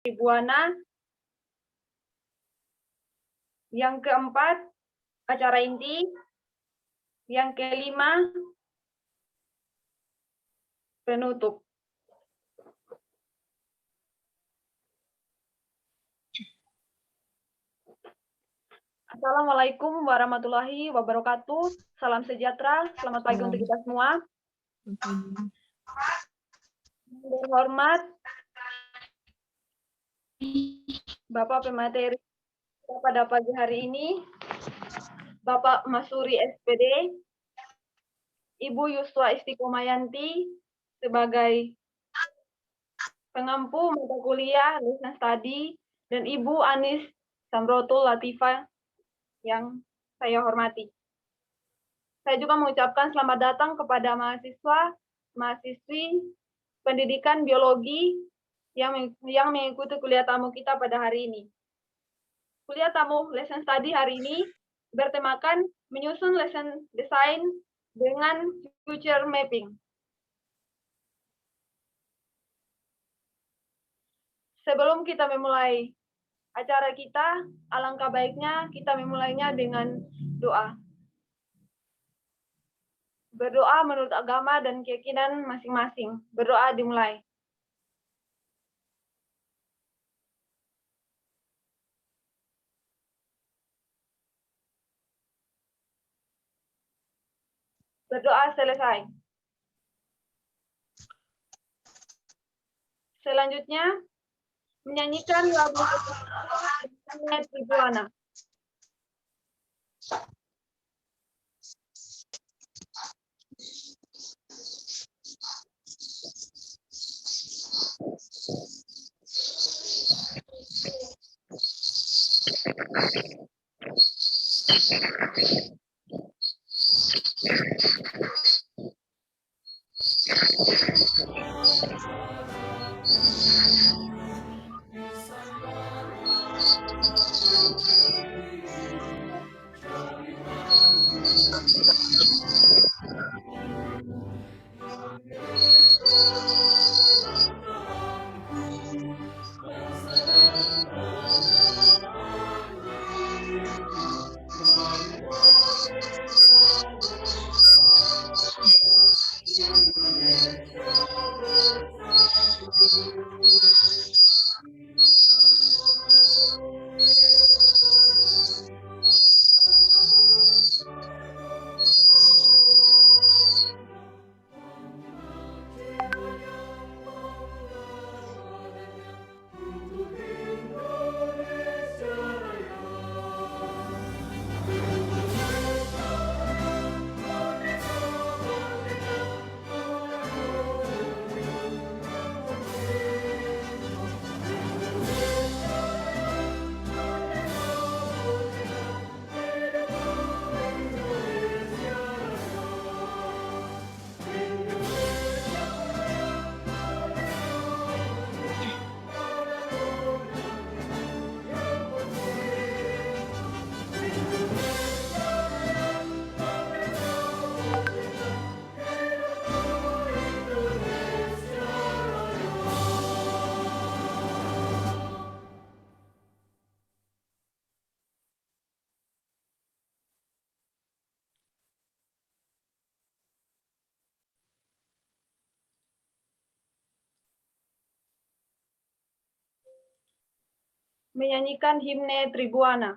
Tribuana. Yang keempat, acara inti. Yang kelima, penutup. Assalamualaikum warahmatullahi wabarakatuh. Salam sejahtera. Selamat pagi untuk kita semua. Berhormat Bapak pemateri pada pagi hari ini, Bapak Masuri SPD, Ibu Yuswa Istiqomayanti sebagai pengampu mata kuliah Lesson Study, dan Ibu Anis Samrotul Latifah yang saya hormati. Saya juga mengucapkan selamat datang kepada mahasiswi pendidikan biologi yang mengikuti kuliah tamu kita pada hari ini. Kuliah tamu Lesson Study hari ini bertemakan menyusun lesson design dengan future mapping. Sebelum kita memulai acara kita, alangkah baiknya kita memulainya dengan doa. Berdoa menurut agama dan keyakinan masing-masing. Berdoa dimulai. Berdoa selesai. Selanjutnya, menyanyikan lagu Tribuana. Menyanyikan himne Tribuana.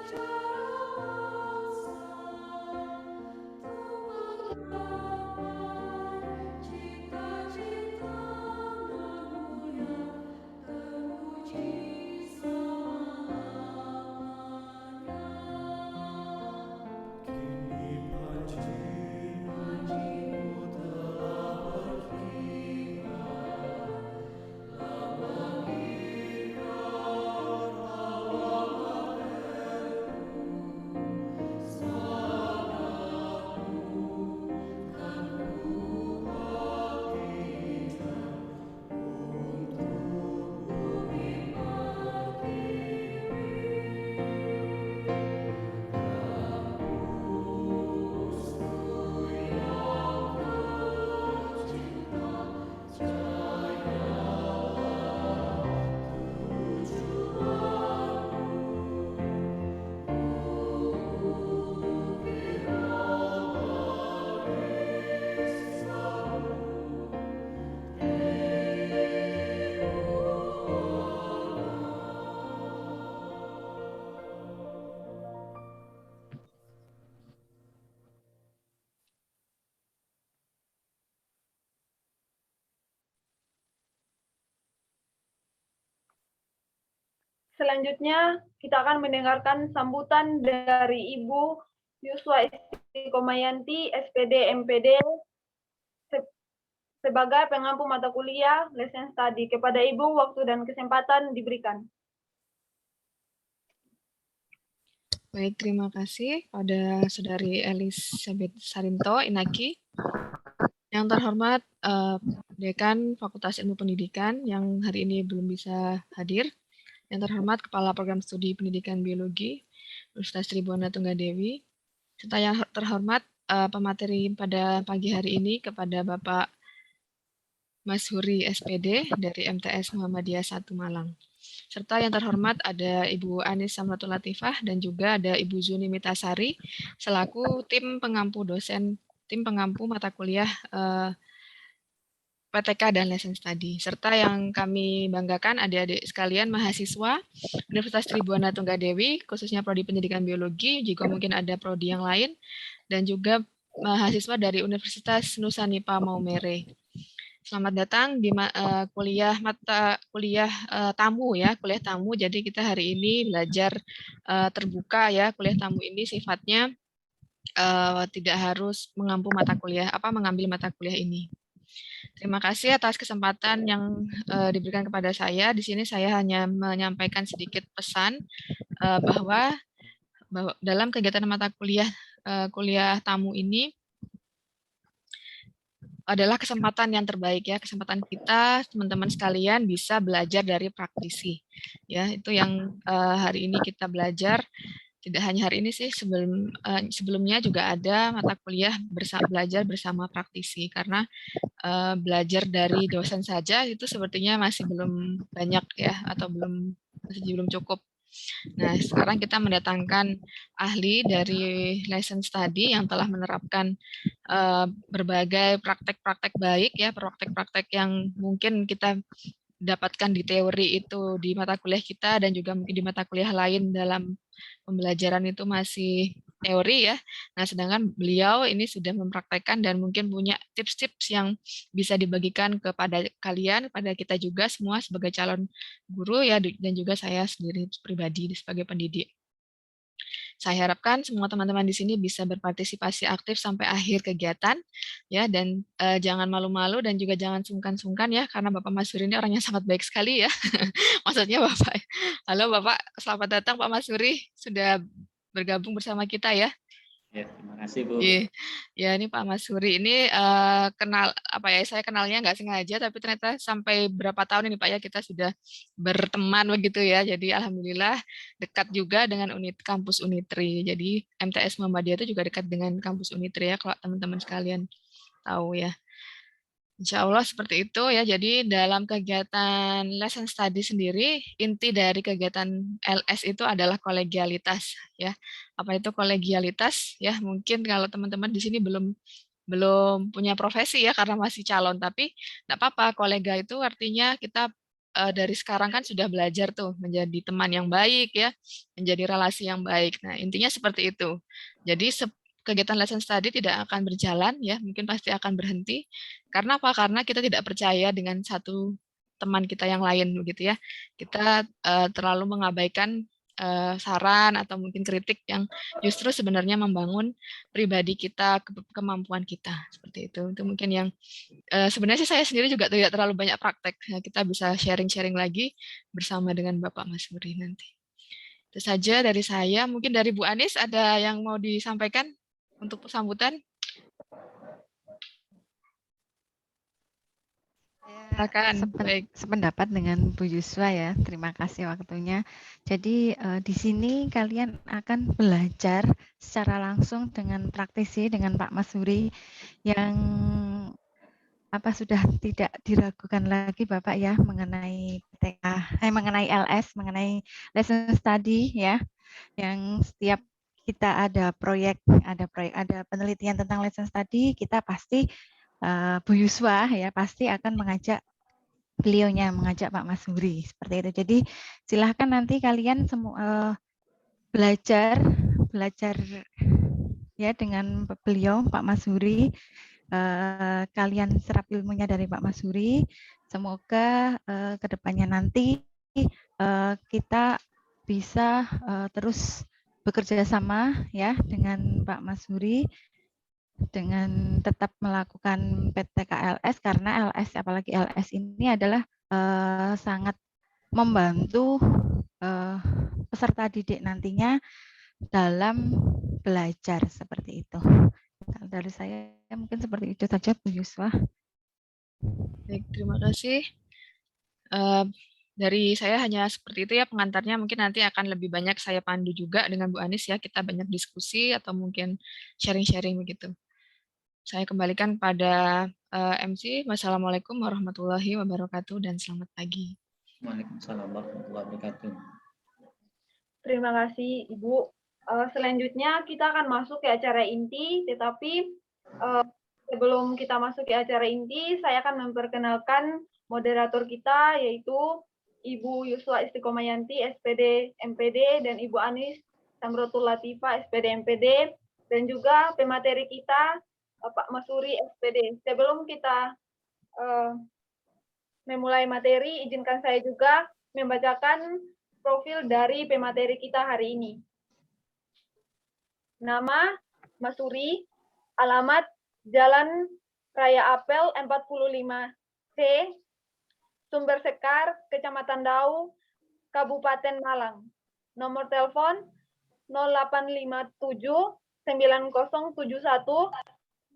Sejarah Selanjutnya kita akan mendengarkan sambutan dari Ibu Yuswa Istiqomayanti, SPD MPD, sebagai pengampu mata kuliah lesson study. Kepada Ibu, waktu dan kesempatan diberikan. Baik, terima kasih pada Saudari Elisabeth Sarinto Inaki. Yang terhormat Dekan Fakultas Ilmu Pendidikan yang hari ini belum bisa hadir. Yang terhormat Kepala Program Studi Pendidikan Biologi Universitas Tribhuwana Tunggadewi. Serta yang terhormat pemateri pada pagi hari ini kepada Bapak Mas Huri SPD dari MTS Muhammadiyah 1 Malang. Serta yang terhormat ada Ibu Anis Samratul Latifah dan juga ada Ibu Zuni Mitasari selaku tim pengampu dosen, tim pengampu mata kuliah PTK dan lesson study. Serta yang kami banggakan adik-adik sekalian mahasiswa Universitas Tribhuwana Tunggadewi, khususnya Prodi Pendidikan Biologi, juga mungkin ada prodi yang lain, dan juga mahasiswa dari Universitas Nusa Nipah Maumere. Selamat datang di kuliah tamu ya, kuliah tamu. Jadi kita hari ini belajar terbuka ya. Kuliah tamu ini sifatnya tidak harus mengambil mata kuliah ini. Terima kasih atas kesempatan yang diberikan kepada saya. Di sini saya hanya menyampaikan sedikit pesan bahwa dalam kegiatan mata kuliah tamu ini adalah kesempatan yang terbaik ya, kesempatan kita teman-teman sekalian bisa belajar dari praktisi. Ya, itu yang hari ini kita belajar. Tidak hanya hari ini sih, sebelumnya juga ada mata kuliah belajar bersama praktisi, karena belajar dari dosen saja itu sepertinya masih belum banyak ya, atau masih belum cukup. Nah, sekarang kita mendatangkan ahli dari lesson study yang telah menerapkan berbagai praktek-praktek baik ya, praktek-praktek yang mungkin kita dapatkan di teori itu di mata kuliah kita dan juga mungkin di mata kuliah lain dalam pembelajaran itu masih teori ya. Nah, sedangkan beliau ini sudah mempraktekkan dan mungkin punya tips-tips yang bisa dibagikan kepada kalian, kepada kita juga semua sebagai calon guru ya, dan juga saya sendiri pribadi sebagai pendidik. Saya harapkan semua teman-teman di sini bisa berpartisipasi aktif sampai akhir kegiatan ya, dan jangan malu-malu dan juga jangan sungkan-sungkan ya, karena Bapak Mas Suri ini orangnya sangat baik sekali ya. Maksudnya Bapak. Halo Bapak, selamat datang Pak Mas Suri, sudah bergabung bersama kita ya. Ya, terima kasih Bu. Ya, ini Pak Mas Suri ini saya kenalnya nggak sengaja, tapi ternyata sampai berapa tahun ini Pak ya kita sudah berteman begitu ya. Jadi alhamdulillah dekat juga dengan kampus Unitri. Jadi MTS Muhammadiyah itu juga dekat dengan kampus Unitri ya, kalau teman-teman sekalian tahu ya. Insya Allah seperti itu ya. Jadi dalam kegiatan lesson study sendiri, inti dari kegiatan LS itu adalah kolegialitas ya. Apa itu kolegialitas ya? Mungkin kalau teman-teman di sini belum punya profesi ya karena masih calon, tapi enggak apa-apa. Kolega itu artinya kita dari sekarang kan sudah belajar tuh menjadi teman yang baik ya, menjadi relasi yang baik. Nah, intinya seperti itu. Jadi kegiatan lesson study tidak akan berjalan ya, mungkin pasti akan berhenti. Karena apa? Karena kita tidak percaya dengan satu teman kita yang lain begitu ya. Kita terlalu mengabaikan saran atau mungkin kritik yang justru sebenarnya membangun pribadi kita, kemampuan kita seperti itu. Itu mungkin yang sebenarnya sih saya sendiri juga tidak terlalu banyak praktek. Ya, kita bisa sharing-sharing lagi bersama dengan Bapak Mas Muri nanti. Itu saja dari saya. Mungkin dari Bu Anis ada yang mau disampaikan untuk sambutan? Saya sependapat dengan Bu Yuswa ya. Terima kasih waktunya. Jadi di sini kalian akan belajar secara langsung dengan praktisi dengan Pak Mas Huri yang sudah tidak diragukan lagi Bapak ya mengenai PTK, mengenai LS, mengenai lesson study ya, yang setiap kita ada penelitian tentang lesson study, kita pasti Bu Yuswa ya pasti akan mengajak mengajak Pak Mas Huri seperti itu. Jadi silahkan nanti kalian semua belajar ya dengan beliau Pak Mas Huri. Kalian serap ilmunya dari Pak Mas Huri. Semoga kedepannya nanti kita bisa terus bekerja sama ya dengan Pak Masuri dengan tetap melakukan PTKLS, karena LS, apalagi LS ini adalah sangat membantu peserta didik nantinya dalam belajar seperti itu. Kalau dari saya mungkin seperti itu saja, Bu Yuswa. Baik, terima kasih. Dari saya hanya seperti itu ya pengantarnya. Mungkin nanti akan lebih banyak saya pandu juga dengan Bu Anis ya. Kita banyak diskusi atau mungkin sharing-sharing begitu. Saya kembalikan pada MC. Wassalamualaikum warahmatullahi wabarakatuh dan selamat pagi. Waalaikumsalam warahmatullahi wabarakatuh. Terima kasih Ibu. Selanjutnya kita akan masuk ke acara inti, tetapi sebelum kita masuk ke acara inti, saya akan memperkenalkan moderator kita, yaitu Ibu Yuswa Istiqomayanti, SPD MPD, dan Ibu Anis Samrotul Latifah, SPD MPD, dan juga pemateri kita, Pak Masuri, SPD. Sebelum kita memulai materi, izinkan saya juga membacakan profil dari pemateri kita hari ini. Nama Masuri, alamat Jalan Raya Apel 45C, Sumber Sekar, Kecamatan Dau, Kabupaten Malang. Nomor telepon 0857 9071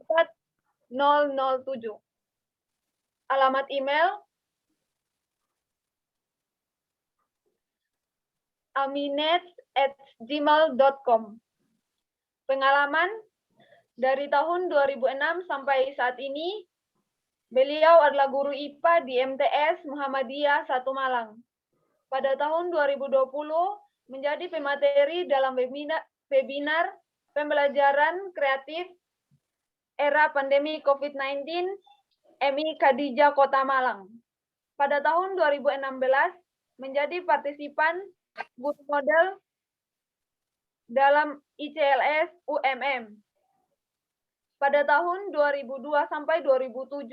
4007. Alamat email aminet@gmail.com. Pengalaman dari tahun 2006 sampai saat ini, beliau adalah guru IPA di MTS Muhammadiyah 1 Malang. Pada tahun 2020, menjadi pemateri dalam webinar pembelajaran kreatif era pandemi COVID-19 MI Khadijah Kota Malang. Pada tahun 2016, menjadi partisipan guru model dalam ICLS UMM. Pada tahun 2002 sampai 2007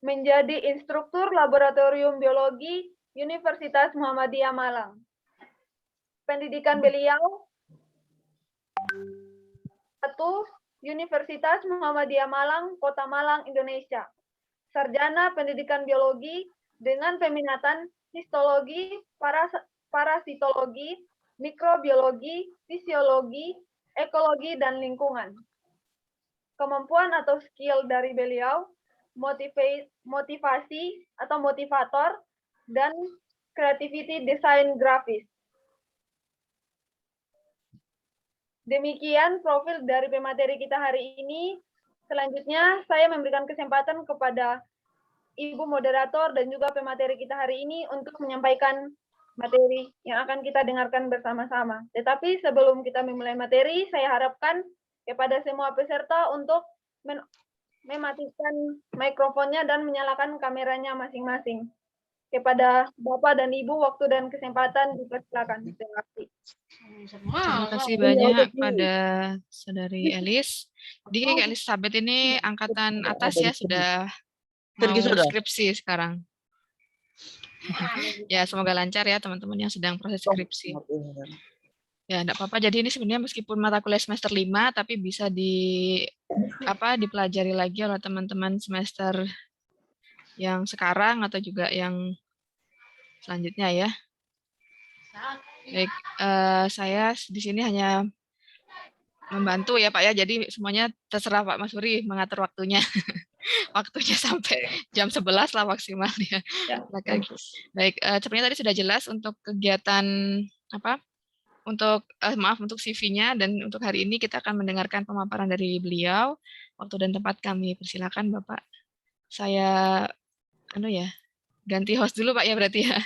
menjadi instruktur laboratorium biologi Universitas Muhammadiyah Malang. Pendidikan beliau 1. Universitas Muhammadiyah Malang, Kota Malang, Indonesia. Sarjana Pendidikan Biologi dengan peminatan histologi, parasitologi, mikrobiologi, fisiologi, ekologi, dan lingkungan. Kemampuan atau skill dari beliau, motivasi atau motivator, dan creativity desain grafis. Demikian profil dari pemateri kita hari ini. Selanjutnya, saya memberikan kesempatan kepada Ibu moderator dan juga pemateri kita hari ini untuk menyampaikan materi yang akan kita dengarkan bersama-sama. Tetapi sebelum kita memulai materi, saya harapkan kepada semua peserta untuk mematikan mikrofonnya dan menyalakan kameranya masing-masing. Kepada Bapak dan Ibu, waktu dan kesempatan dipersilakan. Terima kasih. Terima kasih banyak pada Saudari Elis. Jadi Elizabeth ini angkatan atas ya, sudah mau skripsi sekarang. Ya, semoga lancar ya teman-teman yang sedang proses skripsi. Ya, enggak apa-apa. Jadi ini sebenarnya meskipun mata kuliah semester 5, tapi bisa dipelajari lagi oleh teman-teman semester yang sekarang atau juga yang selanjutnya ya. Baik, saya di sini hanya membantu ya Pak ya. Jadi semuanya terserah Pak Masuri mengatur waktunya. Waktunya sampai jam 11 lah maksimal ya. Baik, sebenarnya tadi sudah jelas untuk kegiatan untuk CV-nya, dan untuk hari ini kita akan mendengarkan pemaparan dari beliau. Waktu dan tempat kami persilakan Bapak. Saya ganti host dulu Pak ya berarti ya.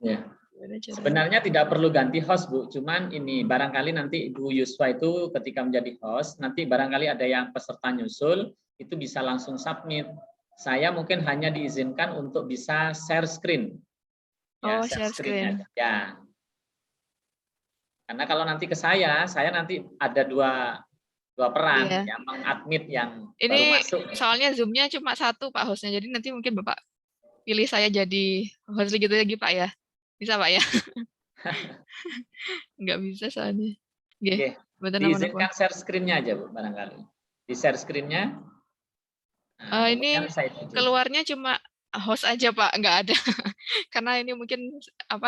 Ya. Sebenarnya tidak perlu ganti host Bu, cuman ini barangkali nanti Ibu Yuswa itu ketika menjadi host, nanti barangkali ada yang peserta nyusul, itu bisa langsung submit. Saya mungkin hanya diizinkan untuk bisa share screen. Ya, share screen. Ya. Karena kalau nanti ke saya nanti ada dua peran, yang mengadmit yang ini baru masuk. Soalnya Zoom-nya cuma satu Pak hostnya, jadi nanti mungkin Bapak pilih saya jadi host gitu lagi Pak ya. Bisa Pak ya? Nggak bisa soalnya. Oke, Mboten napa-napa. diizinkan share screen-nya aja Bu, barangkali. Di share screen-nya. Nah, Ini kemudian saya izin. keluarnya cuma host aja Pak, nggak ada. Karena ini mungkin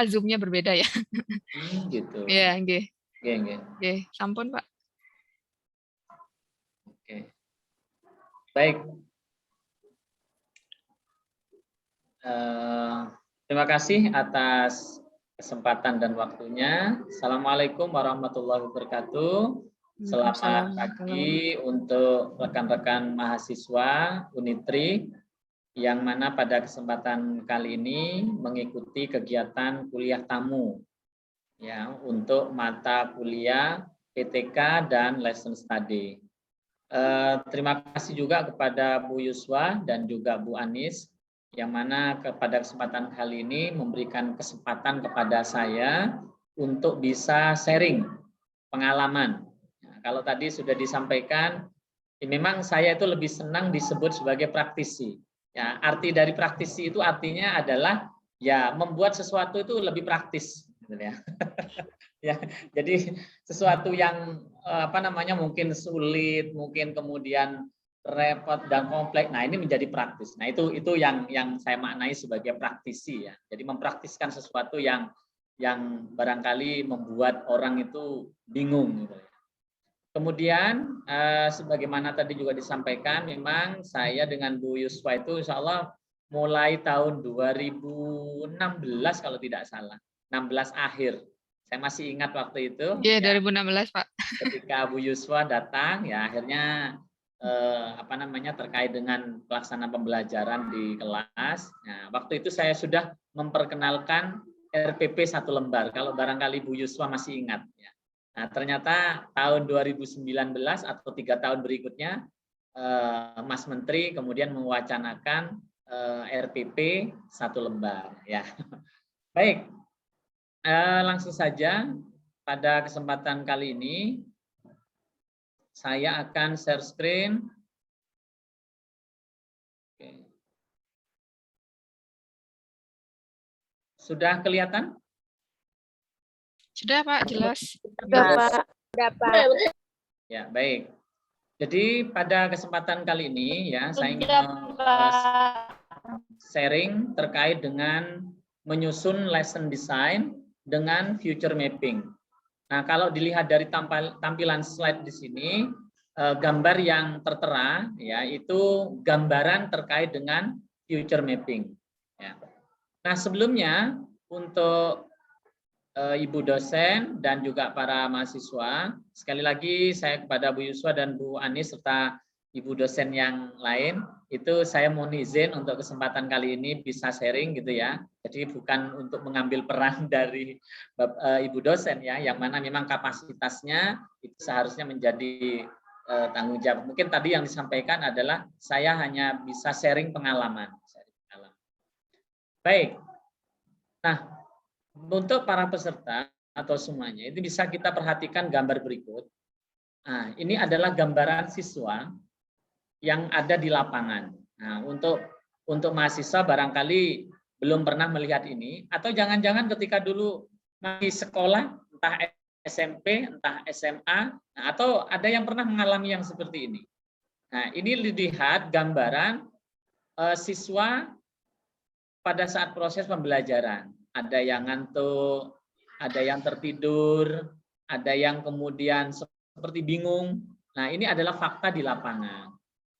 Zoom-nya berbeda ya. Gitu. Iya, nggih. Nggih. Nggih, sampun Pak. Oke. Baik. Terima kasih atas kesempatan dan waktunya. Assalamualaikum warahmatullahi wabarakatuh. Selamat pagi untuk rekan-rekan mahasiswa Unitri yang mana pada kesempatan kali ini mengikuti kegiatan kuliah tamu ya untuk mata kuliah PTK dan lesson study. Terima kasih juga kepada Bu Yuswa dan juga Bu Anis yang mana pada kesempatan kali ini memberikan kesempatan kepada saya untuk bisa sharing pengalaman. Nah, kalau tadi sudah disampaikan, ya memang saya itu lebih senang disebut sebagai praktisi. Ya, arti dari praktisi itu artinya adalah ya membuat sesuatu itu lebih praktis, gitu ya. Ya, jadi sesuatu yang mungkin sulit, mungkin kemudian repot dan kompleks. Nah, ini menjadi praktis. Nah, itu yang saya maknai sebagai praktisi ya. Jadi mempraktiskan sesuatu yang barangkali membuat orang itu bingung gitu ya. Kemudian sebagaimana tadi juga disampaikan, memang saya dengan Bu Yuswa itu insya Allah mulai tahun 2016 kalau tidak salah, 16 akhir. Saya masih ingat waktu itu. Iya, ya, 2016 Pak. Ketika Bu Yuswa datang, ya akhirnya terkait dengan pelaksanaan pembelajaran di kelas. Nah, waktu itu saya sudah memperkenalkan RPP 1 lembar. Kalau barangkali Bu Yuswa masih ingat. Ya. Nah, ternyata tahun 2019 atau 3 tahun berikutnya, Mas Menteri kemudian mewacanakan RPP 1 lembar. Ya, baik. Langsung saja pada kesempatan kali ini saya akan share screen. Oke. Sudah kelihatan? Sudah Pak, jelas. Sudah Pak. Ya, baik. Jadi pada kesempatan kali ini ya saya ingin sharing terkait dengan menyusun lesson design dengan future mapping. Nah, kalau dilihat dari tampilan slide di sini, gambar yang tertera ya itu gambaran terkait dengan future mapping. Ya. Nah, sebelumnya untuk Ibu dosen dan juga para mahasiswa, sekali lagi saya kepada Bu Yuswa dan Bu Anis serta Ibu dosen yang lain, itu saya mohon izin untuk kesempatan kali ini bisa sharing gitu ya. Jadi bukan untuk mengambil peran dari Ibu dosen ya, yang mana memang kapasitasnya itu seharusnya menjadi tanggung jawab. Mungkin tadi yang disampaikan adalah saya hanya bisa sharing pengalaman. Baik. Nah, untuk para peserta atau semuanya, itu bisa kita perhatikan gambar berikut. Nah, ini adalah gambaran siswa yang ada di lapangan. Nah, untuk mahasiswa barangkali belum pernah melihat ini, atau jangan-jangan ketika dulu masih sekolah, entah SMP, entah SMA, nah, atau ada yang pernah mengalami yang seperti ini. Nah, ini dilihat gambaran siswa pada saat proses pembelajaran. Ada yang ngantuk, ada yang tertidur, ada yang kemudian seperti bingung. Nah, ini adalah fakta di lapangan.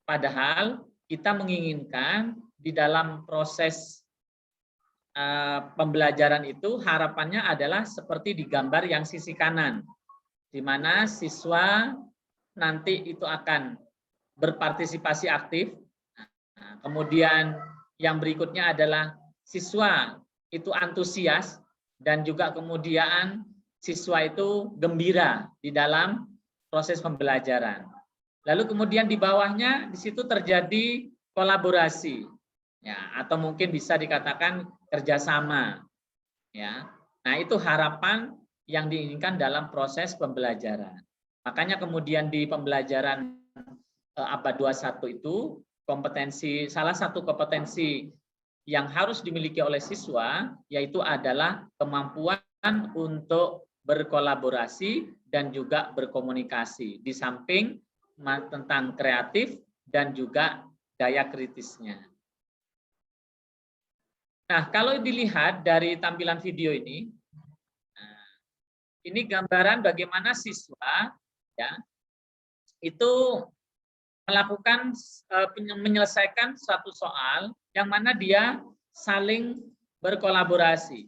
Padahal kita menginginkan di dalam proses pembelajaran itu harapannya adalah seperti di gambar yang sisi kanan, di mana siswa nanti itu akan berpartisipasi aktif. Nah, kemudian yang berikutnya adalah siswa itu antusias dan juga kemudian siswa itu gembira di dalam proses pembelajaran. Lalu kemudian di bawahnya di situ terjadi kolaborasi, ya, atau mungkin bisa dikatakan kerjasama, ya. Nah, itu harapan yang diinginkan dalam proses pembelajaran. Makanya kemudian di pembelajaran abad 21 itu salah satu kompetensi yang harus dimiliki oleh siswa yaitu adalah kemampuan untuk berkolaborasi dan juga berkomunikasi, di samping tentang kreatif dan juga daya kritisnya. Nah, kalau dilihat dari tampilan video ini gambaran bagaimana siswa ya itu melakukan menyelesaikan suatu soal yang mana dia saling berkolaborasi.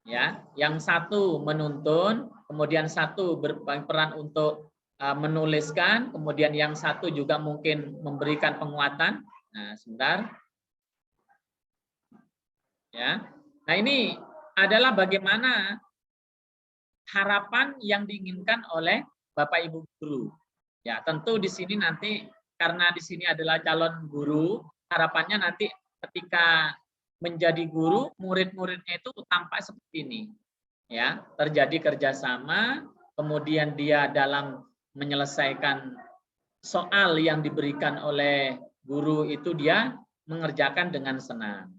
Ya, yang satu menuntun, kemudian satu berperan untuk menuliskan, kemudian yang satu juga mungkin memberikan penguatan. Nah, sebentar. Ya. Nah, ini adalah bagaimana harapan yang diinginkan oleh Bapak Ibu guru. Ya, tentu di sini nanti karena di sini adalah calon guru, harapannya nanti ketika menjadi guru, murid-muridnya itu tampak seperti ini. Ya, terjadi kerjasama, kemudian dia dalam menyelesaikan soal yang diberikan oleh guru itu dia mengerjakan dengan senang.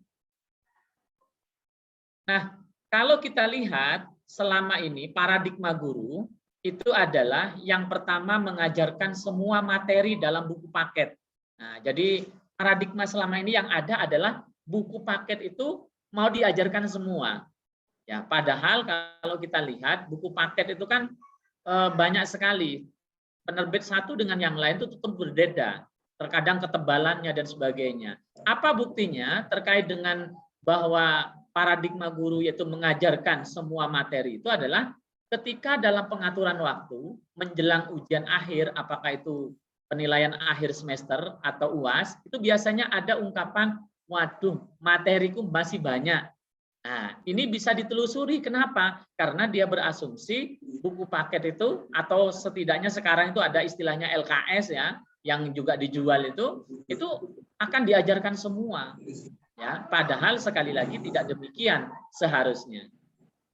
Nah, kalau kita lihat selama ini paradigma guru itu adalah yang pertama mengajarkan semua materi dalam buku paket. Nah, jadi paradigma selama ini yang ada adalah buku paket itu mau diajarkan semua. Ya, padahal kalau kita lihat buku paket itu kan banyak sekali. Penerbit satu dengan yang lain itu tentu berbeda. Terkadang ketebalannya dan sebagainya. Apa buktinya terkait dengan bahwa paradigma guru yaitu mengajarkan semua materi itu adalah ketika dalam pengaturan waktu menjelang ujian akhir, apakah itu penilaian akhir semester atau UAS, itu biasanya ada ungkapan, waduh, materiku masih banyak. Nah, ini bisa ditelusuri. Kenapa? Karena dia berasumsi buku paket itu, atau setidaknya sekarang itu ada istilahnya LKS ya, yang juga dijual itu akan diajarkan semua. Ya, padahal sekali lagi tidak demikian seharusnya.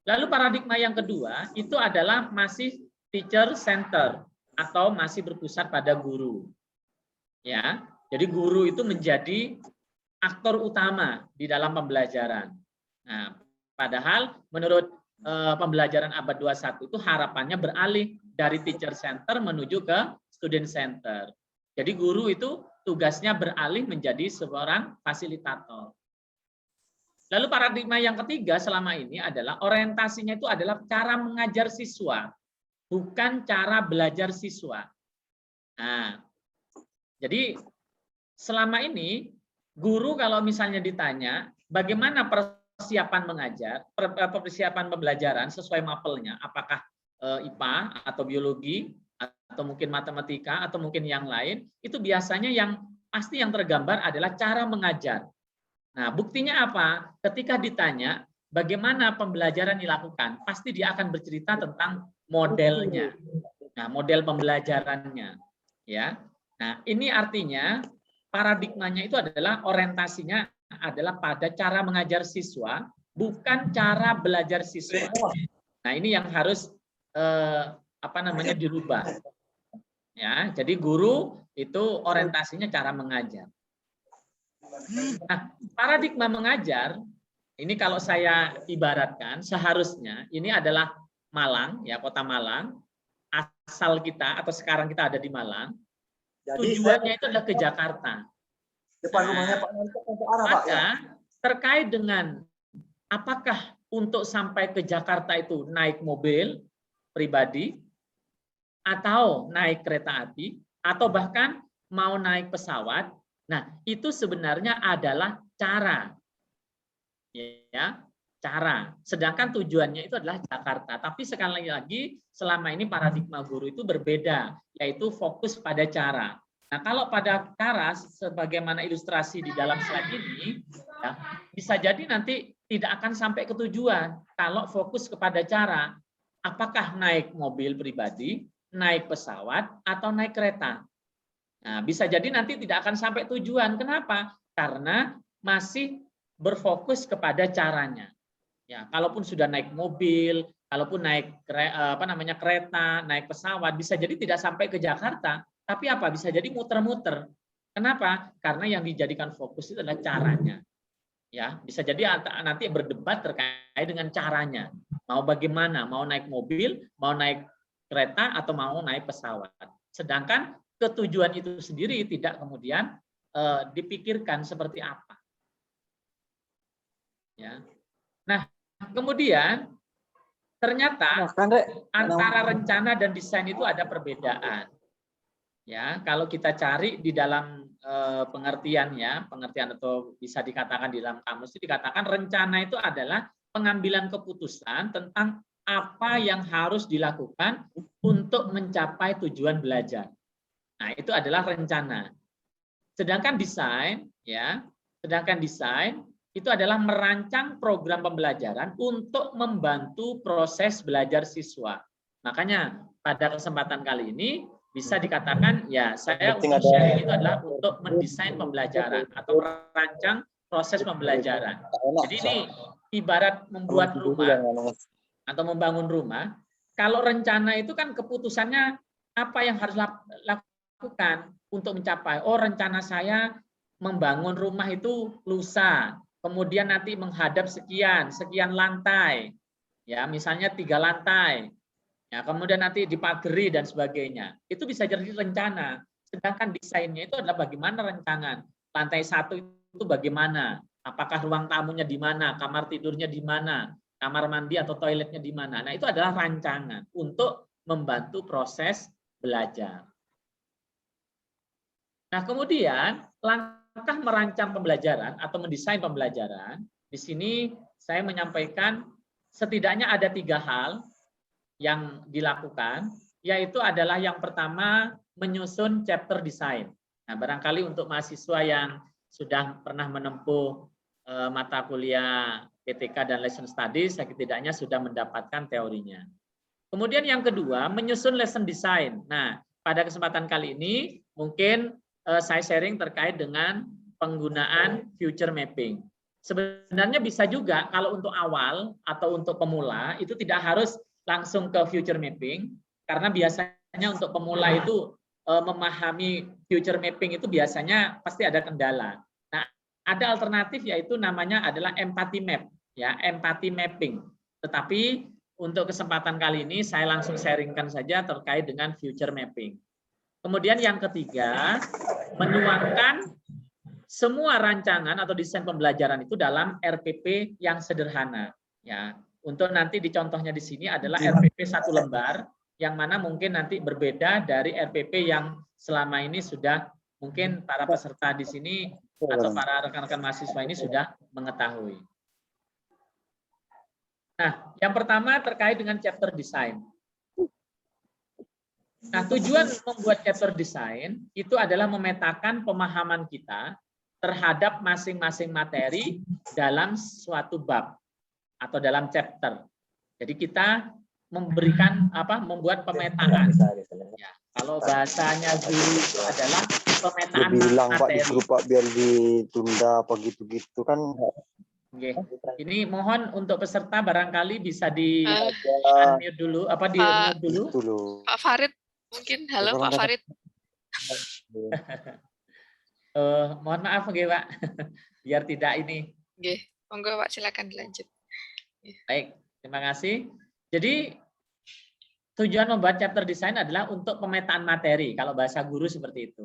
Lalu paradigma yang kedua itu adalah masih teacher center atau masih berpusat pada guru. Ya, jadi guru itu menjadi aktor utama di dalam pembelajaran. Nah, padahal menurut pembelajaran abad 21 itu harapannya beralih dari teacher center menuju ke student center. Jadi guru itu tugasnya beralih menjadi seorang fasilitator. Lalu paradigma yang ketiga selama ini adalah orientasinya itu adalah cara mengajar siswa, bukan cara belajar siswa. Nah, jadi selama ini guru kalau misalnya ditanya bagaimana persiapan mengajar, persiapan pembelajaran sesuai mapelnya, apakah IPA atau biologi atau mungkin matematika atau mungkin yang lain, itu biasanya yang pasti yang tergambar adalah cara mengajar. Nah, buktinya apa? Ketika ditanya bagaimana pembelajaran dilakukan, pasti dia akan bercerita tentang modelnya. Nah, model pembelajarannya, ya. Nah, ini artinya paradigmanya itu adalah orientasinya adalah pada cara mengajar siswa, bukan cara belajar siswa. Nah, ini yang harus dirubah. Ya, jadi guru itu orientasinya cara mengajar. Nah, paradigma mengajar ini kalau saya ibaratkan seharusnya ini adalah Malang, ya, kota Malang, asal kita atau sekarang kita ada di Malang. Jadi tujuannya itu adalah ke Jakarta. Depan rumahnya Pak Menko untuk arah, Pak, ya. Terkait dengan apakah untuk sampai ke Jakarta itu naik mobil pribadi atau naik kereta api atau bahkan mau naik pesawat. Nah, itu sebenarnya adalah cara. Ya, cara. Sedangkan tujuannya itu adalah Jakarta. Tapi sekali lagi selama ini paradigma guru itu berbeda, yaitu fokus pada cara. Nah, kalau pada cara sebagaimana ilustrasi di dalam slide ini, ya, bisa jadi nanti tidak akan sampai ke tujuan kalau fokus kepada cara. Apakah naik mobil pribadi, naik pesawat, atau naik kereta? Nah, bisa jadi nanti tidak akan sampai tujuan. Kenapa? Karena masih berfokus kepada caranya. Ya, kalaupun sudah naik mobil, kalaupun naik kereta, naik pesawat, bisa jadi tidak sampai ke Jakarta. Tapi apa? Bisa jadi muter-muter. Kenapa? Karena yang dijadikan fokus itu adalah caranya. Ya, bisa jadi nanti berdebat terkait dengan caranya. Mau bagaimana, mau naik mobil, mau naik kereta, atau mau naik pesawat. Sedangkan ketujuan itu sendiri tidak kemudian dipikirkan seperti apa. Ya. Nah, kemudian ternyata antara rencana dan desain itu ada perbedaan. Ya, kalau kita cari di dalam pengertian atau bisa dikatakan di dalam kamus itu dikatakan rencana itu adalah pengambilan keputusan tentang apa yang harus dilakukan untuk mencapai tujuan belajar. Nah, itu adalah rencana. Sedangkan desain itu adalah merancang program pembelajaran untuk membantu proses belajar siswa. Makanya pada kesempatan kali ini bisa dikatakan ya saya untuk sharing itu adalah untuk mendesain pembelajaran atau merancang proses pembelajaran. Jadi ini ibarat membuat rumah atau membangun rumah. Kalau rencana itu kan keputusannya apa yang harus lakukan untuk mencapai. Oh, rencana saya membangun rumah itu lusa, kemudian nanti menghadap sekian lantai, ya misalnya 3 lantai. Ya, kemudian nanti dipagari dan sebagainya. Itu bisa jadi rencana. Sedangkan desainnya itu adalah bagaimana rencangan. Lantai 1 itu bagaimana? Apakah ruang tamunya di mana? Kamar tidurnya di mana? Kamar mandi atau toiletnya di mana? Nah, itu adalah rancangan untuk membantu proses belajar. Nah, kemudian langkah merancang pembelajaran atau mendesain pembelajaran, di sini saya menyampaikan setidaknya ada 3 hal yang dilakukan, yaitu adalah yang pertama menyusun chapter design. Nah, barangkali untuk mahasiswa yang sudah pernah menempuh mata kuliah PTK dan lesson studies, setidaknya sudah mendapatkan teorinya. Kemudian yang kedua, menyusun lesson design. Nah, pada kesempatan kali ini mungkin saya sharing terkait dengan penggunaan future mapping. Sebenarnya bisa juga kalau untuk awal atau untuk pemula itu tidak harus langsung ke future mapping, karena biasanya untuk pemula itu memahami future mapping itu biasanya pasti ada kendala. Nah, ada alternatif yaitu namanya adalah empathy map, ya, empathy mapping. Tetapi untuk kesempatan kali ini saya langsung sharingkan saja terkait dengan future mapping. Kemudian yang ketiga, menuangkan semua rancangan atau desain pembelajaran itu dalam RPP yang sederhana. Ya, untuk nanti di contohnya di sini adalah RPP 1 lembar, yang mana mungkin nanti berbeda dari RPP yang selama ini sudah mungkin para peserta di sini atau para rekan-rekan mahasiswa ini sudah mengetahui. Nah, yang pertama terkait dengan chapter design. Nah, tujuan membuat chapter design itu adalah memetakan pemahaman kita terhadap masing-masing materi dalam suatu bab atau dalam chapter. Jadi kita memberikan membuat pemetaan. Ya, kalau bahasanya guru itu adalah pemetaan materi. Pak di grup Pak biar ditunda apa gitu-gitu kan. Oke. Ini mohon untuk peserta barangkali bisa di unmute dulu, di unmute dulu. Pak Farid mungkin. Halo Pak Farid. Mohon maaf nggih, Pak. Biar tidak ini. Nggih, monggo Pak, silakan dilanjut. Baik, terima kasih. Jadi tujuan membuat chapter design adalah untuk pemetaan materi, kalau bahasa guru seperti itu.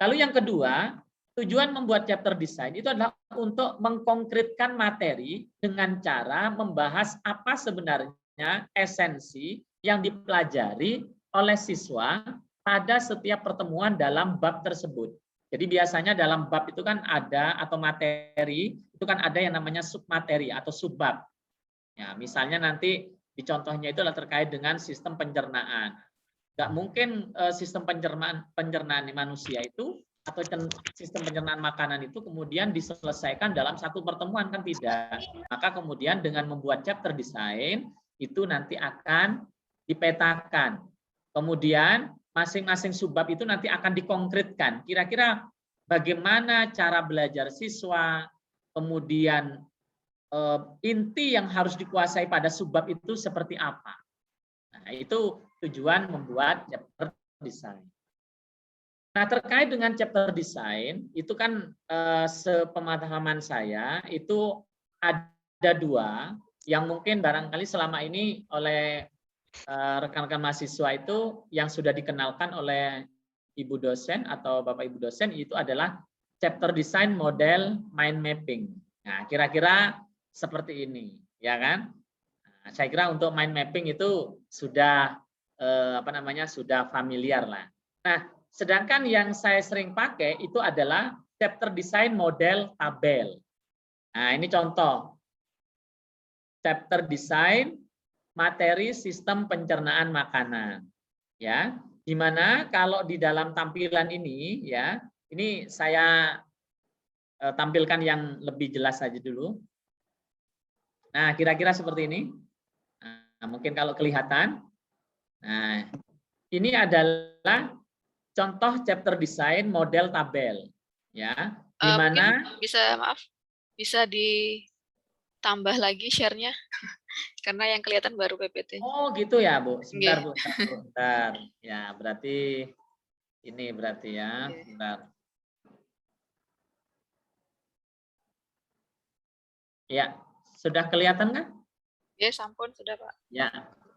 Lalu yang kedua, tujuan membuat chapter design itu adalah untuk mengkonkretkan materi dengan cara membahas apa sebenarnya esensi yang dipelajari oleh siswa pada setiap pertemuan dalam bab tersebut. Jadi biasanya dalam bab itu kan ada, atau materi, itu kan ada yang namanya submateri atau subbab. Ya, misalnya nanti di contohnya itu adalah terkait dengan sistem pencernaan. Nggak mungkin sistem pencernaan di manusia itu atau sistem pencernaan makanan itu kemudian diselesaikan dalam satu pertemuan, kan tidak. Maka kemudian dengan membuat chapter design itu nanti akan dipetakan. Kemudian masing-masing subbab itu nanti akan dikonkretkan. Kira-kira bagaimana cara belajar siswa, kemudian inti yang harus dikuasai pada subbab itu seperti apa. Nah, itu tujuan membuat chapter design. Nah, terkait dengan chapter design, itu kan sepemahaman saya itu ada dua yang mungkin barangkali selama ini oleh rekan-rekan mahasiswa itu yang sudah dikenalkan oleh Ibu dosen atau Bapak Ibu dosen itu adalah chapter design model mind mapping. Nah, kira-kira seperti ini, ya kan? Nah, saya kira untuk mind mapping itu sudah sudah familiar lah. Nah, sedangkan yang saya sering pakai itu adalah chapter design model tabel. Nah, ini contoh. Chapter design materi sistem pencernaan makanan. Ya, di mana kalau di dalam tampilan ini ya, ini saya tampilkan yang lebih jelas saja dulu. Nah, kira-kira seperti ini. Nah, mungkin kalau kelihatan. Nah, ini adalah contoh chapter design model tabel, ya, di mana bisa ditambah lagi share-nya karena yang kelihatan baru PPT. Oh, gitu ya, Bu. Sebentar, Bu. Sebentar. Ya, berarti ini berarti ya. Sebentar. Ya, sudah kelihatan kan? Ya, sampun sudah, Pak. Ya,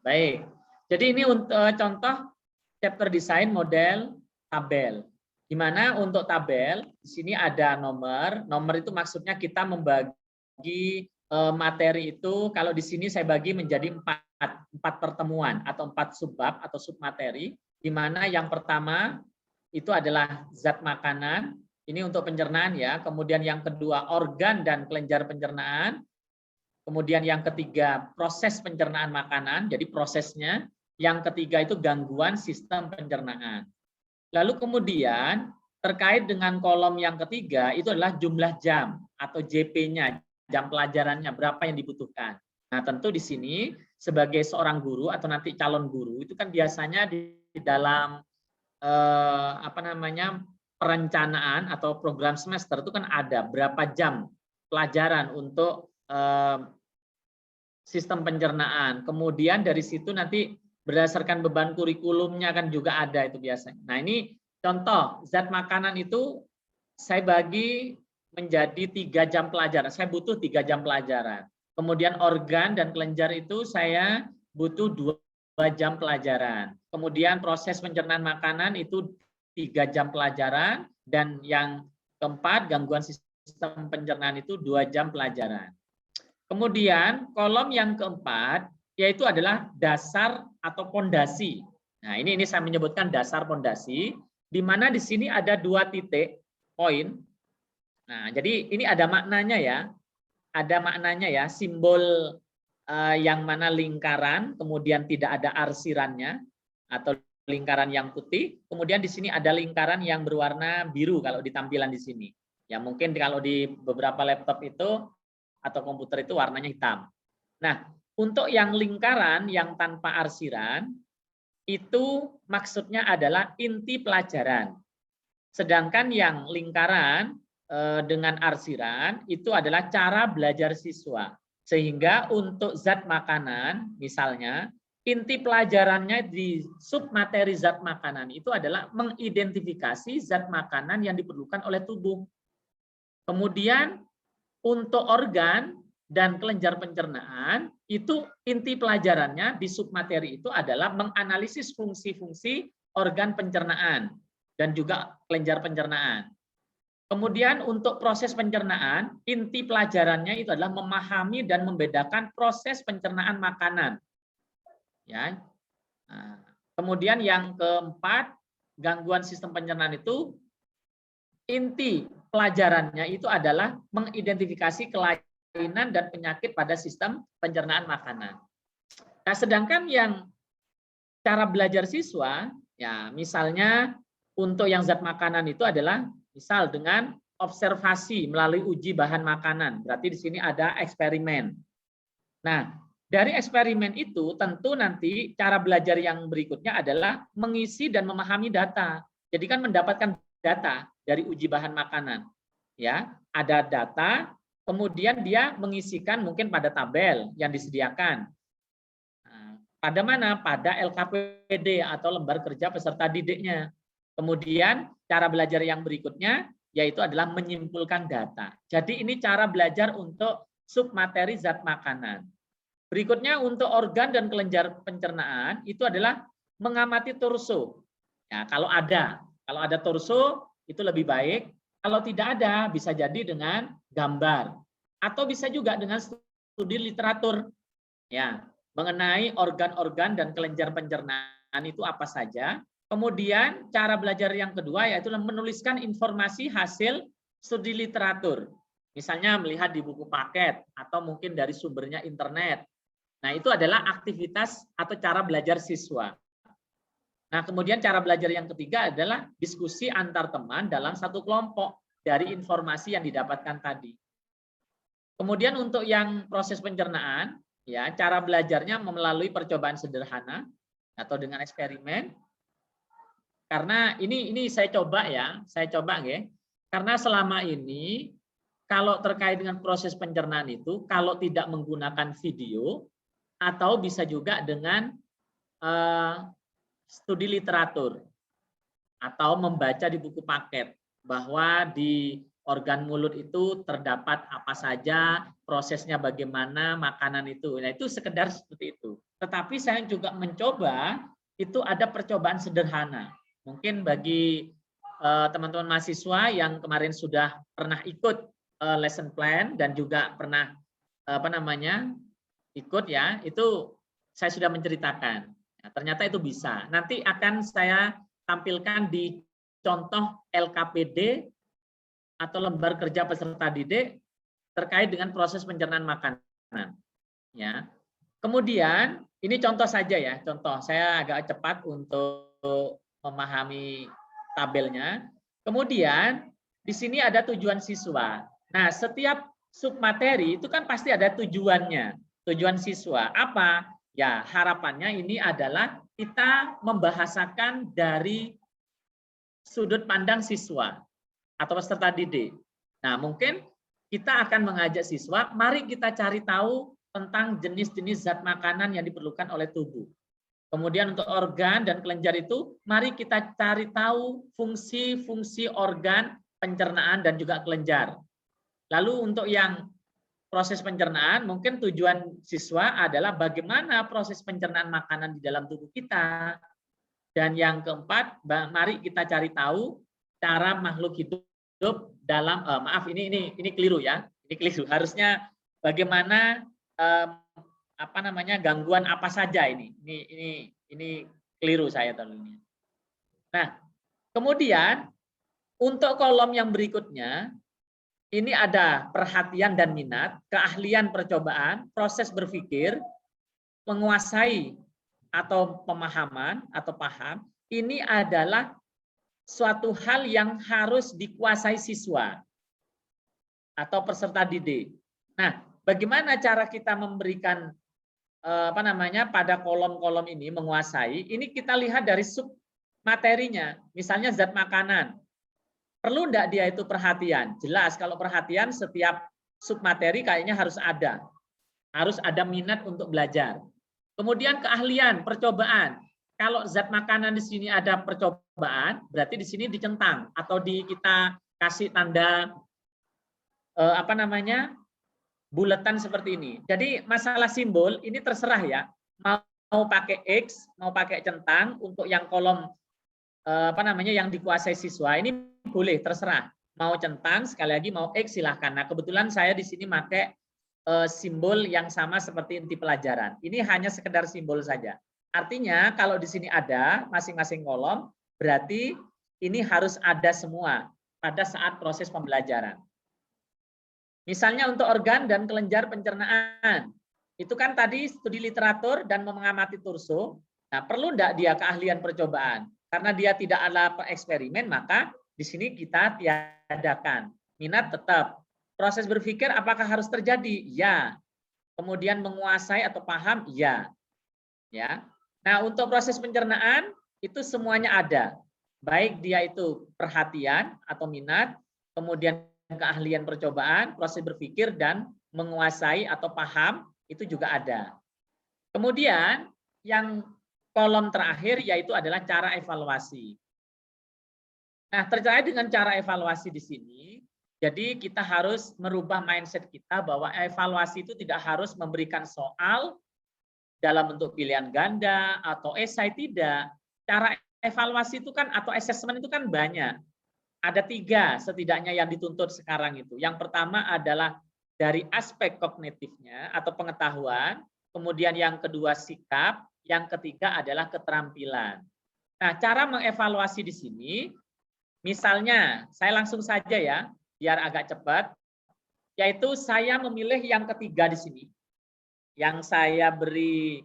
baik. Jadi ini untuk contoh chapter design model tabel. Di mana untuk tabel di sini ada nomor. Nomor itu maksudnya kita membagi materi itu. Kalau di sini saya bagi menjadi empat pertemuan atau 4 subbab atau submateri. Di mana yang pertama itu adalah zat makanan. Ini untuk pencernaan ya. Kemudian yang kedua organ dan kelenjar pencernaan. Kemudian yang ketiga proses pencernaan makanan. Jadi prosesnya. Yang ketiga itu gangguan sistem pencernaan. Lalu kemudian terkait dengan kolom yang ketiga itu adalah jumlah jam atau JP-nya, jam pelajarannya berapa yang dibutuhkan. Nah, tentu di sini sebagai seorang guru atau nanti calon guru itu kan biasanya di dalam perencanaan atau program semester itu kan ada berapa jam pelajaran untuk sistem pencernaan. Kemudian dari situ nanti berdasarkan beban kurikulumnya kan juga ada itu biasanya. Nah, ini contoh zat makanan itu saya bagi menjadi 3 jam pelajaran. Saya butuh 3 jam pelajaran. Kemudian organ dan kelenjar itu saya butuh 2 jam pelajaran. Kemudian proses pencernaan makanan itu 3 jam pelajaran. Dan yang keempat gangguan sistem pencernaan itu 2 jam pelajaran. Kemudian kolom yang keempat yaitu adalah dasar atau pondasi. Nah, ini saya menyebutkan dasar pondasi, di mana di sini ada 2 titik poin. Nah, jadi ini ada maknanya ya. Ada maknanya ya, simbol yang mana lingkaran, kemudian tidak ada arsirannya atau lingkaran yang putih. Kemudian di sini ada lingkaran yang berwarna biru kalau di tampilan di sini. Ya, mungkin kalau di beberapa laptop itu atau komputer itu warnanya hitam. Nah, untuk yang lingkaran yang tanpa arsiran, itu maksudnya adalah inti pelajaran. Sedangkan yang lingkaran dengan arsiran, itu adalah cara belajar siswa. Sehingga untuk zat makanan, misalnya, inti pelajarannya di submateri zat makanan itu adalah mengidentifikasi zat makanan yang diperlukan oleh tubuh. Kemudian, untuk organ dan kelenjar pencernaan, itu inti pelajarannya di submateri itu adalah menganalisis fungsi-fungsi organ pencernaan dan juga kelenjar pencernaan. Kemudian untuk proses pencernaan, inti pelajarannya itu adalah memahami dan membedakan proses pencernaan makanan. Ya. Nah, kemudian yang keempat, gangguan sistem pencernaan itu inti pelajarannya itu adalah mengidentifikasi kelainan dan penyakit pada sistem pencernaan makanan. Nah, sedangkan yang cara belajar siswa, ya misalnya untuk yang zat makanan itu adalah misal dengan observasi melalui uji bahan makanan. Berarti di sini ada eksperimen. Nah, dari eksperimen itu tentu nanti cara belajar yang berikutnya adalah mengisi dan memahami data. Jadi kan mendapatkan data dari uji bahan makanan. Ya, ada data, kemudian dia mengisikan mungkin pada tabel yang disediakan. Nah, pada mana? Pada LKPD atau lembar kerja peserta didiknya. Kemudian cara belajar yang berikutnya yaitu adalah menyimpulkan data. Jadi ini cara belajar untuk submateri zat makanan. Berikutnya untuk organ dan kelenjar pencernaan itu adalah mengamati torso. Ya, kalau ada torso itu lebih baik. Kalau tidak ada bisa jadi dengan gambar atau bisa juga dengan studi literatur ya mengenai organ-organ dan kelenjar pencernaan itu apa saja. Kemudian cara belajar yang kedua yaitu menuliskan informasi hasil studi literatur. Misalnya melihat di buku paket atau mungkin dari sumbernya internet. Nah, itu adalah aktivitas atau cara belajar siswa. Nah, kemudian cara belajar yang ketiga adalah diskusi antar teman dalam satu kelompok dari informasi yang didapatkan tadi. Kemudian untuk yang proses pencernaan, ya, cara belajarnya melalui percobaan sederhana atau dengan eksperimen. Karena ini saya coba ya, karena selama ini kalau terkait dengan proses pencernaan itu, kalau tidak menggunakan video atau bisa juga dengan studi literatur atau membaca di buku paket bahwa di organ mulut itu terdapat apa saja, prosesnya bagaimana, makanan itu. Nah, itu sekedar seperti itu. Tetapi saya juga mencoba itu ada percobaan sederhana. Mungkin bagi teman-teman mahasiswa yang kemarin sudah pernah ikut lesson plan dan juga pernah ikut ya, itu saya sudah menceritakan. Nah, ternyata itu bisa. Nanti akan saya tampilkan di contoh LKPD atau lembar kerja peserta didik terkait dengan proses pencernaan makanan. Ya. Kemudian ini contoh saja ya, contoh. Saya agak cepat untuk memahami tabelnya. Kemudian di sini ada tujuan siswa. Nah, setiap submateri itu kan pasti ada tujuannya. Tujuan siswa apa? Ya, harapannya ini adalah kita membahasakan dari sudut pandang siswa atau peserta didik. Nah, mungkin kita akan mengajak siswa, mari kita cari tahu tentang jenis-jenis zat makanan yang diperlukan oleh tubuh. Kemudian untuk organ dan kelenjar itu, mari kita cari tahu fungsi-fungsi organ pencernaan dan juga kelenjar. Lalu untuk yang proses pencernaan, mungkin tujuan siswa adalah bagaimana proses pencernaan makanan di dalam tubuh kita. Dan yang keempat, mari kita cari tahu cara makhluk hidup dalam ini keliru ya. Ini keliru. Harusnya bagaimana gangguan apa saja ini. Ini keliru saya tadi. Nah, kemudian untuk kolom yang berikutnya ini ada perhatian dan minat, keahlian percobaan, proses berpikir, menguasai atau pemahaman atau paham. Ini adalah suatu hal yang harus dikuasai siswa atau peserta didik. Nah, bagaimana cara kita memberikan pada kolom-kolom ini menguasai? Ini kita lihat dari sub materinya. Misalnya zat makanan. Perlu enggak dia itu perhatian? Jelas kalau perhatian setiap submateri kayaknya harus ada. Harus ada minat untuk belajar. Kemudian keahlian, percobaan. Kalau zat makanan di sini ada percobaan, berarti di sini dicentang atau kita kasih tanda bulatan seperti ini. Jadi masalah simbol ini terserah ya. Mau pakai X, mau pakai centang untuk yang kolom yang dikuasai siswa ini boleh terserah. Mau centang sekali lagi mau X silahkan. Nah, kebetulan saya di sini pakai simbol yang sama seperti inti pelajaran. Ini hanya sekedar simbol saja. Artinya kalau di sini ada masing-masing kolom, berarti ini harus ada semua pada saat proses pembelajaran. Misalnya untuk organ dan kelenjar pencernaan. Itu kan tadi studi literatur dan mengamati torso. Nah, perlu enggak dia keahlian percobaan? Karena dia tidak ada eksperimen, maka di sini kita tiadakan. Minat tetap. Proses berpikir apakah harus terjadi? Ya. Kemudian menguasai atau paham? Ya. Ya. Nah, untuk proses pencernaan itu semuanya ada. Baik dia itu perhatian atau minat, kemudian keahlian percobaan, proses berpikir dan menguasai atau paham itu juga ada. Kemudian yang kolom terakhir yaitu adalah cara evaluasi. Nah, terkait dengan cara evaluasi di sini, jadi kita harus merubah mindset kita bahwa evaluasi itu tidak harus memberikan soal dalam bentuk pilihan ganda atau esai, tidak. Cara evaluasi itu kan atau assessment itu kan banyak. Ada 3 setidaknya yang dituntut sekarang itu. Yang pertama adalah dari aspek kognitifnya atau pengetahuan, kemudian yang kedua sikap, yang ketiga adalah keterampilan. Nah, cara mengevaluasi di sini, misalnya saya langsung saja ya, biar agak cepat, yaitu saya memilih yang ketiga di sini, yang saya beri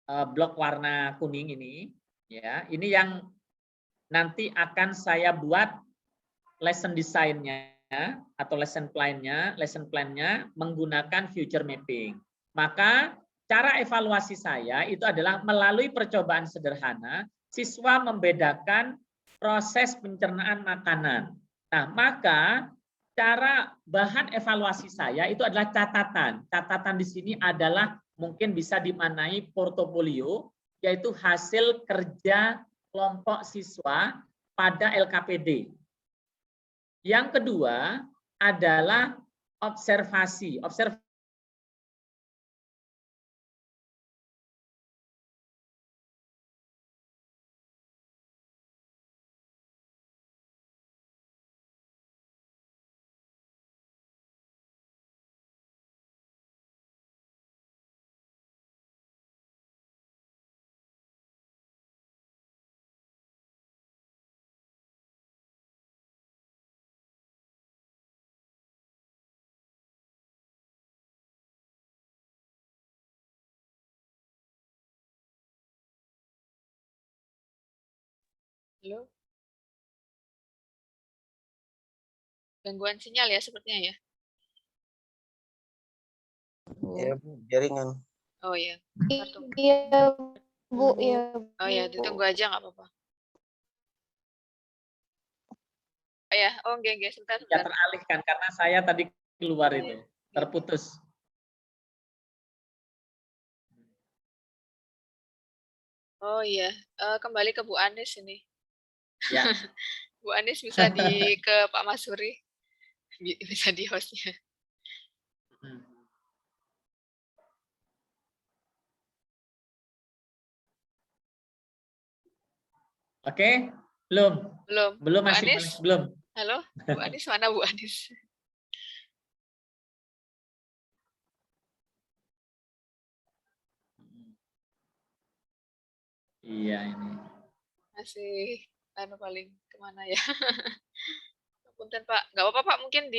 blok warna kuning ini, ya, ini yang nanti akan saya buat lesson design-nya atau lesson plan-nya menggunakan future mapping. Maka cara evaluasi saya itu adalah melalui percobaan sederhana, siswa membedakan proses pencernaan makanan. Nah, maka cara bahan evaluasi saya itu adalah catatan. Catatan di sini adalah mungkin bisa dimaknai portofolio, yaitu hasil kerja kelompok siswa pada LKPD. Yang kedua adalah observasi. Halo? Gangguan sinyal ya sepertinya ya. Ya, Bu, jaringan. Oh ya. Iya, Bu, ya. Oh ya, ditunggu aja nggak apa-apa. Oh ya, oh enggak, sebentar. Ya, teralihkan karena saya tadi keluar itu, terputus. Oh iya, kembali ke Bu Anis ini. Ya. Bu Anis bisa ke Pak Masuri, bisa di hostnya. Oke, belum. Belum. Belum, Bu masih Anis? belum. Halo, Bu Anis, mana Bu Anis? Iya ini. Masih paling kemana ya? Punten Pak, nggak apa-apa Pak, mungkin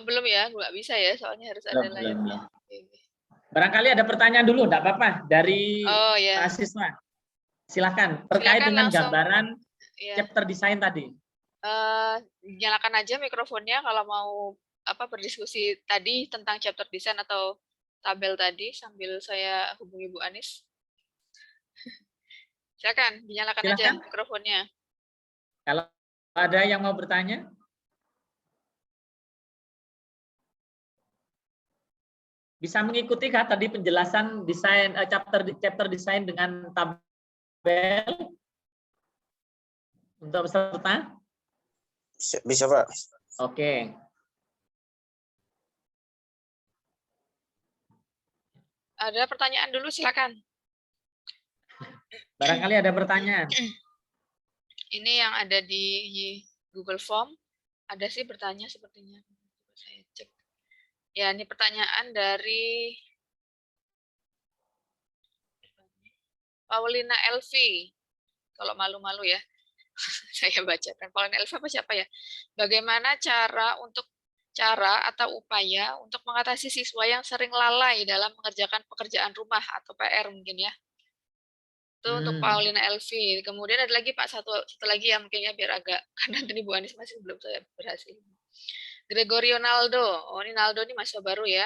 belum ya, nggak bisa ya, soalnya harus ada layarnya. Barangkali ada pertanyaan dulu, enggak apa-apa, dari ya. mahasiswa. Silakan, terkait dengan langsung, gambaran chapter design tadi. Nyalakan aja mikrofonnya kalau mau berdiskusi tadi tentang chapter design atau tabel tadi sambil saya hubungi Bu Anis. Silakan, dinyalakan aja mikrofonnya. Kalau ada yang mau bertanya? Bisa mengikuti kah tadi penjelasan desain chapter design dengan tabel untuk peserta? Bisa, Pak. Oke. Ada pertanyaan dulu, silakan. Barangkali ada pertanyaan. Ini yang ada di Google Form. Ada sih bertanya sepertinya. Saya cek. Ya, ini pertanyaan dari Paulina Elvi. Kalau malu-malu ya, saya bacakan. Paulina Elvi apa siapa ya? Bagaimana cara atau upaya untuk mengatasi siswa yang sering lalai dalam mengerjakan pekerjaan rumah atau PR mungkin ya? Itu untuk Paulina Elvi. Kemudian ada lagi Pak, satu lagi ya mungkin ya, biar agak, karena tadi Bu Anis masih belum saya berhasil. Gregorio Naldo. Oh, ini Naldo ini mahasiswa baru ya.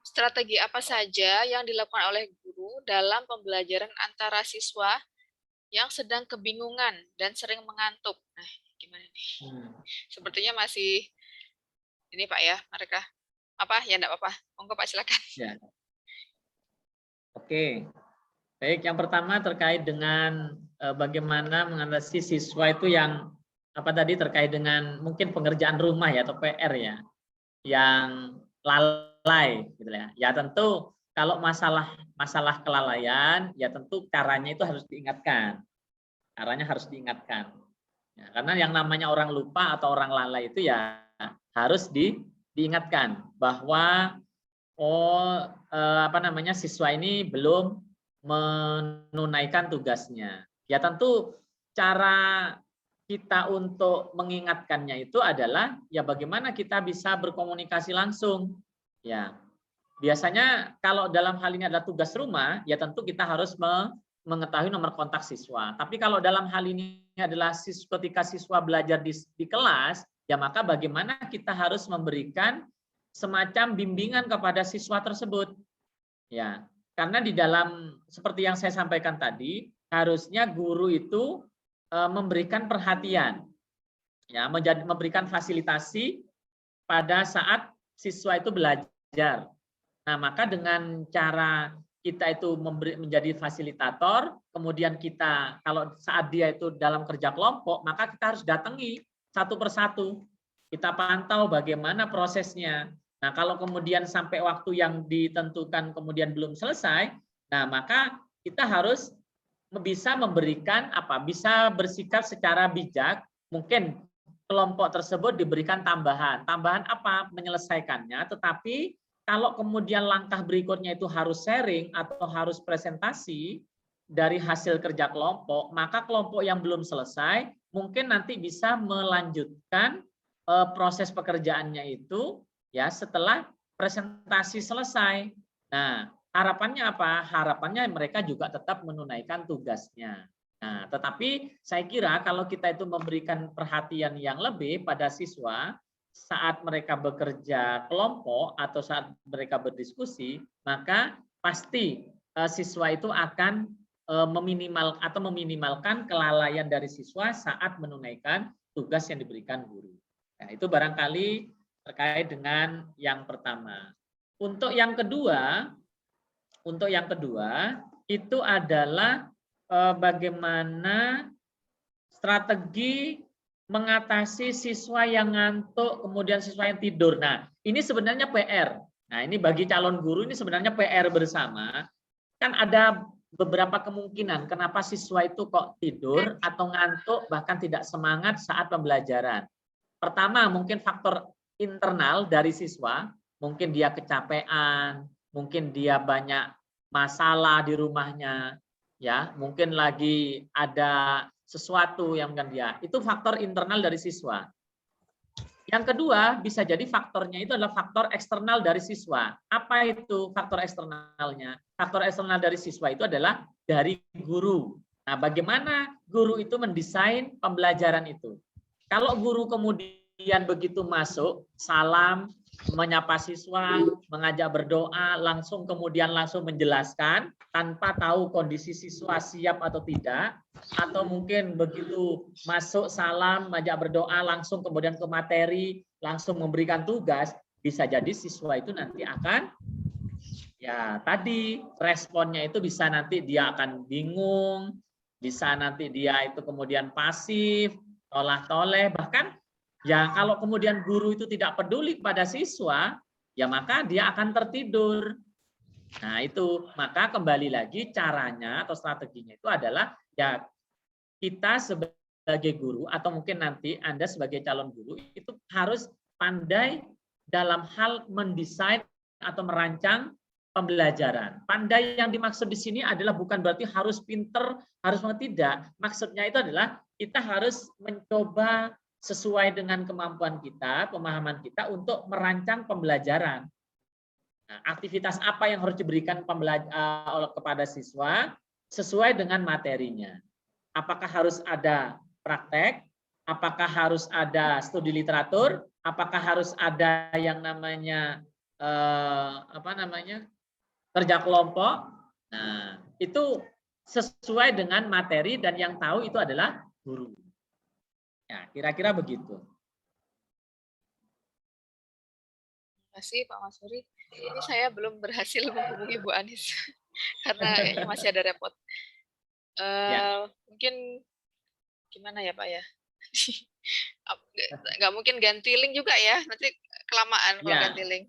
Strategi apa saja yang dilakukan oleh guru dalam pembelajaran antara siswa yang sedang kebingungan dan sering mengantuk? Nah, gimana nih? Sepertinya masih ini Pak ya, mereka ya enggak apa-apa. Monggo Pak, silakan. Ya. Oke. Baik, yang pertama terkait dengan bagaimana mengatasi siswa itu yang apa tadi terkait dengan mungkin pengerjaan rumah ya atau PR ya, yang lalai gitu ya. Ya tentu kalau masalah kelalaian ya tentu caranya itu harus diingatkan. Caranya harus diingatkan. Ya, karena yang namanya orang lupa atau orang lalai itu ya harus diingatkan bahwa siswa ini belum menunaikan tugasnya. Ya tentu cara kita untuk mengingatkannya itu adalah ya bagaimana kita bisa berkomunikasi langsung. Ya. Biasanya kalau dalam hal ini adalah tugas rumah, ya tentu kita harus mengetahui nomor kontak siswa. Tapi kalau dalam hal ini adalah ketika siswa belajar di kelas, ya maka bagaimana kita harus memberikan semacam bimbingan kepada siswa tersebut. Ya, karena di dalam seperti yang saya sampaikan tadi, harusnya guru itu memberikan perhatian, ya, memberikan fasilitasi pada saat siswa itu belajar. Nah, maka dengan cara kita itu menjadi fasilitator, kemudian kita kalau saat dia itu dalam kerja kelompok, maka kita harus datangi satu persatu. Kita pantau bagaimana prosesnya. Nah, kalau kemudian sampai waktu yang ditentukan kemudian belum selesai, nah maka kita harus bisa memberikan bisa bersikap secara bijak, mungkin kelompok tersebut diberikan tambahan apa menyelesaikannya, tetapi kalau kemudian langkah berikutnya itu harus sharing atau harus presentasi dari hasil kerja kelompok, maka kelompok yang belum selesai mungkin nanti bisa melanjutkan proses pekerjaannya itu ya setelah presentasi selesai. Nah, harapannya apa? Harapannya mereka juga tetap menunaikan tugasnya. Nah, tetapi saya kira kalau kita itu memberikan perhatian yang lebih pada siswa saat mereka bekerja kelompok atau saat mereka berdiskusi, maka pasti siswa itu akan meminimalkan kelalaian dari siswa saat menunaikan tugas yang diberikan guru. Nah, itu barangkali terkait dengan yang pertama. Untuk yang kedua itu adalah bagaimana strategi mengatasi siswa yang ngantuk, kemudian siswa yang tidur. Nah, ini sebenarnya PR. Nah, ini bagi calon guru ini sebenarnya PR bersama. Kan ada beberapa kemungkinan kenapa siswa itu kok tidur atau ngantuk, bahkan tidak semangat saat pembelajaran. Pertama, mungkin faktor internal dari siswa, mungkin dia kecapean, mungkin dia banyak masalah di rumahnya, ya, mungkin lagi ada sesuatu yang kan dia. Itu faktor internal dari siswa. Yang kedua, bisa jadi faktornya itu adalah faktor eksternal dari siswa. Apa itu faktor eksternalnya? Faktor eksternal dari siswa itu adalah dari guru. Nah, bagaimana guru itu mendesain pembelajaran itu? Kalau guru kemudian begitu masuk, salam, menyapa siswa, mengajak berdoa, kemudian langsung menjelaskan tanpa tahu kondisi siswa siap atau tidak, atau mungkin begitu masuk salam, mengajak berdoa, langsung kemudian ke materi, langsung memberikan tugas, bisa jadi siswa itu nanti akan ya tadi responnya itu bisa nanti dia akan bingung, bisa nanti dia itu kemudian pasif, toleh, bahkan ya kalau kemudian guru itu tidak peduli pada siswa, ya maka dia akan tertidur. Nah itu, maka kembali lagi caranya atau strateginya itu adalah ya kita sebagai guru atau mungkin nanti Anda sebagai calon guru itu harus pandai dalam hal mendesain atau merancang pembelajaran. Pandai yang dimaksud di sini adalah bukan berarti harus pinter, harus tidak. Maksudnya itu adalah kita harus mencoba sesuai dengan kemampuan kita, pemahaman kita untuk merancang pembelajaran. Nah, aktivitas apa yang harus diberikan kepada siswa sesuai dengan materinya. Apakah harus ada praktek? Apakah harus ada studi literatur? Apakah harus ada yang namanya kerja kelompok? Nah, itu sesuai dengan materi dan yang tahu itu adalah guru. Ya, kira-kira begitu. Terima kasih Pak Masuri. Ini saya belum berhasil menghubungi Bu Anis karena masih ada repot. Mungkin gimana ya Pak ya? Nggak mungkin ganti link juga ya, nanti kelamaan kalau Ya. ganti link.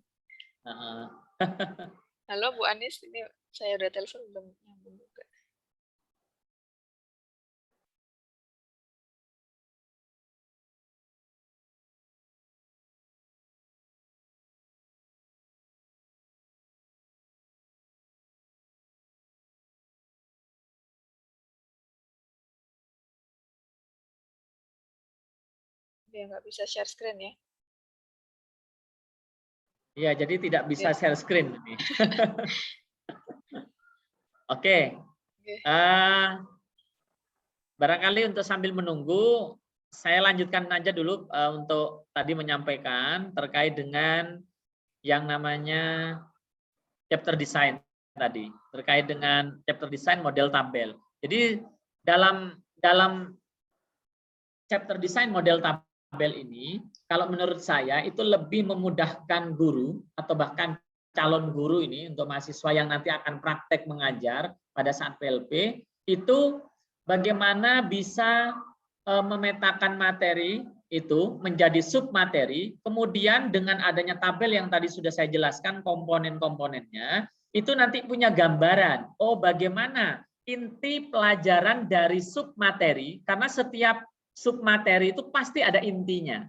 Halo Bu Anis, ini saya udah telepon belum nyambung juga. Dia nggak bisa share screen ya. Iya, jadi tidak bisa share screen ini. Oke. Barangkali untuk sambil menunggu, saya lanjutkan aja dulu untuk tadi menyampaikan terkait dengan yang namanya chapter design tadi, terkait dengan chapter design model tabel. Jadi dalam chapter design model tabel ini, kalau menurut saya itu lebih memudahkan guru atau bahkan calon guru ini untuk mahasiswa yang nanti akan praktek mengajar pada saat PLP, itu bagaimana bisa memetakan materi itu menjadi submateri, kemudian dengan adanya tabel yang tadi sudah saya jelaskan komponen-komponennya, itu nanti punya gambaran, oh bagaimana inti pelajaran dari submateri, karena setiap submateri itu pasti ada intinya,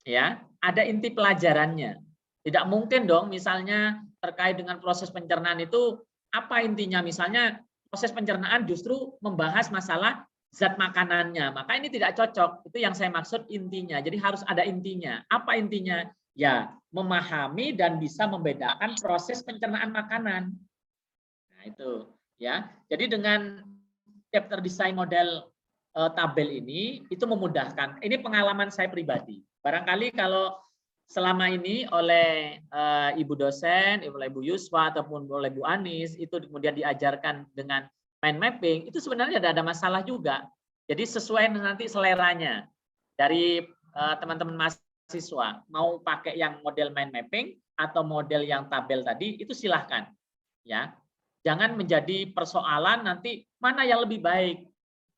ya, ada inti pelajarannya. Tidak mungkin dong, misalnya terkait dengan proses pencernaan itu apa intinya? Misalnya proses pencernaan justru membahas masalah zat makanannya, maka ini tidak cocok. Itu yang saya maksud intinya. Jadi harus ada intinya. Apa intinya? Ya, memahami dan bisa membedakan proses pencernaan makanan. Nah, itu ya. Jadi dengan chapter design model tabel ini itu memudahkan. Ini pengalaman saya pribadi. Barangkali kalau selama ini oleh Ibu dosen, oleh Ibu Yuswa ataupun oleh Bu Anis itu kemudian diajarkan dengan mind mapping, itu sebenarnya tidak ada masalah juga. Jadi sesuai nanti seleranya dari teman-teman mahasiswa, mau pakai yang model mind mapping atau model yang tabel tadi, itu silahkan. Ya, jangan menjadi persoalan nanti mana yang lebih baik.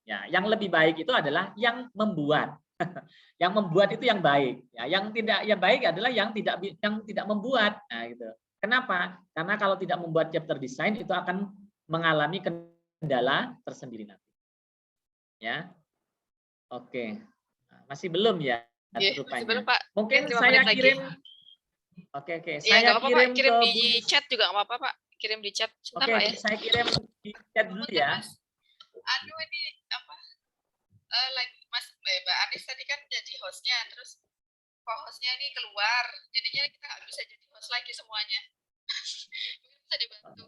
Ya, yang lebih baik itu adalah yang membuat. Yang membuat itu yang baik. Ya, yang tidak yang baik adalah yang tidak membuat. Nah, gitu. Kenapa? Karena kalau tidak membuat chapter design itu akan mengalami kendala tersendiri nanti. Ya. Oke. Nah, masih belum ya? Masih belum, Pak. Mungkin saya kirim. Oke. Saya kirim di chat juga nggak apa-apa, Pak. Kirim di chat. Sebentar, Pak ya. Saya kirim di chat dulu ya. Aduh, ini apa? Lagi Mas Mbak Anis tadi kan jadi hostnya, terus co-hostnya ini keluar, jadinya kita nggak bisa jadi host lagi semuanya. Mungkin bisa dibantu.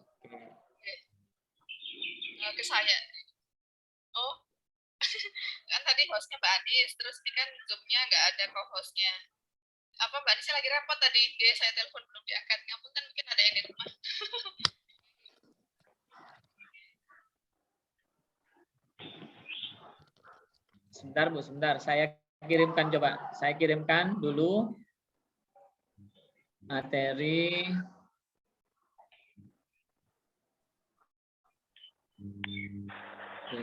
Ke saya. Oh, kan tadi hostnya Mbak Anis, terus ini kan Zoom-nya nggak ada co-hostnya. Apa Mbak Anisnya lagi repot tadi? Saya telepon belum diangkat. Ngapun kan mungkin ada yang di rumah. Sebentar Bu, sebentar. Saya kirimkan coba. Saya kirimkan dulu materi. Oke.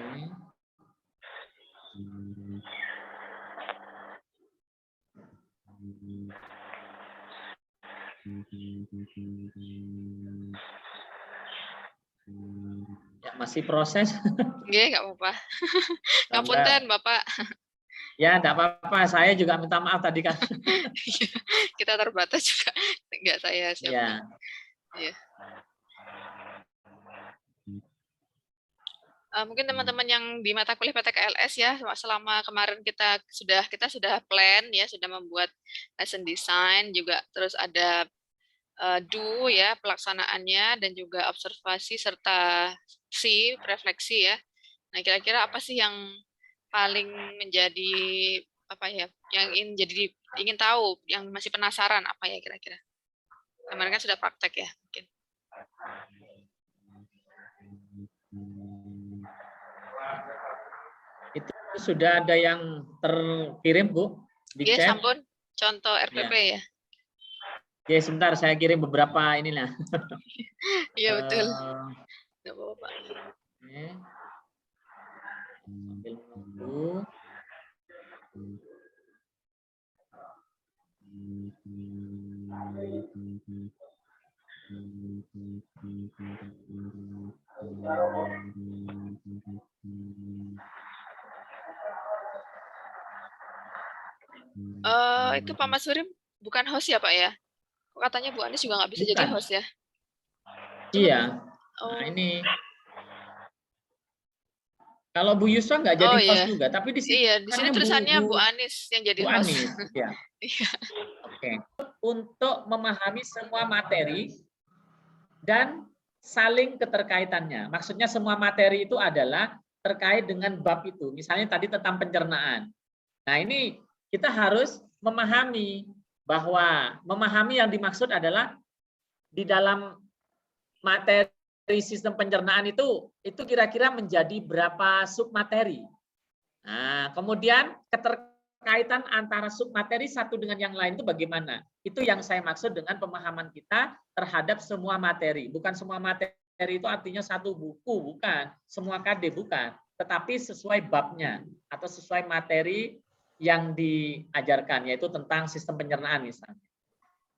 Ya, masih proses. Nggak apa-apa. Ngapunten, Bapak. Ya, enggak apa-apa. Saya juga minta maaf tadi kan. Kita terbatas juga. Enggak saya siapkan. Ya. Mungkin teman-teman yang di mata kuliah PTKLS ya, selama kemarin kita sudah plan ya, sudah membuat lesson design juga, terus ada do ya pelaksanaannya, dan juga observasi serta refleksi ya. Nah, kira-kira apa sih yang paling menjadi apa ya, yang ingin tahu, yang masih penasaran apa ya kira-kira? Kemarin kan sudah praktek ya mungkin. Itu sudah ada yang terkirim Bu di chat. Sampun, contoh RPP ya. Ya, sebentar saya kirim beberapa inilah. Iya, betul. Nggak apa-apa. Itu Pak Mas Suri bukan host ya Pak ya? Kok katanya Bu Anis juga nggak bisa jadi Bukan. host ya? Iya. Oh, Nah, ini kalau Bu Yuswa nggak jadi oh host iya. juga, tapi di sini Iya, di sini tulisannya Bu Anis yang jadi Bu host. Anis, ya. Iya. Oke. Untuk memahami semua materi dan saling keterkaitannya. Maksudnya semua materi itu adalah terkait dengan bab itu. Misalnya tadi tentang pencernaan. Nah, ini kita harus memahami bahwa memahami yang dimaksud adalah di dalam materi sistem pencernaan itu kira-kira menjadi berapa submateri. Nah, kemudian keterkaitan antara submateri satu dengan yang lain itu bagaimana? Itu yang saya maksud dengan pemahaman kita terhadap semua materi. Bukan semua materi itu artinya satu buku, bukan. Semua KD, bukan. Tetapi sesuai babnya atau sesuai materi yang diajarkan, yaitu tentang sistem pencernaan misalnya.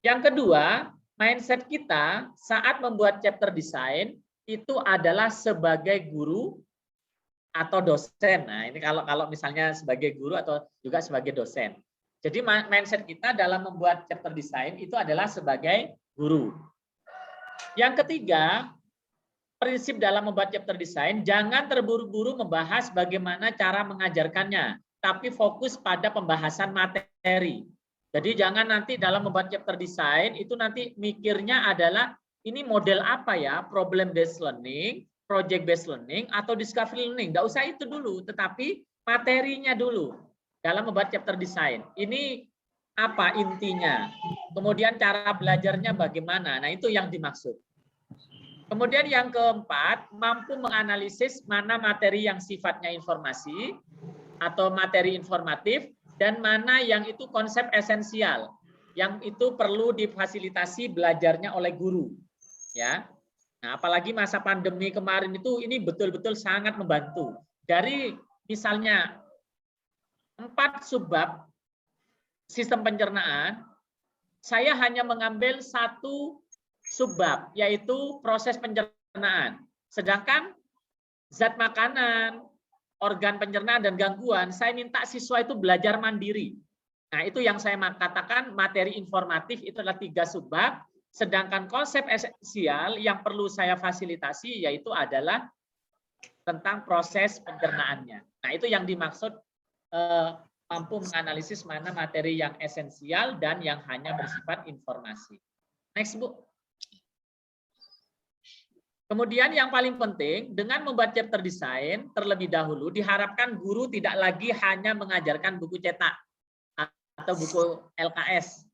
Yang kedua, mindset kita saat membuat chapter design itu adalah sebagai guru atau dosen. Nah, ini kalau misalnya sebagai guru atau juga sebagai dosen. Jadi mindset kita dalam membuat chapter design itu adalah sebagai guru. Yang ketiga, prinsip dalam membuat chapter design, jangan terburu-buru membahas bagaimana cara mengajarkannya, tapi fokus pada pembahasan materi. Jadi jangan nanti dalam membuat chapter design itu nanti mikirnya adalah ini model apa ya, problem based learning, project based learning, atau discovery learning. Nggak usah itu dulu, tetapi materinya dulu dalam membuat chapter design. Ini apa intinya, kemudian cara belajarnya bagaimana. Nah, itu yang dimaksud. Kemudian yang keempat, mampu menganalisis mana materi yang sifatnya informasi atau materi informatif, dan mana yang itu konsep esensial, yang itu perlu difasilitasi belajarnya oleh guru. Ya, nah, apalagi masa pandemi kemarin itu ini betul-betul sangat membantu. Dari misalnya 4 subbab sistem pencernaan, saya hanya mengambil 1 subbab, yaitu proses pencernaan. Sedangkan zat makanan, organ pencernaan dan gangguan, saya minta siswa itu belajar mandiri. Nah, itu yang saya katakan materi informatif itu adalah 3 subbab, sedangkan konsep esensial yang perlu saya fasilitasi yaitu adalah tentang proses pencernaannya. Nah, itu yang dimaksud mampu menganalisis mana materi yang esensial dan yang hanya bersifat informasi. Next, Bu. Kemudian yang paling penting, dengan membuat chapter design terlebih dahulu, diharapkan guru tidak lagi hanya mengajarkan buku cetak atau buku LKS.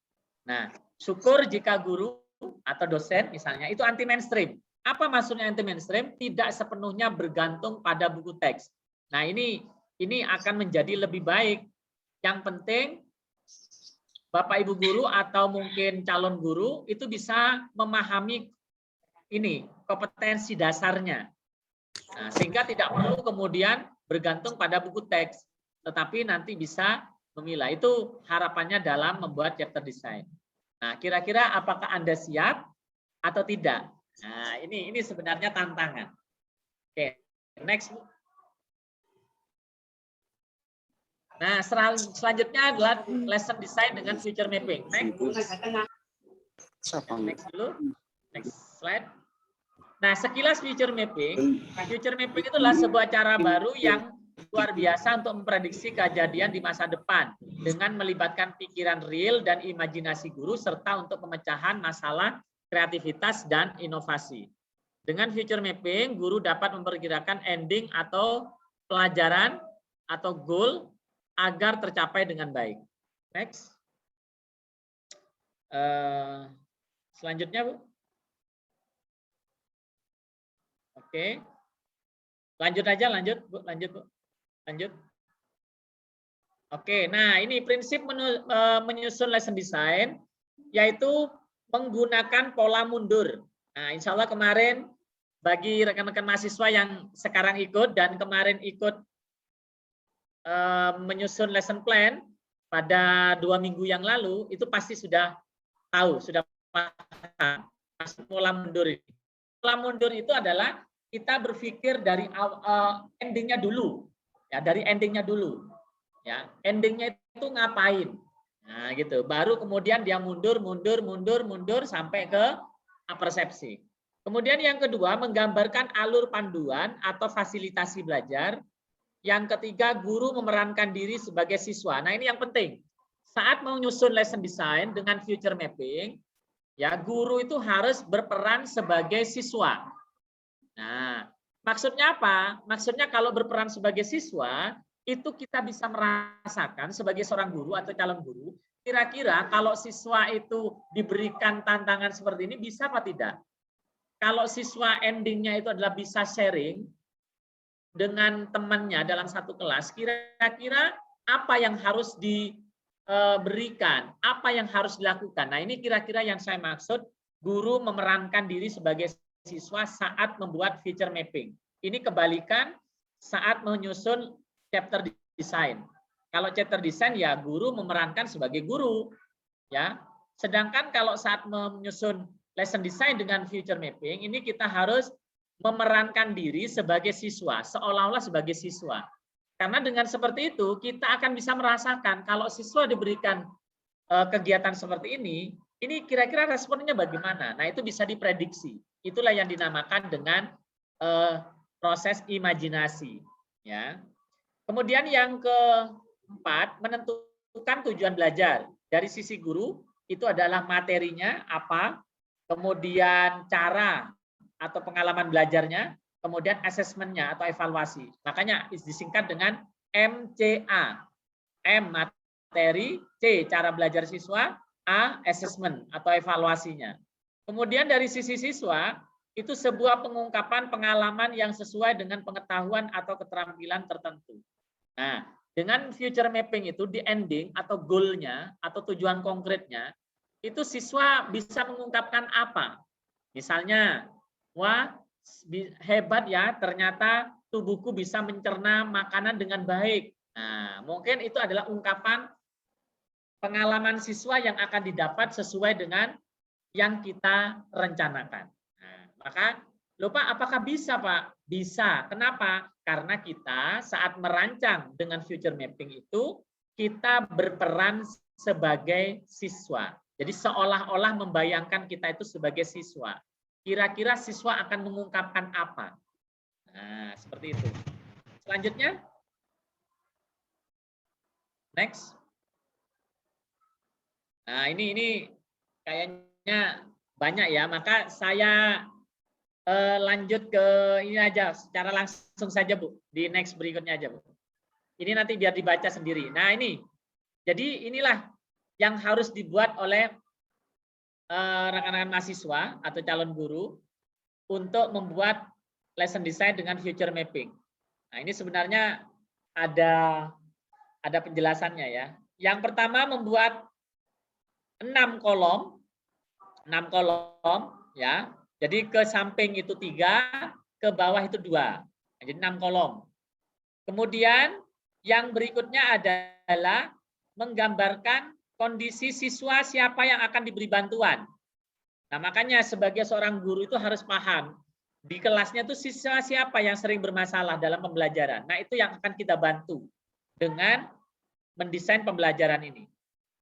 Nah, syukur jika guru atau dosen misalnya itu anti mainstream. Apa maksudnya anti mainstream? Tidak sepenuhnya bergantung pada buku teks. Nah, ini akan menjadi lebih baik. Yang penting Bapak Ibu guru atau mungkin calon guru itu bisa memahami ini kompetensi dasarnya. Nah, sehingga tidak perlu kemudian bergantung pada buku teks, tetapi nanti bisa memilah. Itu harapannya dalam membuat chapter design. Nah, kira-kira apakah Anda siap atau tidak? Nah, ini sebenarnya tantangan. Oke, next. Nah, selanjutnya adalah lesson design dengan future mapping. Next dulu. Next slide. Nah, sekilas future mapping itu adalah sebuah cara baru yang luar biasa untuk memprediksi kejadian di masa depan dengan melibatkan pikiran real dan imajinasi guru serta untuk pemecahan masalah, kreativitas, dan inovasi. Dengan future mapping, guru dapat memperkirakan ending atau pelajaran atau goal agar tercapai dengan baik. Next. Selanjutnya, Bu. Oke. Lanjut aja, lanjut, Bu. Lanjut. Oke, nah ini prinsip menyusun lesson design, yaitu menggunakan pola mundur. Nah, insya Allah kemarin bagi rekan-rekan mahasiswa yang sekarang ikut dan kemarin ikut menyusun lesson plan pada 2 minggu yang lalu, itu pasti sudah tahu, sudah paham pola mundur ini. pola mundur itu adalah kita berpikir dari endingnya dulu, ya, dari endingnya dulu, ya, endingnya itu ngapain, nah gitu, baru kemudian dia mundur sampai ke persepsi. Kemudian yang kedua, menggambarkan alur panduan atau fasilitasi belajar. Yang ketiga, guru memerankan diri sebagai siswa. Nah ini yang penting, saat menyusun lesson design dengan future mapping, ya guru itu harus berperan sebagai siswa. Nah, maksudnya apa? Maksudnya kalau berperan sebagai siswa, itu kita bisa merasakan sebagai seorang guru atau calon guru, kira-kira kalau siswa itu diberikan tantangan seperti ini, bisa apa tidak? Kalau siswa endingnya itu adalah bisa sharing dengan temannya dalam satu kelas, kira-kira apa yang harus diberikan, apa yang harus dilakukan. Nah, ini kira-kira yang saya maksud, guru memerankan diri sebagai siswa saat membuat feature mapping. Ini kebalikan saat menyusun chapter design. Kalau chapter design ya guru memerankan sebagai guru, ya. Sedangkan kalau saat menyusun lesson design dengan feature mapping, ini kita harus memerankan diri sebagai siswa, seolah-olah sebagai siswa. Karena dengan seperti itu kita akan bisa merasakan kalau siswa diberikan kegiatan seperti ini kira-kira responnya bagaimana. Nah, itu bisa diprediksi. Itulah yang dinamakan dengan proses imajinasi, ya. Kemudian yang keempat, menentukan tujuan belajar. Dari sisi guru itu adalah materinya apa, kemudian cara atau pengalaman belajarnya, kemudian asesmennya atau evaluasi. Makanya disingkat dengan MCA. M materi, C cara belajar siswa, A assessment atau evaluasinya. Kemudian dari sisi siswa, itu sebuah pengungkapan pengalaman yang sesuai dengan pengetahuan atau keterampilan tertentu. Nah, dengan future mapping itu di ending atau goal-nya atau tujuan konkretnya, itu siswa bisa mengungkapkan apa? Misalnya, wah hebat ya, ternyata tubuhku bisa mencerna makanan dengan baik. Nah, mungkin itu adalah ungkapan pengalaman siswa yang akan didapat sesuai dengan yang kita rencanakan. Nah, maka lupa apakah bisa Pak? Bisa. Kenapa? Karena kita saat merancang dengan future mapping itu, kita berperan sebagai siswa. Jadi seolah-olah membayangkan kita itu sebagai siswa. Kira-kira siswa akan mengungkapkan apa? Nah, seperti itu. Selanjutnya. Next. Nah, ini kayaknya banyak ya, maka saya lanjut ke ini aja, secara langsung saja Bu, di next berikutnya aja Bu. Ini nanti biar dibaca sendiri. Nah ini, jadi inilah yang harus dibuat oleh rekan-rekan mahasiswa atau calon guru untuk membuat lesson design dengan future mapping. Nah ini sebenarnya ada penjelasannya ya. Yang pertama membuat 6 kolom ya. Jadi ke samping itu 3, ke bawah itu 2. Jadi 6 kolom. Kemudian yang berikutnya adalah menggambarkan kondisi siswa siapa yang akan diberi bantuan. Nah, makanya sebagai seorang guru itu harus paham di kelasnya itu siswa siapa yang sering bermasalah dalam pembelajaran. Nah, itu yang akan kita bantu dengan mendesain pembelajaran ini.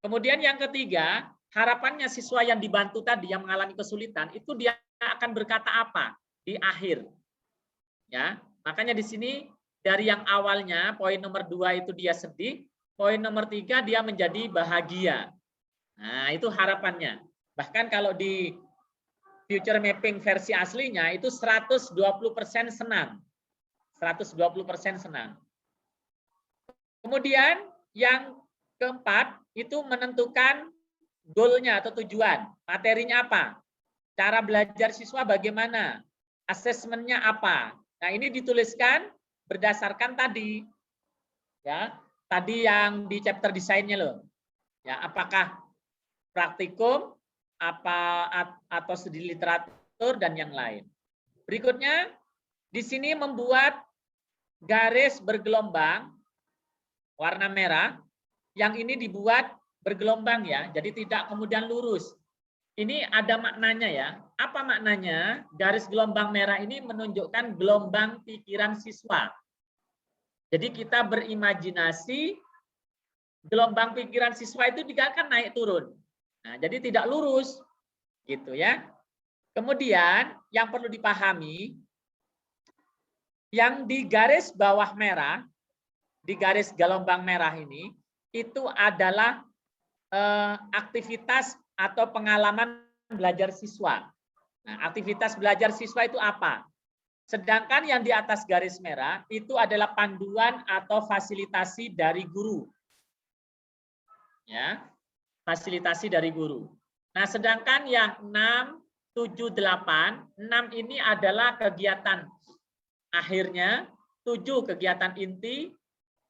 Kemudian yang ketiga, harapannya siswa yang dibantu tadi yang mengalami kesulitan itu dia akan berkata apa di akhir. Ya, makanya di sini dari yang awalnya poin nomor 2 itu dia sedih, poin nomor 3 dia menjadi bahagia. Nah, itu harapannya. Bahkan kalau di future mapping versi aslinya itu 120% senang. 120% senang. Kemudian yang keempat itu menentukan goal-nya atau tujuan. Materinya apa? Cara belajar siswa bagaimana? Asesmennya apa? Nah, ini dituliskan berdasarkan tadi. Ya, tadi yang di chapter desainnya loh. Ya, apakah praktikum atau studi literatur dan yang lain. Berikutnya di sini membuat garis bergelombang warna merah. Yang ini dibuat bergelombang ya. Jadi tidak kemudian lurus. ini ada maknanya ya. Apa maknanya? Garis gelombang merah ini menunjukkan gelombang pikiran siswa. Jadi kita berimajinasi gelombang pikiran siswa itu kan naik turun. Nah, jadi tidak lurus gitu ya. Kemudian yang perlu dipahami, yang di garis bawah merah, di garis gelombang merah ini, itu adalah aktivitas atau pengalaman belajar siswa. Nah, aktivitas belajar siswa itu apa? Sedangkan yang di atas garis merah itu adalah panduan atau fasilitasi dari guru. Ya, fasilitasi dari guru. Nah, sedangkan yang 6, 7, 8, 6 ini adalah kegiatan akhirnya, 7 kegiatan inti,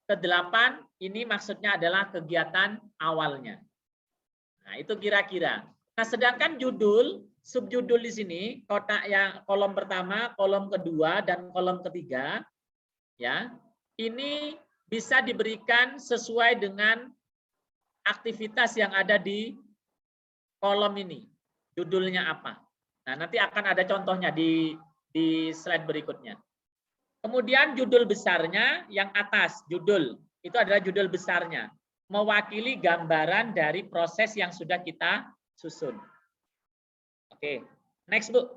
ke-8 ini maksudnya adalah kegiatan awalnya. Nah, itu kira-kira. Nah, sedangkan judul, subjudul di sini, kotak yang kolom pertama, kolom kedua, dan kolom ketiga, ya, ini bisa diberikan sesuai dengan aktivitas yang ada di kolom ini. Judulnya apa? Nah, nanti akan ada contohnya di slide berikutnya. Kemudian judul besarnya yang atas, judul, itu adalah judul besarnya. Mewakili gambaran dari proses yang sudah kita susun. Oke, next Bu.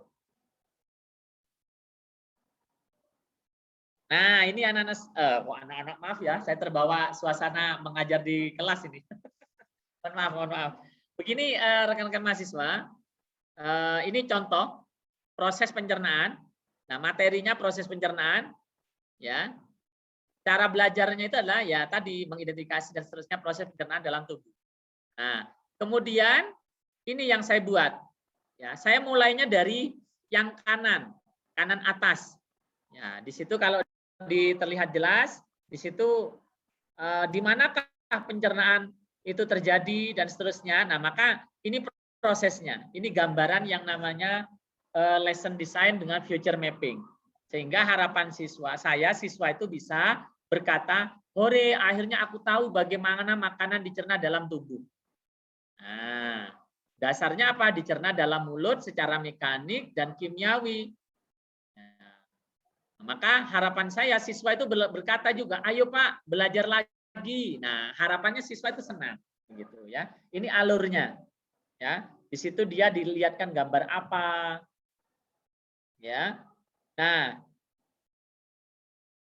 Nah, ini anak-anak maaf ya, saya terbawa suasana mengajar di kelas ini. Mohon maaf. Begini rekan-rekan mahasiswa, ini contoh proses pencernaan. Nah, materinya proses pencernaan, ya. Cara belajarnya itu adalah ya tadi mengidentifikasi dan seterusnya proses pencernaan dalam tubuh. Nah, kemudian ini yang saya buat. Ya, saya mulainya dari yang kanan atas. Ya, di situ kalau terlihat jelas, di situ di manakah pencernaan itu terjadi dan seterusnya. Nah, maka ini prosesnya. Ini gambaran yang namanya lesson design dengan future mapping. Sehingga harapan siswa itu bisa berkata, "Hore, akhirnya aku tahu bagaimana makanan dicerna dalam tubuh." Nah, dasarnya apa? Dicerna dalam mulut secara mekanik dan kimiawi. Nah, maka harapan saya siswa itu berkata juga, "Ayo Pak, belajar lagi." Nah, harapannya siswa itu senang, gitu ya. Ini alurnya, ya. Di situ dia dilihatkan gambar apa, ya. Nah,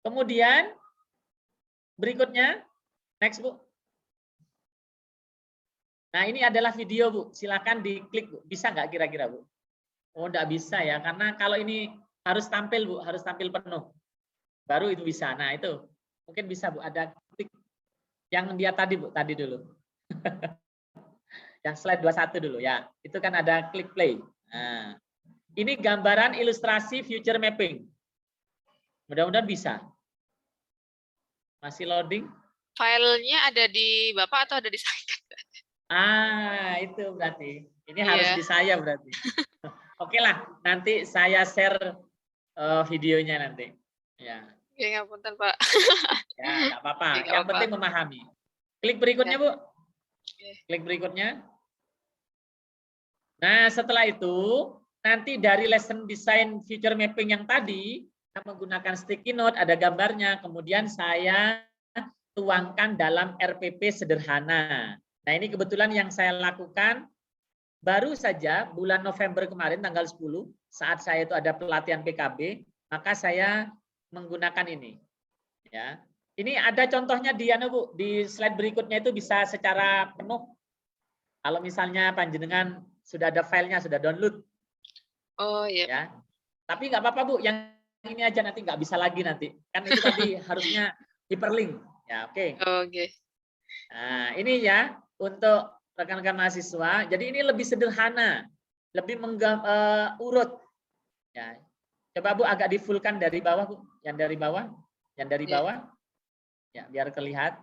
kemudian berikutnya, next Bu. Nah, ini adalah video Bu. Silakan diklik Bu. Bisa nggak kira-kira Bu? Oh, nggak bisa ya, karena kalau ini harus tampil Bu, harus tampil penuh. Baru itu bisa. Nah, itu mungkin bisa Bu. Ada klik yang dia tadi Bu, tadi dulu. Yang slide 21 dulu ya. Itu kan ada klik play. Nah, ini gambaran ilustrasi future mapping. Mudah-mudahan bisa. Masih loading? Filenya ada di Bapak atau ada di saya? Itu berarti. Ini harus di saya berarti. Oke lah, nanti saya share videonya nanti. Ya. Oke, ngapunten Pak. Ya, nggak apa-apa. Yang penting memahami. Klik berikutnya Bu. Klik berikutnya. Nah, setelah itu nanti dari lesson design future mapping yang tadi menggunakan sticky note, ada gambarnya, kemudian saya tuangkan dalam RPP sederhana. Nah, ini kebetulan yang saya lakukan baru saja bulan November kemarin tanggal 10 saat saya itu ada pelatihan PKB, maka saya menggunakan ini. Ya. Ini ada contohnya Bu, di slide berikutnya itu bisa secara penuh. Kalau misalnya panjenengan sudah ada filenya, sudah download. Oh iya. Ya. Tapi nggak apa-apa Bu, yang ini aja nanti nggak bisa lagi nanti. Kan itu tadi harusnya hyperlink. Ya, oke. Oke. Nah, ini ya untuk rekan-rekan mahasiswa. Jadi ini lebih sederhana, lebih urut. Ya. Coba Bu agak di-full-kan dari bawah Bu, yang dari bawah, yang dari bawah. Ya, biar terlihat.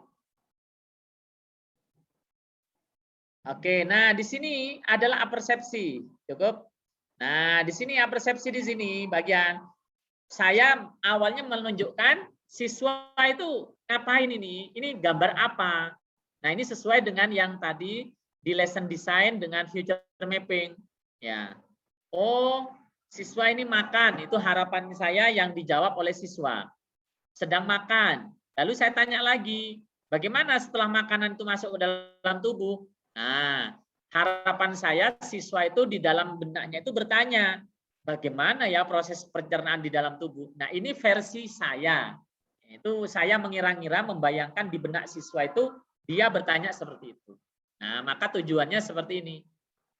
Oke, nah di sini adalah apersepsi. Cukup. Nah, di sini apersepsi di sini bagian saya awalnya menunjukkan siswa itu ngapain ini? Ini gambar apa? Nah, ini sesuai dengan yang tadi di lesson design dengan future mapping. Ya. Oh, siswa ini makan, itu harapan saya yang dijawab oleh siswa. Sedang makan. Lalu saya tanya lagi, bagaimana setelah makanan itu masuk ke dalam tubuh? Nah, harapan saya siswa itu di dalam benaknya itu bertanya, bagaimana ya proses pencernaan di dalam tubuh? Nah, ini versi saya. Itu saya mengira-ngira membayangkan di benak siswa itu dia bertanya seperti itu. Nah, maka tujuannya seperti ini.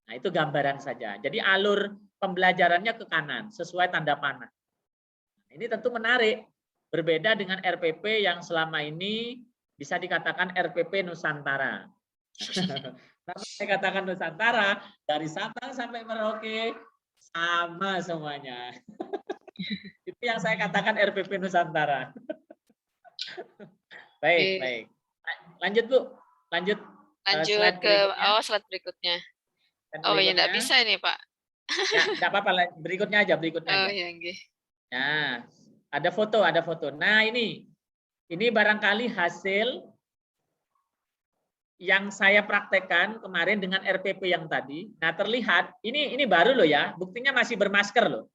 Nah, itu gambaran saja. Jadi alur pembelajarannya ke kanan sesuai tanda panah. Ini tentu menarik. Berbeda dengan RPP yang selama ini bisa dikatakan RPP Nusantara. Kenapa saya katakan Nusantara? Dari Sabang sampai Merauke sama semuanya. Itu yang saya katakan RPP Nusantara. Baik, Oke. baik. Lanjut, Bu. Lanjut Lanjut slide ke berikutnya. slide berikutnya. Slide Oh ya, enggak berikutnya. bisa ini, Pak. Ya, enggak apa-apa. Berikutnya aja, berikutnya Oh aja. ya, nggih. Nah, ada foto, ada foto. Nah, ini barangkali hasil yang saya praktekkan kemarin dengan RPP yang tadi. Nah, terlihat ini baru loh ya, buktinya masih bermasker loh.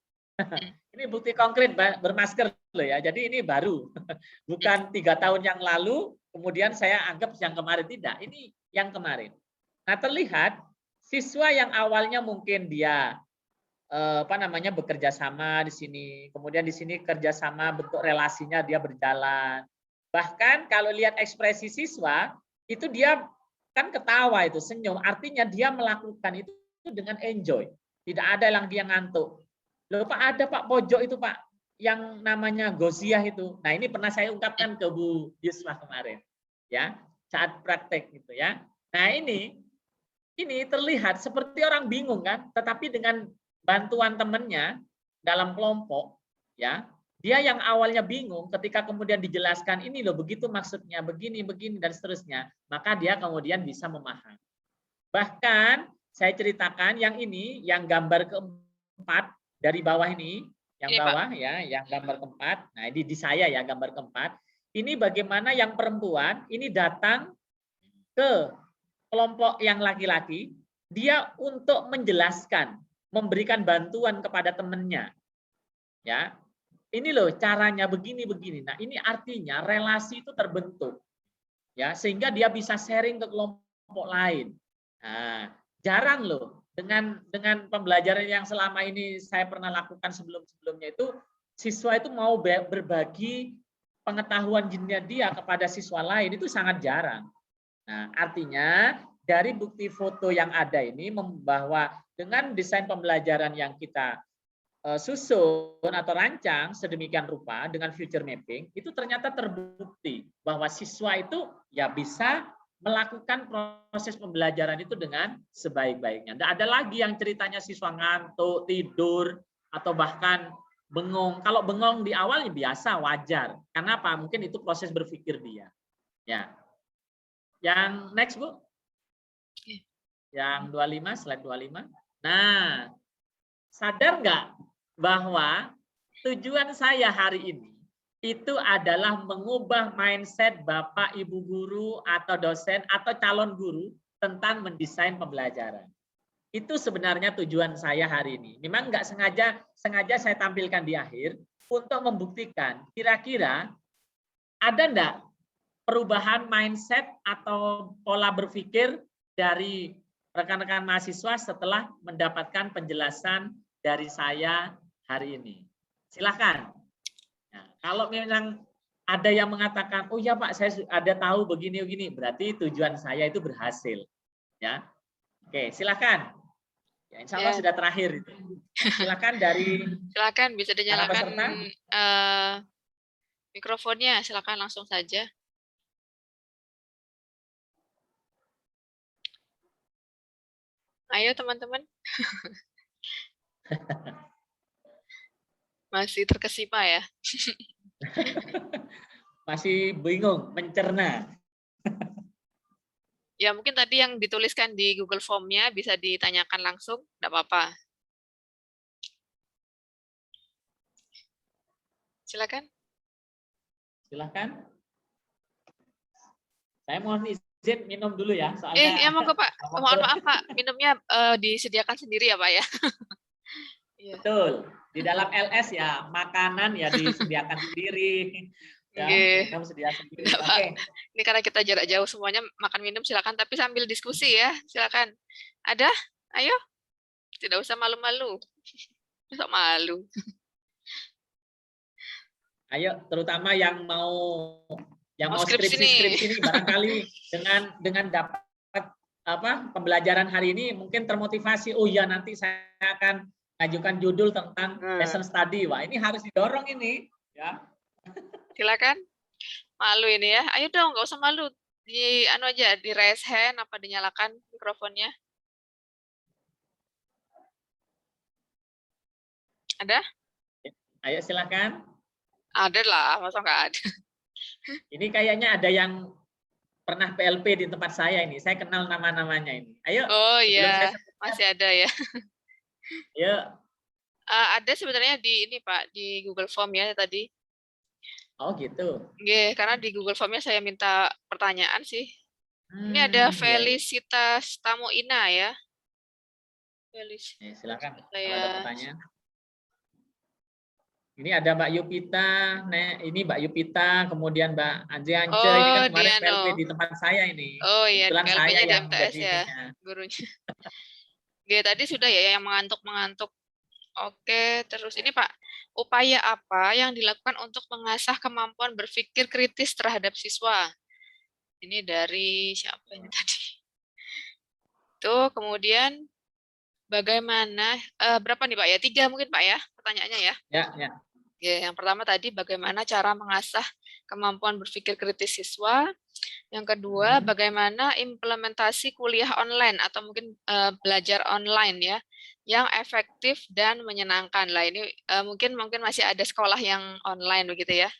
Ini bukti konkret bermasker loh ya. Jadi ini baru, bukan 3 tahun yang lalu. Kemudian saya anggap yang kemarin tidak. Ini yang kemarin. Nah, terlihat siswa yang awalnya mungkin dia bekerja sama di sini, kemudian di sini kerjasama bentuk relasinya dia berjalan. Bahkan kalau lihat ekspresi siswa itu dia kan ketawa itu senyum, artinya dia melakukan itu dengan enjoy, tidak ada yang dia ngantuk. Loh Pak, ada Pak pojok itu Pak yang namanya gosiah itu. Nah ini pernah saya ungkapkan ke Bu Yusma kemarin, ya saat praktek gitu ya. Nah ini terlihat seperti orang bingung kan, tetapi dengan bantuan temannya dalam kelompok, ya dia yang awalnya bingung ketika kemudian dijelaskan ini loh begitu maksudnya begini dan seterusnya, maka dia kemudian bisa memahami. Bahkan saya ceritakan yang ini, yang gambar keempat dari bawah ini, yang Ini, Pak. bawah ya, yang gambar keempat. Nah ini di saya ya gambar keempat. Ini bagaimana yang perempuan ini datang ke kelompok yang laki-laki, dia untuk menjelaskan, memberikan bantuan kepada temannya. Ya. Ini loh caranya begini. Nah, ini artinya relasi itu terbentuk. Ya, sehingga dia bisa sharing ke kelompok lain. Nah, jarang loh dengan pembelajaran yang selama ini saya pernah lakukan sebelumnya itu siswa itu mau berbagi pengetahuan dia kepada siswa lain itu sangat jarang. Nah, artinya dari bukti foto yang ada ini bahwa dengan desain pembelajaran yang kita susun atau rancang sedemikian rupa dengan future mapping, itu ternyata terbukti bahwa siswa itu ya bisa melakukan proses pembelajaran itu dengan sebaik-baiknya. Tidak ada lagi yang ceritanya siswa ngantuk, tidur, atau bahkan bengong. Kalau bengong di awal ya biasa, wajar. Karena apa? Mungkin itu proses berpikir dia. Ya. Yang next, Bu. Yang 25, slide 25. Nah, sadar nggak bahwa tujuan saya hari ini itu adalah mengubah mindset Bapak, Ibu guru, atau dosen, atau calon guru tentang mendesain pembelajaran. Itu sebenarnya tujuan saya hari ini. Memang nggak sengaja saya tampilkan di akhir untuk membuktikan kira-kira ada nggak perubahan mindset atau pola berpikir dari rekan-rekan mahasiswa setelah mendapatkan penjelasan dari saya hari ini. Silakan. Nah, kalau memang ada yang mengatakan, oh ya Pak, saya ada tahu begini, berarti tujuan saya itu berhasil. Ya, oke, silakan. Ya, insya Allah sudah terakhir itu. Silakan dari. Silakan bisa dinyalakan mikrofonnya. Silakan langsung saja. Ayo teman-teman. Masih terkesima ya? Masih bingung, mencerna. Ya mungkin tadi yang dituliskan di Google Form-nya bisa ditanyakan langsung, tidak apa-apa. Silakan. Silakan. Saya mohon izin izin minum dulu ya, soalnya Ya monggo Pak. Mohon waktu. maaf Pak, minumnya disediakan sendiri ya Pak ya. Iya. Betul. Di dalam LS ya, makanan ya disediakan sendiri. Ya, Nggih. mereka sedia sendiri. Enggak, Pak. Oke. Ini karena kita jarak jauh semuanya makan minum silakan, tapi sambil diskusi ya, silakan. Ada? Ayo. Tidak usah malu-malu. Masa malu. Ayo, terutama yang mau Mau skripsi nih. skripsi ini barangkali dengan dapat apa pembelajaran hari ini mungkin termotivasi. Oh ya, nanti saya akan ajukan judul tentang lesson study. Wah, ini harus didorong ini, ya. Silakan. Malu ini ya. Ayo dong, nggak usah malu. Di anu aja, di raise hand apa dinyalakan mikrofonnya. Ada? Ayo silakan. Ada lah, masa nggak ada. Ini kayaknya ada yang pernah PLP di tempat saya ini. Saya kenal nama-namanya ini. Ayo. Oh iya, masih ada ya. Ayo. Ada sebenarnya di ini Pak, di Google Form ya tadi. Oh gitu. Nggih, karena di Google Form-nya saya minta pertanyaan sih. Ini ada Felicitas Tamuina ya. Silakan. Kalau Saya ada pertanyaan. Ini ada Mbak Yupita, ini Mbak Yupita, kemudian Mbak Anje ini kan kemarin PLP di tempat saya ini. Oh iya, kebetulan saya PLP-nya di yang MTS jadi ya, gurunya. Oke, tadi sudah ya yang mengantuk-mengantuk. Oke, terus ini Pak, upaya apa yang dilakukan untuk mengasah kemampuan berpikir kritis terhadap siswa? Ini dari siapa ini tadi? Tuh, kemudian bagaimana, berapa nih Pak ya? 3 mungkin Pak ya, pertanyaannya ya? Ya. Ya, yang pertama tadi bagaimana cara mengasah kemampuan berpikir kritis siswa. Yang kedua, bagaimana implementasi kuliah online atau mungkin belajar online ya, yang efektif dan menyenangkan. Lah ini mungkin masih ada sekolah yang online begitu ya.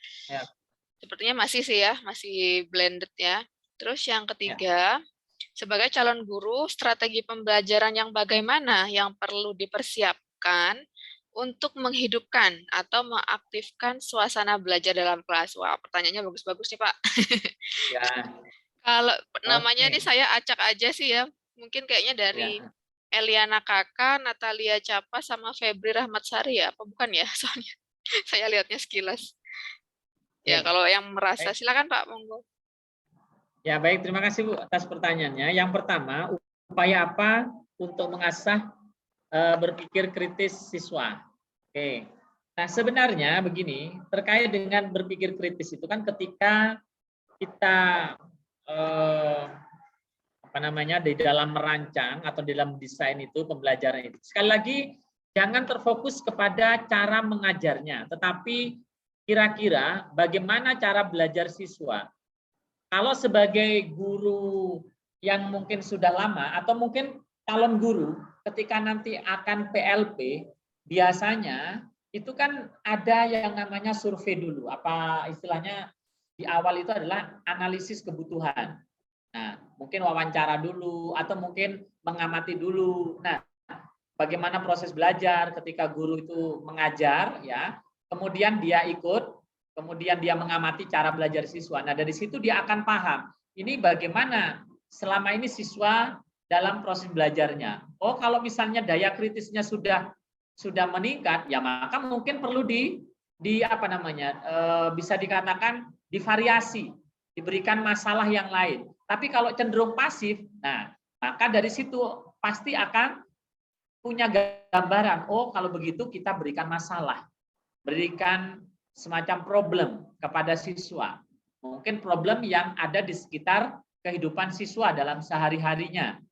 Sepertinya masih sih ya, masih blended ya. Terus yang ketiga, sebagai calon guru, strategi pembelajaran yang bagaimana yang perlu dipersiapkan untuk menghidupkan atau mengaktifkan suasana belajar dalam kelas. Wah, pertanyaannya bagus-bagus nih Pak. Ya. Kalau namanya nih saya acak aja sih ya. Mungkin kayaknya dari Eliana Kakak, Natalia Capa, sama Febri Rahmatsari ya. Apa bukan ya? Soalnya saya lihatnya sekilas. Ya, kalau yang merasa, silakan Pak, monggo. Ya, baik. Terima kasih Bu atas pertanyaannya. Yang pertama, upaya apa untuk mengasah berpikir kritis siswa? Oke. Nah, sebenarnya begini, terkait dengan berpikir kritis itu kan ketika kita di dalam merancang atau dalam desain itu pembelajaran itu. Sekali lagi, jangan terfokus kepada cara mengajarnya, tetapi kira-kira bagaimana cara belajar siswa. Kalau sebagai guru yang mungkin sudah lama atau mungkin calon guru ketika nanti akan PLP, biasanya itu kan ada yang namanya survei dulu. Apa istilahnya di awal itu adalah analisis kebutuhan. Nah, mungkin wawancara dulu atau mungkin mengamati dulu. Nah, bagaimana proses belajar ketika guru itu mengajar ya, kemudian dia ikut, kemudian dia mengamati cara belajar siswa. Nah, dari situ dia akan paham ini bagaimana selama ini siswa dalam proses belajarnya. Oh, kalau misalnya daya kritisnya sudah meningkat, ya maka mungkin perlu bisa dikatakan divariasi, diberikan masalah yang lain. Tapi kalau cenderung pasif, nah maka dari situ pasti akan punya gambaran. Oh, kalau begitu kita berikan masalah, berikan semacam problem kepada siswa. Mungkin problem yang ada di sekitar kehidupan siswa dalam sehari-harinya.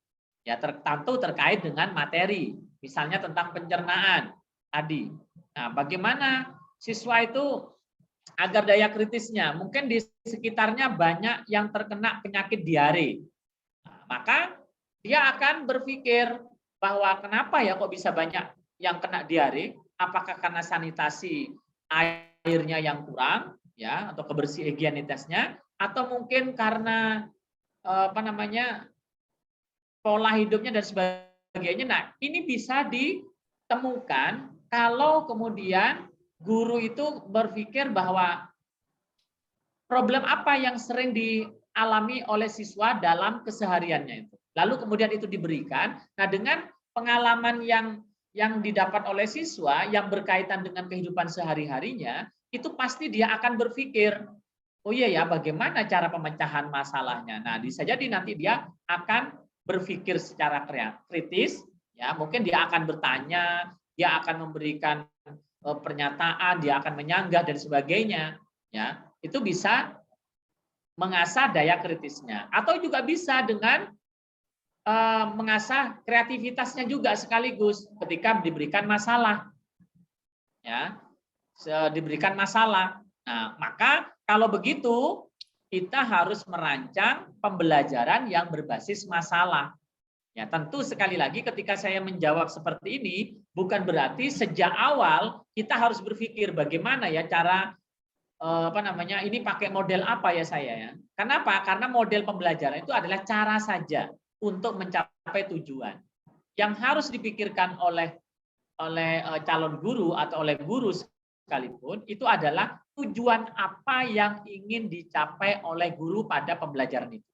Ya, tentu terkait dengan materi, misalnya tentang pencernaan tadi. Nah, bagaimana siswa itu agar daya kritisnya, mungkin di sekitarnya banyak yang terkena penyakit diare. Nah, maka dia akan berpikir bahwa kenapa ya kok bisa banyak yang kena diare? Apakah karena sanitasi airnya yang kurang, ya, atau kebersihan higienitasnya, atau mungkin karena pola hidupnya dan sebagainya. Nah, ini bisa ditemukan kalau kemudian guru itu berpikir bahwa problem apa yang sering alami oleh siswa dalam kesehariannya itu. Lalu kemudian itu diberikan. Nah, dengan pengalaman yang didapat oleh siswa yang berkaitan dengan kehidupan sehari-harinya, itu pasti dia akan berpikir, oh iya ya, bagaimana cara pemecahan masalahnya. Nah, bisa jadi nanti dia akan berpikir secara kritis, ya, mungkin dia akan bertanya, dia akan memberikan pernyataan, dia akan menyanggah dan sebagainya, ya. Itu bisa mengasah daya kritisnya, atau juga bisa dengan mengasah kreativitasnya juga sekaligus ketika diberikan masalah, ya, diberikan masalah. Nah, maka kalau begitu kita harus merancang pembelajaran yang berbasis masalah. Ya, tentu sekali lagi ketika saya menjawab seperti ini bukan berarti sejak awal kita harus berpikir bagaimana ya cara ini pakai model apa ya saya ya. Kenapa? Karena model pembelajaran itu adalah cara saja untuk mencapai tujuan. Yang harus dipikirkan oleh calon guru atau oleh guru sekalipun itu adalah tujuan apa yang ingin dicapai oleh guru pada pembelajaran itu.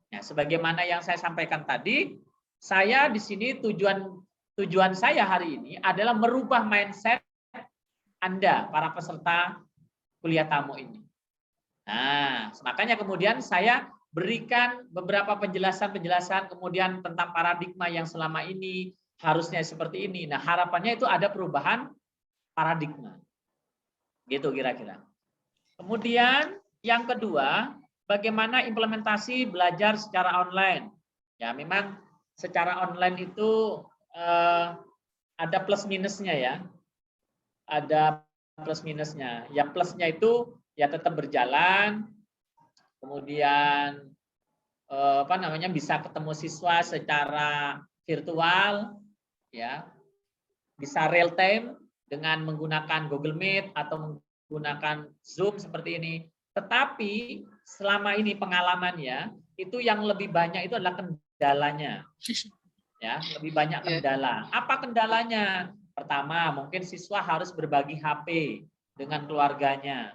Ya, sebagaimana yang saya sampaikan tadi, saya di sini tujuan saya hari ini adalah merubah mindset Anda para peserta kuliah tamu ini. Nah, makanya kemudian saya berikan beberapa penjelasan kemudian tentang paradigma yang selama ini harusnya seperti ini. Nah, harapannya itu ada perubahan paradigma. Gitu kira-kira. Kemudian yang kedua, bagaimana implementasi belajar secara online. Ya, memang secara online itu ada plus minusnya ya. Ada plus minusnya. Yang plusnya itu ya tetap berjalan, kemudian bisa ketemu siswa secara virtual, ya, bisa real time dengan menggunakan Google Meet atau menggunakan Zoom seperti ini. Tetapi selama ini pengalamannya itu yang lebih banyak itu adalah kendalanya, ya, lebih banyak kendala. Apa kendalanya? Pertama, mungkin siswa harus berbagi HP dengan keluarganya.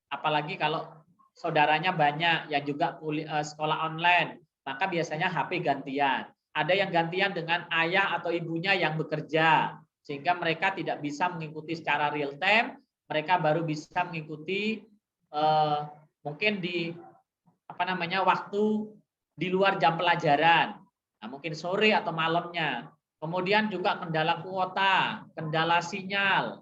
Apalagi kalau saudaranya banyak yang juga sekolah online, maka biasanya HP gantian. Ada yang gantian dengan ayah atau ibunya yang bekerja, sehingga mereka tidak bisa mengikuti secara real time. Mereka baru bisa mengikuti mungkin di waktu di luar jam pelajaran. Nah, mungkin sore atau malamnya. Kemudian juga kendala kuota, kendala sinyal,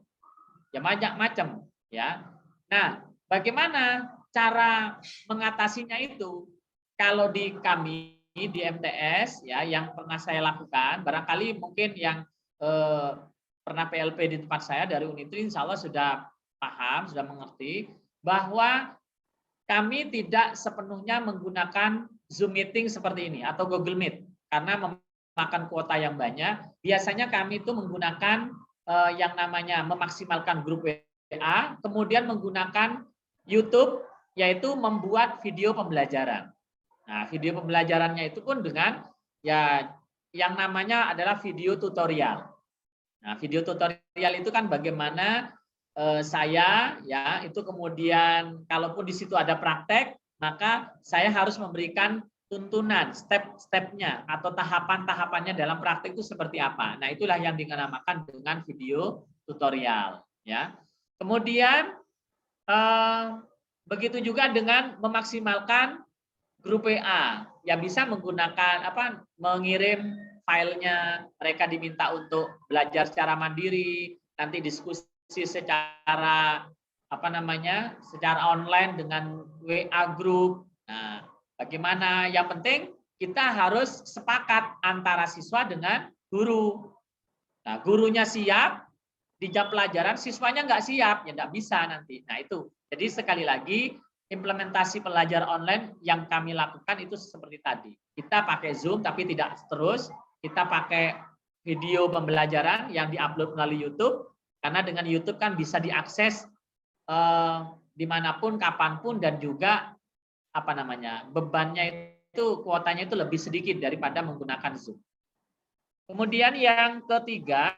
ya macam-macam, ya. Nah, bagaimana cara mengatasinya itu? Kalau di kami di MTS, ya, yang pernah saya lakukan, barangkali mungkin yang pernah PLP di tempat saya dari Unitri, insya Allah sudah paham, sudah mengerti bahwa kami tidak sepenuhnya menggunakan Zoom meeting seperti ini atau Google Meet karena memakan kuota yang banyak. Biasanya kami itu menggunakan yang namanya memaksimalkan grup WA, kemudian menggunakan YouTube, yaitu membuat video pembelajaran. Nah, video pembelajarannya itu pun dengan ya yang namanya adalah video tutorial. Nah, video tutorial itu kan bagaimana saya ya itu kemudian kalaupun di situ ada praktek, maka saya harus memberikan tuntunan step-stepnya atau tahapan-tahapannya dalam praktek itu seperti apa. Nah, itulah yang dinamakan dengan video tutorial, ya. Kemudian begitu juga dengan memaksimalkan grup WA yang bisa menggunakan mengirim filenya, mereka diminta untuk belajar secara mandiri, nanti diskusi secara secara online dengan WA group. Nah, bagaimana? Yang penting kita harus sepakat antara siswa dengan guru. Nah, gurunya siap di jam pelajaran, siswanya nggak siap, ya nggak bisa nanti. Nah, itu. Jadi sekali lagi implementasi pelajar online yang kami lakukan itu seperti tadi. Kita pakai Zoom tapi tidak terus. Kita pakai video pembelajaran yang diupload melalui YouTube. Karena dengan YouTube kan bisa diakses dimanapun, kapanpun, dan juga bebannya itu kuotanya itu lebih sedikit daripada menggunakan Zoom. Kemudian yang ketiga,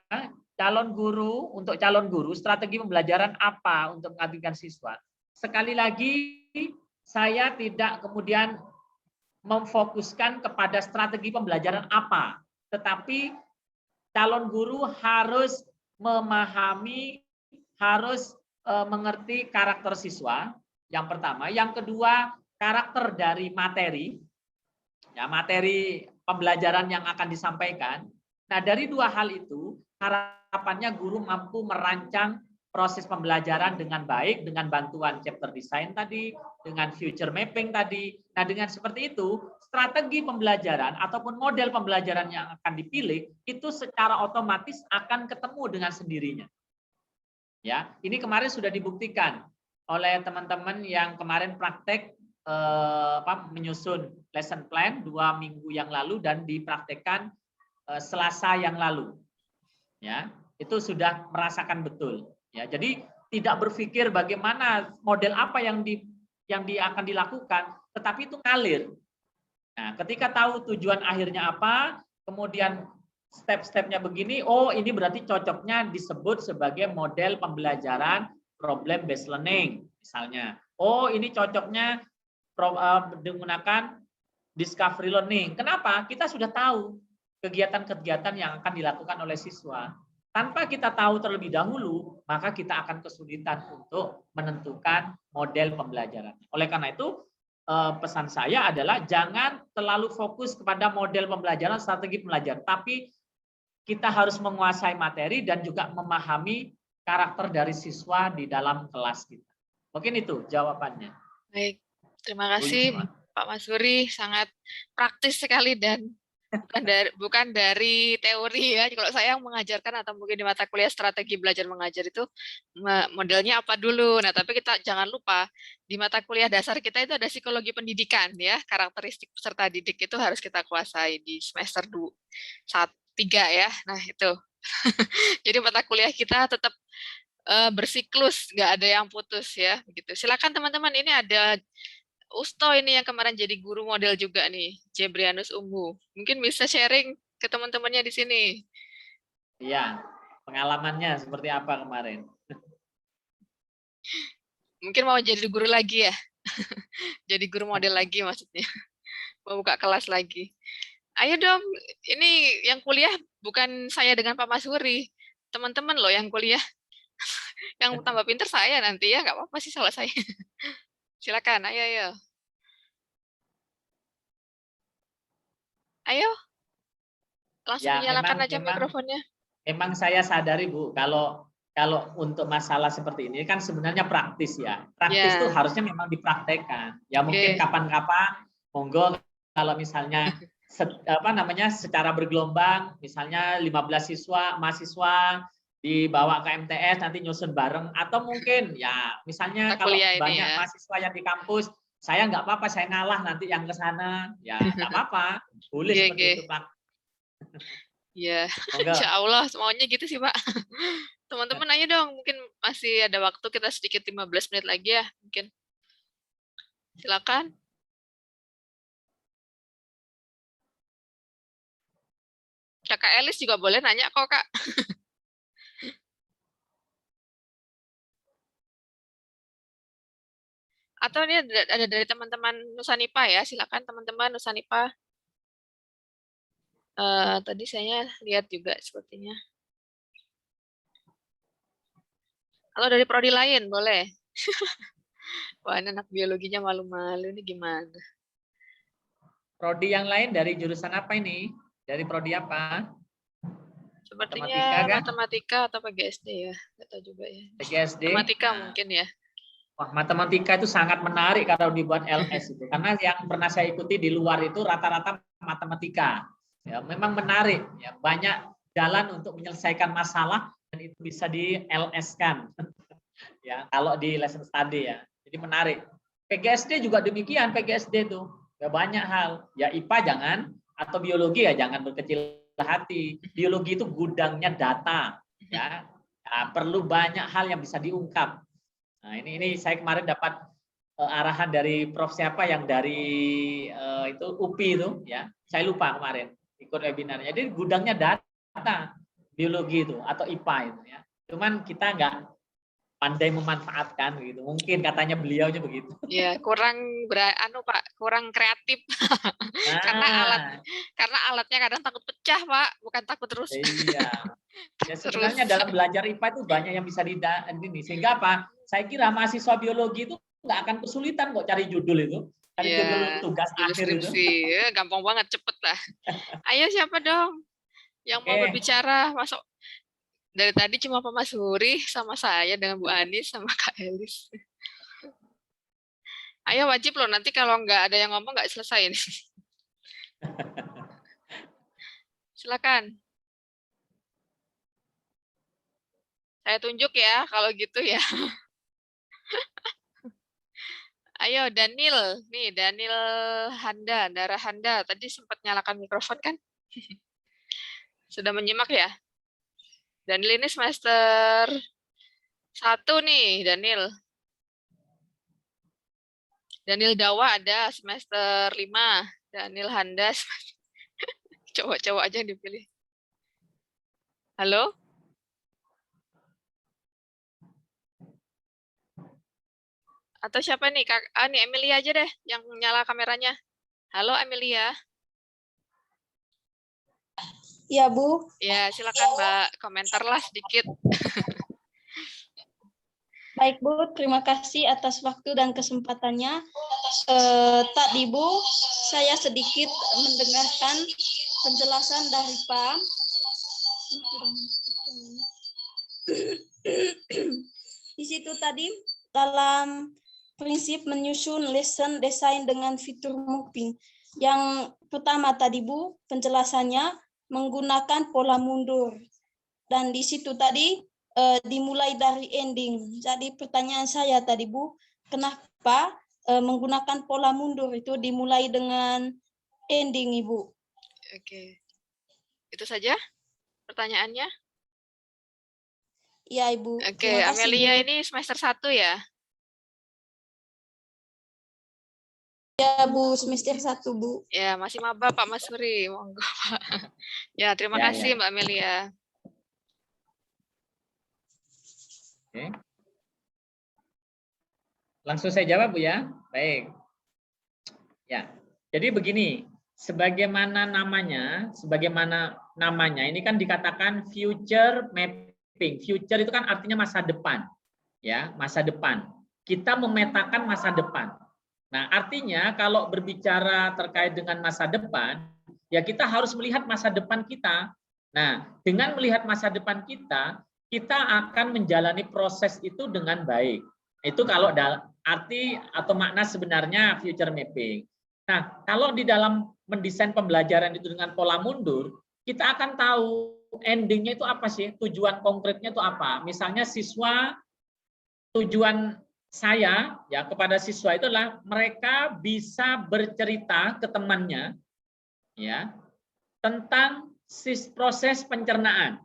untuk calon guru strategi pembelajaran apa untuk mengabdikan siswa? Sekali lagi saya tidak kemudian memfokuskan kepada strategi pembelajaran apa, tetapi calon guru harus memahami, harus mengerti karakter siswa. Yang pertama, yang kedua karakter dari materi, ya materi pembelajaran yang akan disampaikan. Nah, dari dua hal itu harapannya guru mampu merancang proses pembelajaran dengan baik dengan bantuan chapter design tadi, dengan future mapping tadi. Nah, dengan seperti itu, strategi pembelajaran ataupun model pembelajaran yang akan dipilih itu secara otomatis akan ketemu dengan sendirinya. Ya, ini kemarin sudah dibuktikan oleh teman-teman yang kemarin praktek menyusun lesson plan 2 minggu yang lalu dan dipraktekkan Selasa yang lalu. Ya, itu sudah merasakan betul. Ya, jadi tidak berpikir bagaimana model apa yang akan dilakukan, tetapi itu ngalir. Nah, ketika tahu tujuan akhirnya apa, kemudian step-stepnya begini, oh ini berarti cocoknya disebut sebagai model pembelajaran problem based learning, misalnya. Oh ini cocoknya menggunakan discovery learning. Kenapa? Kita sudah tahu kegiatan-kegiatan yang akan dilakukan oleh siswa. Tanpa kita tahu terlebih dahulu, maka kita akan kesulitan untuk menentukan model pembelajaran. Oleh karena itu, pesan saya adalah jangan terlalu fokus kepada model pembelajaran, strategi pembelajaran, tapi kita harus menguasai materi dan juga memahami karakter dari siswa di dalam kelas kita. Mungkin itu jawabannya. Baik, terima kasih Pak Masuri, sangat praktis sekali dan bukan dari teori ya. Kalau saya yang mengajarkan atau mungkin di mata kuliah strategi belajar mengajar itu modelnya apa dulu. Nah, tapi kita jangan lupa di mata kuliah dasar kita itu ada psikologi pendidikan ya. Karakteristik peserta didik itu harus kita kuasai di semester 3 ya. Nah, itu. Jadi mata kuliah kita tetap bersiklus, nggak ada yang putus ya. Begitu. Silakan teman-teman, ini ada Usto ini yang kemarin jadi guru model juga nih, Jebrianus Ungu. Mungkin bisa sharing ke teman-temannya di sini. Iya, pengalamannya seperti apa kemarin? Mungkin mau jadi guru lagi ya? Jadi guru model lagi maksudnya. Mau buka kelas lagi. Ayo dong, ini yang kuliah bukan saya dengan Pak Masuri. Teman-teman loh yang kuliah. Yang tambah pinter saya nanti ya, nggak apa-apa sih salah saya. Silakan, ayo. Ayo. Langsung Ya, menyalakan aja mikrofonnya. Memang saya sadari Bu, kalau untuk masalah seperti ini kan sebenarnya praktis ya. Praktis itu harusnya memang dipraktekkan. Ya mungkin kapan-kapan monggo kalau misalnya secara bergelombang, misalnya 15 mahasiswa dibawa ke MTS nanti nyusun bareng, atau mungkin ya misalnya kalau banyak mahasiswa yang di kampus, saya nggak apa-apa, saya ngalah nanti yang ke sana, ya nggak apa-apa, boleh seperti itu Pak. Ya, insya Allah semuanya gitu sih Pak. Teman-teman ayo dong, mungkin masih ada waktu, kita sedikit 15 menit lagi ya mungkin. Silakan. Kakak Elis juga boleh nanya kok Kak. Atau ini ada dari teman-teman Nusanipa ya, silakan teman-teman Nusanipa. Tadi saya lihat juga sepertinya. Kalau dari prodi lain boleh. Wah, ini anak biologinya malu-malu ini gimana? Prodi yang lain dari jurusan apa ini? Dari prodi apa? Sepertinya matematika atau PGSD ya, nggak tahu juga ya. PGSD. Matematika mungkin ya. Wah, matematika itu sangat menarik kalau dibuat LS itu, karena yang pernah saya ikuti di luar itu rata-rata matematika. Ya, memang menarik. Ya, banyak jalan untuk menyelesaikan masalah dan itu bisa di LS-kan. Ya, kalau di lesson study ya. Jadi menarik. PGSD juga demikian, PGSD itu. Ya banyak hal. Ya IPA jangan, atau biologi ya jangan berkecil hati. Biologi itu gudangnya data. Ya, perlu banyak hal yang bisa diungkap. Nah, ini saya kemarin dapat arahan dari Prof siapa yang dari itu UPI itu ya. Saya lupa kemarin ikut webinarnya. Jadi gudangnya data biologi itu atau IPA itu ya. Cuman kita pandai memanfaatkan gitu. Mungkin katanya beliaunya begitu. Ya, kurang Pak, kurang kreatif. Nah, Karena alatnya kadang takut pecah, Pak, bukan takut terus. iya. Ya Terus. sebenarnya dalam belajar IPA itu banyak yang bisa ini. Sehingga apa? Saya kira mahasiswa biologi itu nggak akan kesulitan kok cari judul itu. Cari judul tugas akhir itu. Ya, gampang banget, cepet lah. Ayo siapa dong yang mau berbicara? Masuk. Dari tadi cuma Pak Mas Huri sama saya dengan Bu Anis sama Kak Elis. Ayo wajib loh, nanti kalau nggak ada yang ngomong nggak selesai ini. Silakan. Saya tunjuk ya, kalau gitu ya. Ayo Daniel, nih Daniel Handa, Dara Handa. Tadi sempat nyalakan mikrofon kan? Sudah menyimak ya? Daniel ini semester 1 nih, Daniel. Daniel Dawa ada semester 5. Daniel Handa, cowok-cowok aja yang dipilih. Halo? Atau siapa nih? Nih Amelia aja deh yang nyala kameranya. Halo Amelia. Ya, Bu. Ya, silakan Mbak, komentar lah sedikit. Baik, Bu. Terima kasih atas waktu dan kesempatannya. Tadi, Bu, saya sedikit mendengarkan penjelasan dari Pak. Di situ tadi, dalam prinsip menyusun lesson design dengan fitur mapping. Yang pertama tadi, Bu, penjelasannya menggunakan pola mundur. Dan di situ tadi dimulai dari ending. Jadi pertanyaan saya tadi, Bu, kenapa menggunakan pola mundur itu dimulai dengan ending, Ibu? Oke. Itu saja pertanyaannya? Iya, Ibu. Oke, Amelia ini semester 1 ya? Ya, Bu, semester 1, Bu. Ya, masih maba Pak Mas Huri. Monggo, Pak. Ya, terima kasih Mbak Amelia. Oke. Langsung saya jawab, Bu ya. Baik. Ya. Jadi begini, sebagaimana namanya ini kan dikatakan future mapping. Future itu kan artinya masa depan. Ya, masa depan. Kita memetakan masa depan. Nah, artinya kalau berbicara terkait dengan masa depan, ya kita harus melihat masa depan kita. Nah, dengan melihat masa depan kita akan menjalani proses itu dengan baik. Itu kalau arti atau makna sebenarnya future mapping. Nah, kalau di dalam mendesain pembelajaran itu dengan pola mundur, kita akan tahu endingnya itu apa sih, tujuan konkretnya itu apa. Misalnya siswa, tujuan saya ya kepada siswa itu adalah mereka bisa bercerita ke temannya ya tentang proses pencernaan.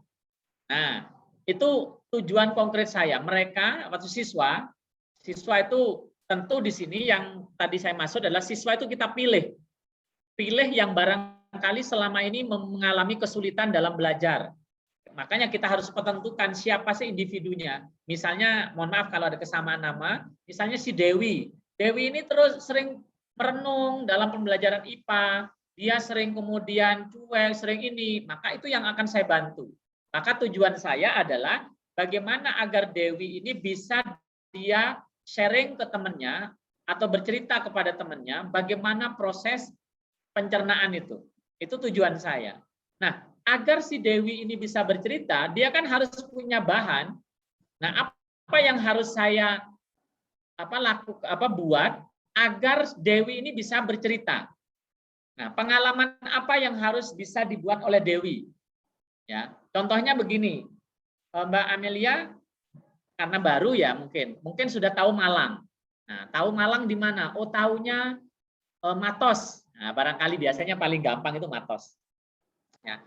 Nah, itu tujuan konkret saya. Mereka waktu siswa itu tentu di sini yang tadi saya maksud adalah siswa itu kita pilih yang barangkali selama ini mengalami kesulitan dalam belajar. Makanya kita harus tentukan siapa sih individunya. Misalnya, mohon maaf kalau ada kesamaan nama, misalnya si Dewi. Dewi ini terus sering merenung dalam pembelajaran IPA, dia sering kemudian cuek, sering ini, maka itu yang akan saya bantu. Maka tujuan saya adalah bagaimana agar Dewi ini bisa dia sharing ke temannya atau bercerita kepada temannya bagaimana proses pencernaan itu. Itu tujuan saya. Nah, agar si Dewi ini bisa bercerita, dia kan harus punya bahan. Nah, apa yang harus saya buat agar Dewi ini bisa bercerita? Nah, pengalaman apa yang harus bisa dibuat oleh Dewi? Ya, contohnya begini, Mbak Amelia karena baru ya mungkin sudah tahu Malang. Nah, tahu Malang di mana? Oh, taunya Matos. Nah, barangkali biasanya paling gampang itu Matos. Ya.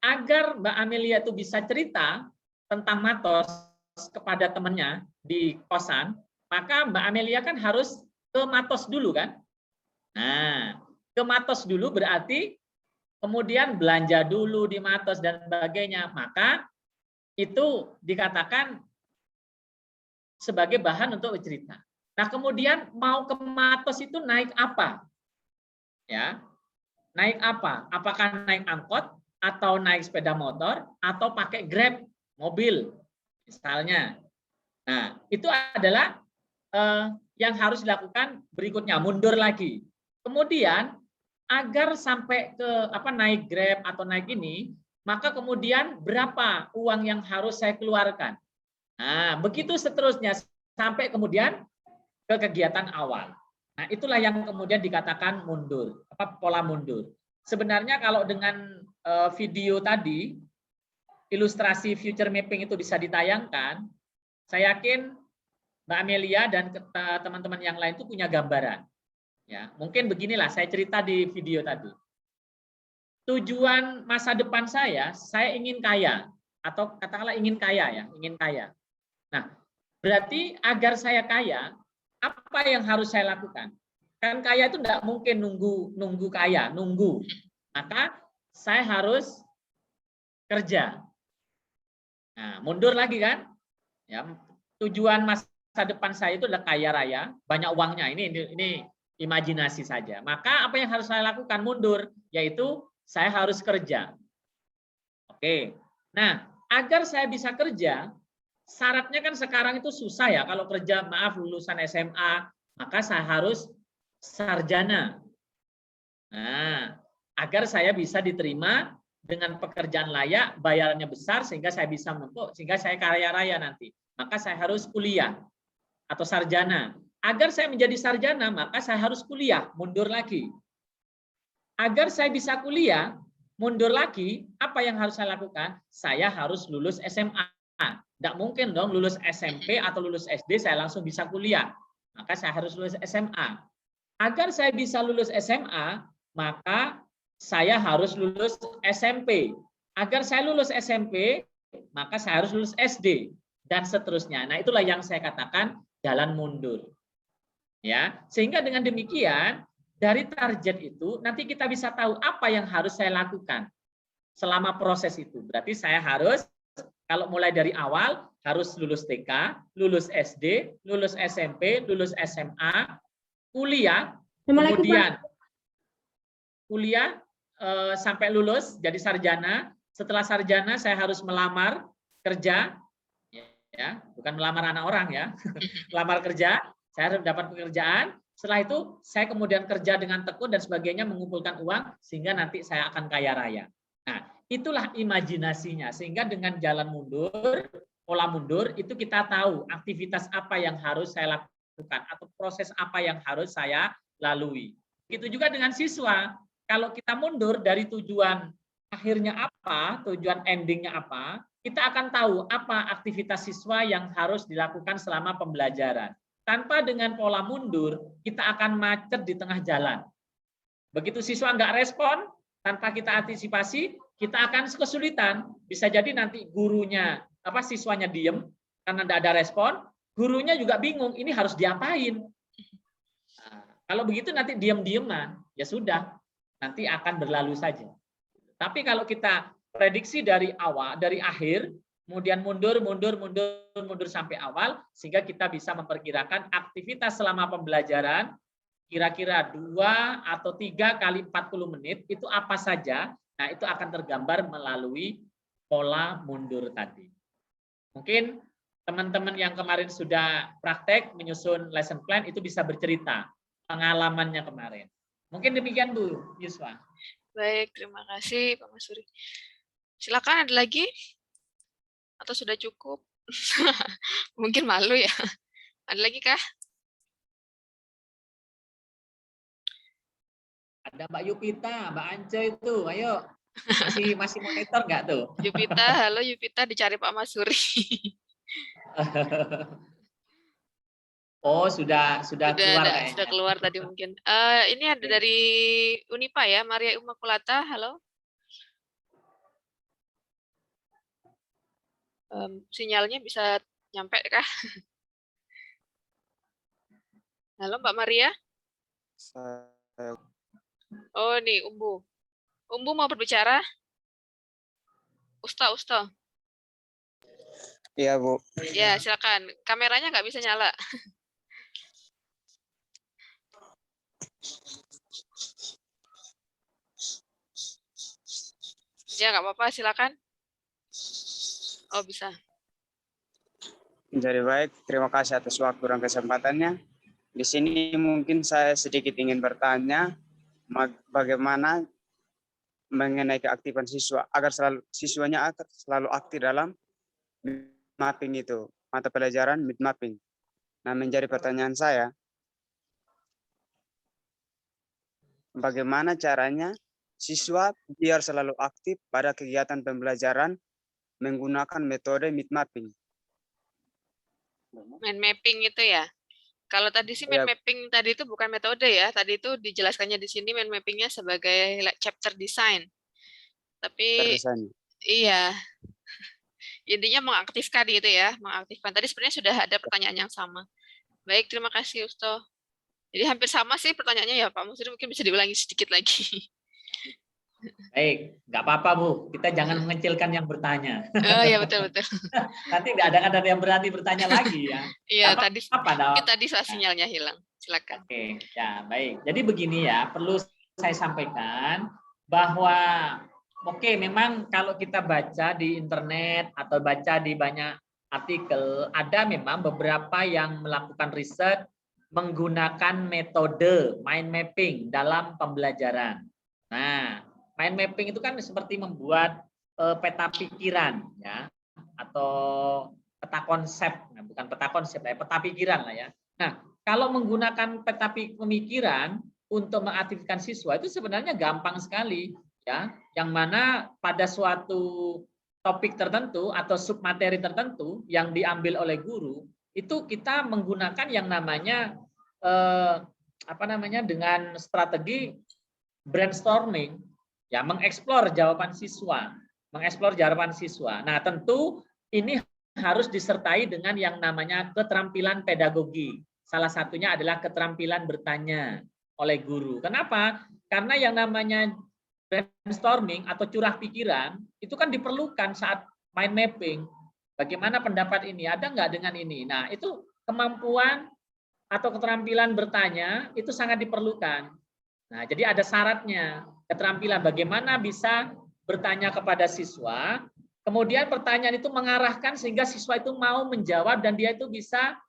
Agar Mbak Amelia itu bisa cerita tentang Matos kepada temannya di kosan, maka Mbak Amelia kan harus ke Matos dulu kan? Nah, ke Matos dulu berarti kemudian belanja dulu di Matos dan sebagainya. Maka itu dikatakan sebagai bahan untuk bercerita. Nah, kemudian mau ke Matos itu naik apa? Ya. Naik apa? Apakah naik angkot atau naik sepeda motor atau pakai Grab, mobil misalnya. Nah, itu adalah yang harus dilakukan berikutnya, mundur lagi. Kemudian agar sampai ke naik Grab atau naik ini, maka kemudian berapa uang yang harus saya keluarkan. Nah, begitu seterusnya sampai kemudian ke kegiatan awal. Nah, itulah yang kemudian dikatakan mundur, pola mundur. Sebenarnya kalau dengan video tadi, ilustrasi future mapping itu bisa ditayangkan, saya yakin Mbak Amelia dan teman-teman yang lain itu punya gambaran. Ya, mungkin beginilah saya cerita di video tadi. Tujuan masa depan saya ingin kaya atau katakanlah ingin kaya ya, ingin kaya. Nah, berarti agar saya kaya, apa yang harus saya lakukan? Kan kaya itu tidak mungkin nunggu kaya, nunggu. Maka saya harus kerja. Nah, mundur lagi kan? Ya, tujuan masa depan saya itu adalah kaya raya, banyak uangnya. Ini imajinasi saja. Maka apa yang harus saya lakukan? Mundur, yaitu saya harus kerja. Oke. Nah, agar saya bisa kerja, syaratnya kan sekarang itu susah ya. Kalau kerja, maaf, lulusan SMA, maka saya harus sarjana. Nah, agar saya bisa diterima dengan pekerjaan layak, bayarannya besar, sehingga saya bisa menumpuk, sehingga saya kaya raya nanti. Maka saya harus kuliah atau sarjana. Agar saya menjadi sarjana, maka saya harus kuliah, mundur lagi. Agar saya bisa kuliah, mundur lagi, apa yang harus saya lakukan? Saya harus lulus SMA. Tidak mungkin dong lulus SMP atau lulus SD saya langsung bisa kuliah. Maka saya harus lulus SMA. Agar saya bisa lulus SMA, maka saya harus lulus SMP. Agar saya lulus SMP, maka saya harus lulus SD dan seterusnya. Nah, itulah yang saya katakan jalan mundur. Ya, sehingga dengan demikian dari target itu nanti kita bisa tahu apa yang harus saya lakukan selama proses itu. Berarti saya harus kalau mulai dari awal harus lulus TK, lulus SD, lulus SMP, lulus SMA, kuliah, kemudian kuliah sampai lulus jadi sarjana. Setelah sarjana saya harus melamar kerja, ya, bukan melamar anak orang ya, melamar kerja. Saya harus dapat pekerjaan. Setelah itu saya kemudian kerja dengan tekun dan sebagainya, mengumpulkan uang sehingga nanti saya akan kaya raya. Nah, itulah imajinasinya. Sehingga dengan jalan mundur, pola mundur itu kita tahu aktivitas apa yang harus saya lakukan atau proses apa yang harus saya lalui. Begitu juga dengan siswa. Kalau kita mundur dari tujuan akhirnya apa, tujuan endingnya apa, kita akan tahu apa aktivitas siswa yang harus dilakukan selama pembelajaran. Tanpa dengan pola mundur, kita akan macet di tengah jalan. Begitu siswa nggak respon, tanpa kita antisipasi, kita akan kesulitan. Bisa jadi nanti gurunya, siswanya diem karena tidak ada respon, gurunya juga bingung, ini harus diapain. Nah, kalau begitu nanti diem-dieman, ya sudah, nanti akan berlalu saja. Tapi kalau kita prediksi dari awal, dari akhir, kemudian mundur sampai awal, sehingga kita bisa memperkirakan aktivitas selama pembelajaran, kira-kira 2 atau 3 kali 40 menit, itu apa saja, nah itu akan tergambar melalui pola mundur tadi. Mungkin teman-teman yang kemarin sudah praktek menyusun lesson plan, itu bisa bercerita pengalamannya kemarin. Mungkin demikian Bu Yuswa. Baik, terima kasih Pak Masuri. Silakan, ada lagi? Atau sudah cukup? Mungkin malu ya. Ada lagi kah? Ada Mbak Yupita, Mbak Ance itu, ayo. Masih monitor nggak tuh? Yupita, halo Yupita, dicari Pak Masuri. Oh, sudah keluar kayaknya. Sudah keluar tadi mungkin. Ini ada dari Unipa ya, Maria Immaculata, halo. Sinyalnya bisa nyampe kah? Halo Mbak Maria. Oh, nih Umbu. Umbu mau berbicara? Usta. Iya, Bu. Ya, silakan. Kameranya nggak bisa nyala. Ya, nggak apa-apa, silakan. Oh, bisa. Jadi baik, terima kasih atas waktu dan kesempatannya. Di sini mungkin saya sedikit ingin bertanya bagaimana mengenai keaktifan siswa agar siswanya agar selalu aktif dalam mapping itu, mata pelajaran mid mapping. Nah, menjadi pertanyaan saya, bagaimana caranya siswa biar selalu aktif pada kegiatan pembelajaran menggunakan metode mid mapping? Mind mapping itu ya. Kalau tadi sih mind Ya, mapping tadi itu bukan metode ya. Tadi itu dijelaskannya di sini mind mappingnya sebagai chapter design. Tapi terdesain. iya, intinya mengaktifkan gitu ya, mengaktifkan. Tadi sebenarnya sudah ada pertanyaan yang sama. Baik, terima kasih Usto. Jadi hampir sama sih pertanyaannya ya Pak Musri, mungkin bisa diulangi sedikit lagi. Baik, nggak apa-apa Bu. Kita jangan mengecilkan yang bertanya. Oh ya betul-betul. Nanti nggak ada yang berani bertanya lagi ya. Iya, Nggak tadi apa-apa, mungkin tadi sinyalnya hilang. Silakan. Oke, ya baik. Jadi begini ya, perlu saya sampaikan bahwa oke, memang kalau kita baca di internet atau baca di banyak artikel, ada memang beberapa yang melakukan riset menggunakan metode mind mapping dalam pembelajaran. Nah, mind mapping itu kan seperti membuat peta pikiran ya, atau peta konsep, nah, bukan peta konsep, peta pikiran lah ya. Nah, kalau menggunakan peta pemikiran untuk mengaktifkan siswa itu sebenarnya gampang sekali ya, yang mana pada suatu topik tertentu atau submateri tertentu yang diambil oleh guru itu kita menggunakan yang namanya dengan strategi brainstorming ya, mengeksplor jawaban siswa. Nah, tentu ini harus disertai dengan yang namanya keterampilan pedagogi. Salah satunya adalah keterampilan bertanya oleh guru. Kenapa? Karena yang namanya brainstorming atau curah pikiran itu kan diperlukan saat mind mapping. Bagaimana pendapat ini? Ada nggak dengan ini? Nah, itu kemampuan atau keterampilan bertanya itu sangat diperlukan. Nah, jadi ada syaratnya. Keterampilan bagaimana bisa bertanya kepada siswa, kemudian pertanyaan itu mengarahkan sehingga siswa itu mau menjawab dan dia itu bisa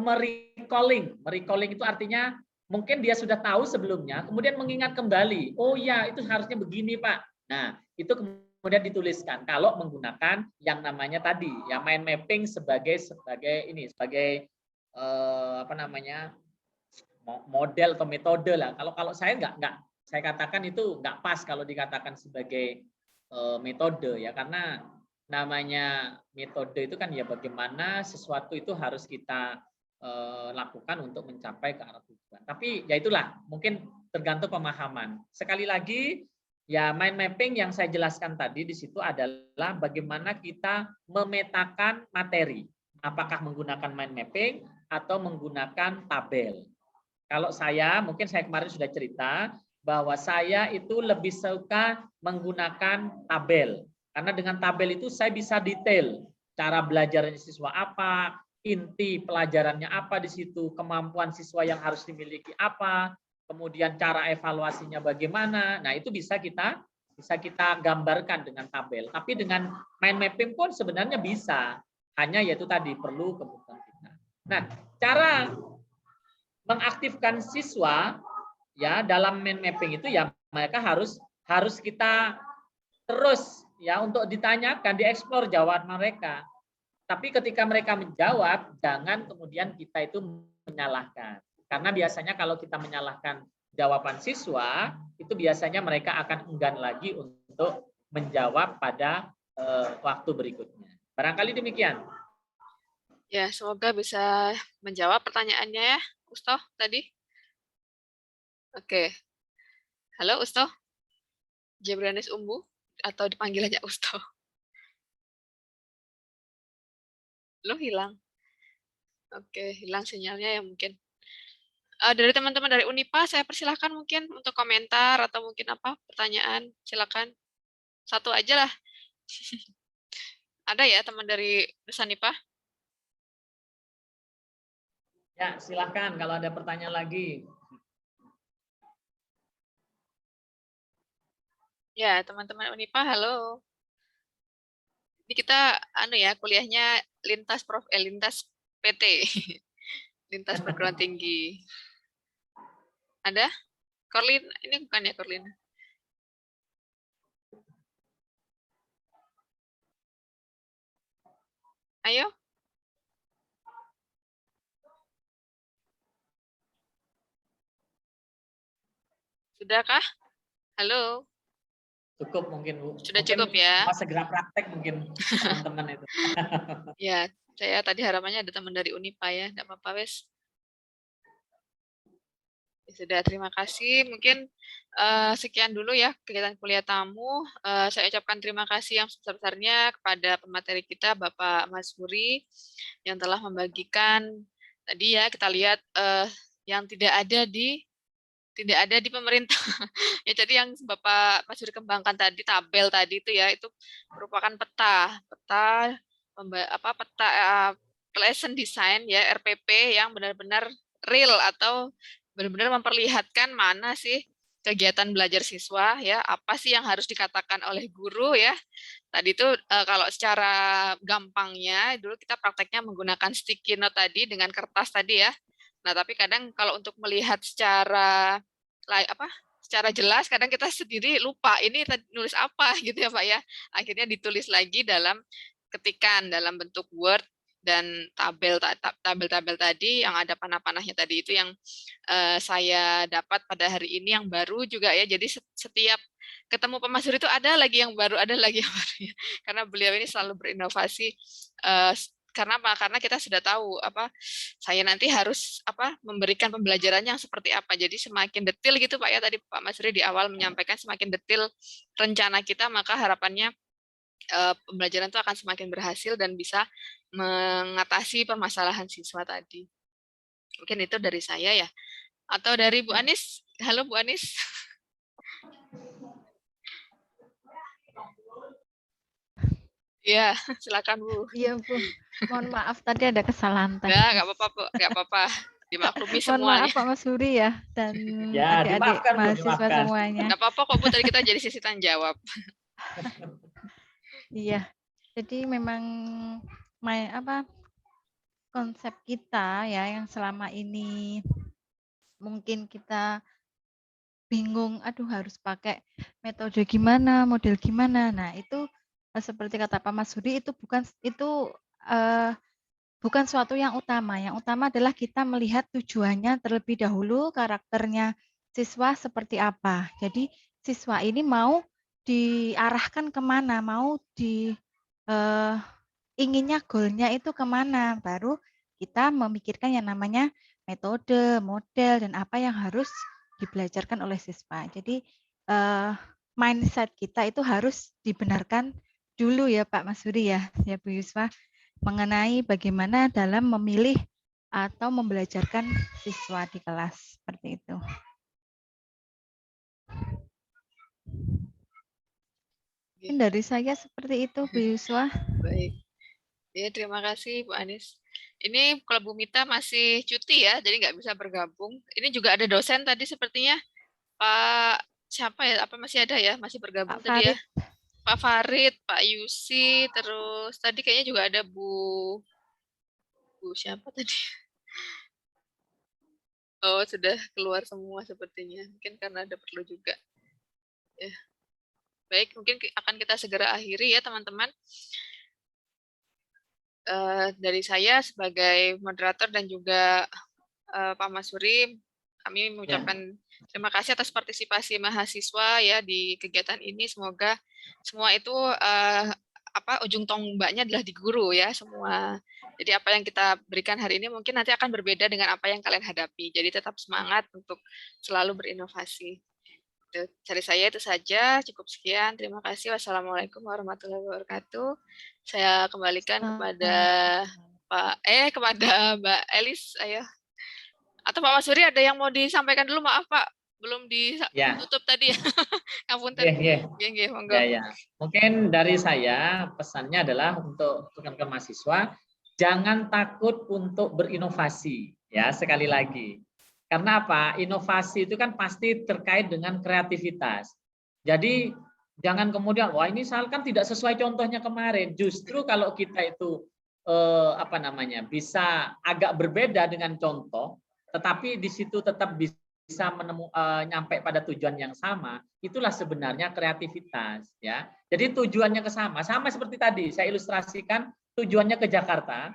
merecalling. Merecalling itu artinya mungkin dia sudah tahu sebelumnya, kemudian mengingat kembali. Oh ya, itu harusnya begini, Pak. Nah, itu kemudian dituliskan kalau menggunakan yang namanya tadi ya mind mapping sebagai model atau metode lah. Kalau saya nggak saya katakan itu nggak pas kalau dikatakan sebagai metode ya, karena namanya metode itu kan ya bagaimana sesuatu itu harus kita lakukan untuk mencapai ke arah tujuan. Tapi ya itulah mungkin tergantung pemahaman. Sekali lagi ya, mind mapping yang saya jelaskan tadi di situ adalah bagaimana kita memetakan materi. Apakah menggunakan mind mapping atau menggunakan tabel. Kalau saya, mungkin saya kemarin sudah cerita bahwa saya itu lebih suka menggunakan tabel. Karena dengan tabel itu saya bisa detail cara belajarnya siswa apa, inti pelajarannya apa di situ, kemampuan siswa yang harus dimiliki apa, kemudian cara evaluasinya bagaimana. Nah, itu bisa kita gambarkan dengan tabel. Tapi dengan mind mapping pun sebenarnya bisa. Hanya yaitu tadi perlu kebutuhan kita. Nah, cara mengaktifkan siswa ya dalam mind mapping itu ya mereka harus kita terus ya untuk ditanyakan, dieksplor jawaban mereka. Tapi ketika mereka menjawab, jangan kemudian kita itu menyalahkan. Karena biasanya kalau kita menyalahkan jawaban siswa, itu biasanya mereka akan enggan lagi untuk menjawab pada waktu berikutnya. Barangkali demikian. Ya, semoga bisa menjawab pertanyaannya ya, Usto tadi. Oke. Halo Usto. Jebranis Umbu atau dipanggil aja Usto. Lo hilang. Oke, hilang sinyalnya ya mungkin. Dari teman-teman dari Unipa, saya persilahkan mungkin untuk komentar atau mungkin apa pertanyaan, silakan. Satu aja lah. Ada ya teman dari Nusanipah? Ya, silakan kalau ada pertanyaan lagi. Ya, teman-teman Unipah, halo. Ini kita kuliahnya lintas lintas PT. Lintas perguruan tinggi. Ada? Korlin, ini bukan ya Korlin? Ayo. Sudahkah? Halo. Cukup mungkin Bu. Sudah mungkin cukup ya. Mau segera praktek mungkin teman-teman itu. Ya, saya tadi harapannya ada teman dari Unipah ya, enggak apa-apa wes. Ya, sudah, terima kasih. Mungkin sekian dulu ya kegiatan kuliah tamu. Saya ucapkan terima kasih yang sebesar-besarnya kepada pemateri kita Bapak Mas Huri yang telah membagikan tadi ya kita lihat yang tidak ada di pemerintah. Ya jadi yang Bapak Mas Huri kembangkan tadi tabel tadi itu ya itu merupakan peta lesson design ya RPP yang benar-benar real atau benar-benar memperlihatkan mana sih kegiatan belajar siswa ya, apa sih yang harus dikatakan oleh guru ya. Tadi itu kalau secara gampangnya dulu kita prakteknya menggunakan sticky note tadi dengan kertas tadi ya. Nah, tapi kadang kalau untuk melihat secara secara jelas kadang kita sendiri lupa ini nulis apa gitu ya Pak ya. Akhirnya ditulis lagi dalam ketikan dalam bentuk Word dan tabel-tabel tadi yang ada panah-panahnya tadi itu yang saya dapat pada hari ini yang baru juga ya. Jadi setiap ketemu Pak Mas Huri itu ada lagi yang baru, ada lagi yang baru ya. Karena beliau ini selalu berinovasi karena apa? Karena kita sudah tahu saya nanti harus memberikan pembelajaran yang seperti apa. Jadi semakin detail gitu Pak ya, tadi Pak Mas Huri di awal menyampaikan semakin detail rencana kita, maka harapannya pembelajaran itu akan semakin berhasil dan bisa mengatasi permasalahan siswa tadi. Mungkin itu dari saya ya. Atau dari Bu Anis? Halo Bu Anis. Iya, silakan Bu. Iya Bu, mohon maaf tadi ada kesalahan teknis. Nggak apa-apa Bu, nggak apa-apa. Dimaklumi Mohon semuanya. maaf Pak Mas Huri ya dan Ya, adik-adik dimaafkan, Bu, mahasiswa dimaafkan. semuanya. Nggak apa-apa kok Bu, tadi kita jadi sisi tanya jawab. Iya, jadi memang konsep kita ya yang selama ini mungkin kita bingung, aduh harus pakai metode gimana, model gimana. Nah, itu seperti kata Pak Mas Hudi itu bukan suatu yang utama. Yang utama adalah kita melihat tujuannya terlebih dahulu, karakternya siswa seperti apa. Jadi siswa ini mau diarahkan kemana, mau inginnya goalnya itu kemana. Baru kita memikirkan yang namanya metode, model, dan apa yang harus dibelajarkan oleh siswa. Jadi mindset kita itu harus dibenarkan dulu ya Pak Mas Huri ya Bu Yuswa, mengenai bagaimana dalam memilih atau membelajarkan siswa di kelas seperti itu. Mungkin dari saya seperti itu Bu Yuswa. Baik. Ya, terima kasih Bu Anis. Ini kalau Bu Mita masih cuti ya, jadi nggak bisa bergabung. Ini juga ada dosen tadi sepertinya Pak siapa ya? Apa masih ada ya? Masih bergabung Pak tadi ya? Farid. Pak Farid, Pak Yusi, terus tadi kayaknya juga ada Bu siapa tadi? Oh, sudah keluar semua sepertinya. Mungkin karena ada perlu juga. Ya. Baik, mungkin akan kita segera akhiri ya teman-teman. Dari saya sebagai moderator dan juga Pak Mas Huri, kami mengucapkan terima kasih atas partisipasi mahasiswa ya di kegiatan ini. Semoga semua itu ujung tombaknya adalah di guru ya semua. Jadi apa yang kita berikan hari ini mungkin nanti akan berbeda dengan apa yang kalian hadapi. Jadi tetap semangat untuk selalu berinovasi. Dari saya itu saja, cukup sekian. Terima kasih. Wassalamualaikum warahmatullahi wabarakatuh. Saya kembalikan kepada kepada Mbak Elis, ayo. Atau Pak Mas Huri ada yang mau disampaikan dulu, maaf Pak. belum Ya. ditutup tadi ya. Ngapunten. Nggih, monggo. Ya. Mungkin dari saya pesannya adalah untuk rekan-rekan mahasiswa, jangan takut untuk berinovasi. Ya, sekali lagi. Karena apa? Inovasi itu kan pasti terkait dengan kreativitas. Jadi jangan kemudian, wah ini misalkan tidak sesuai contohnya kemarin. Justru kalau kita itu bisa agak berbeda dengan contoh, tetapi di situ tetap bisa nyampe pada tujuan yang sama, itulah sebenarnya kreativitas, ya. Jadi tujuannya sama seperti tadi saya ilustrasikan, tujuannya ke Jakarta,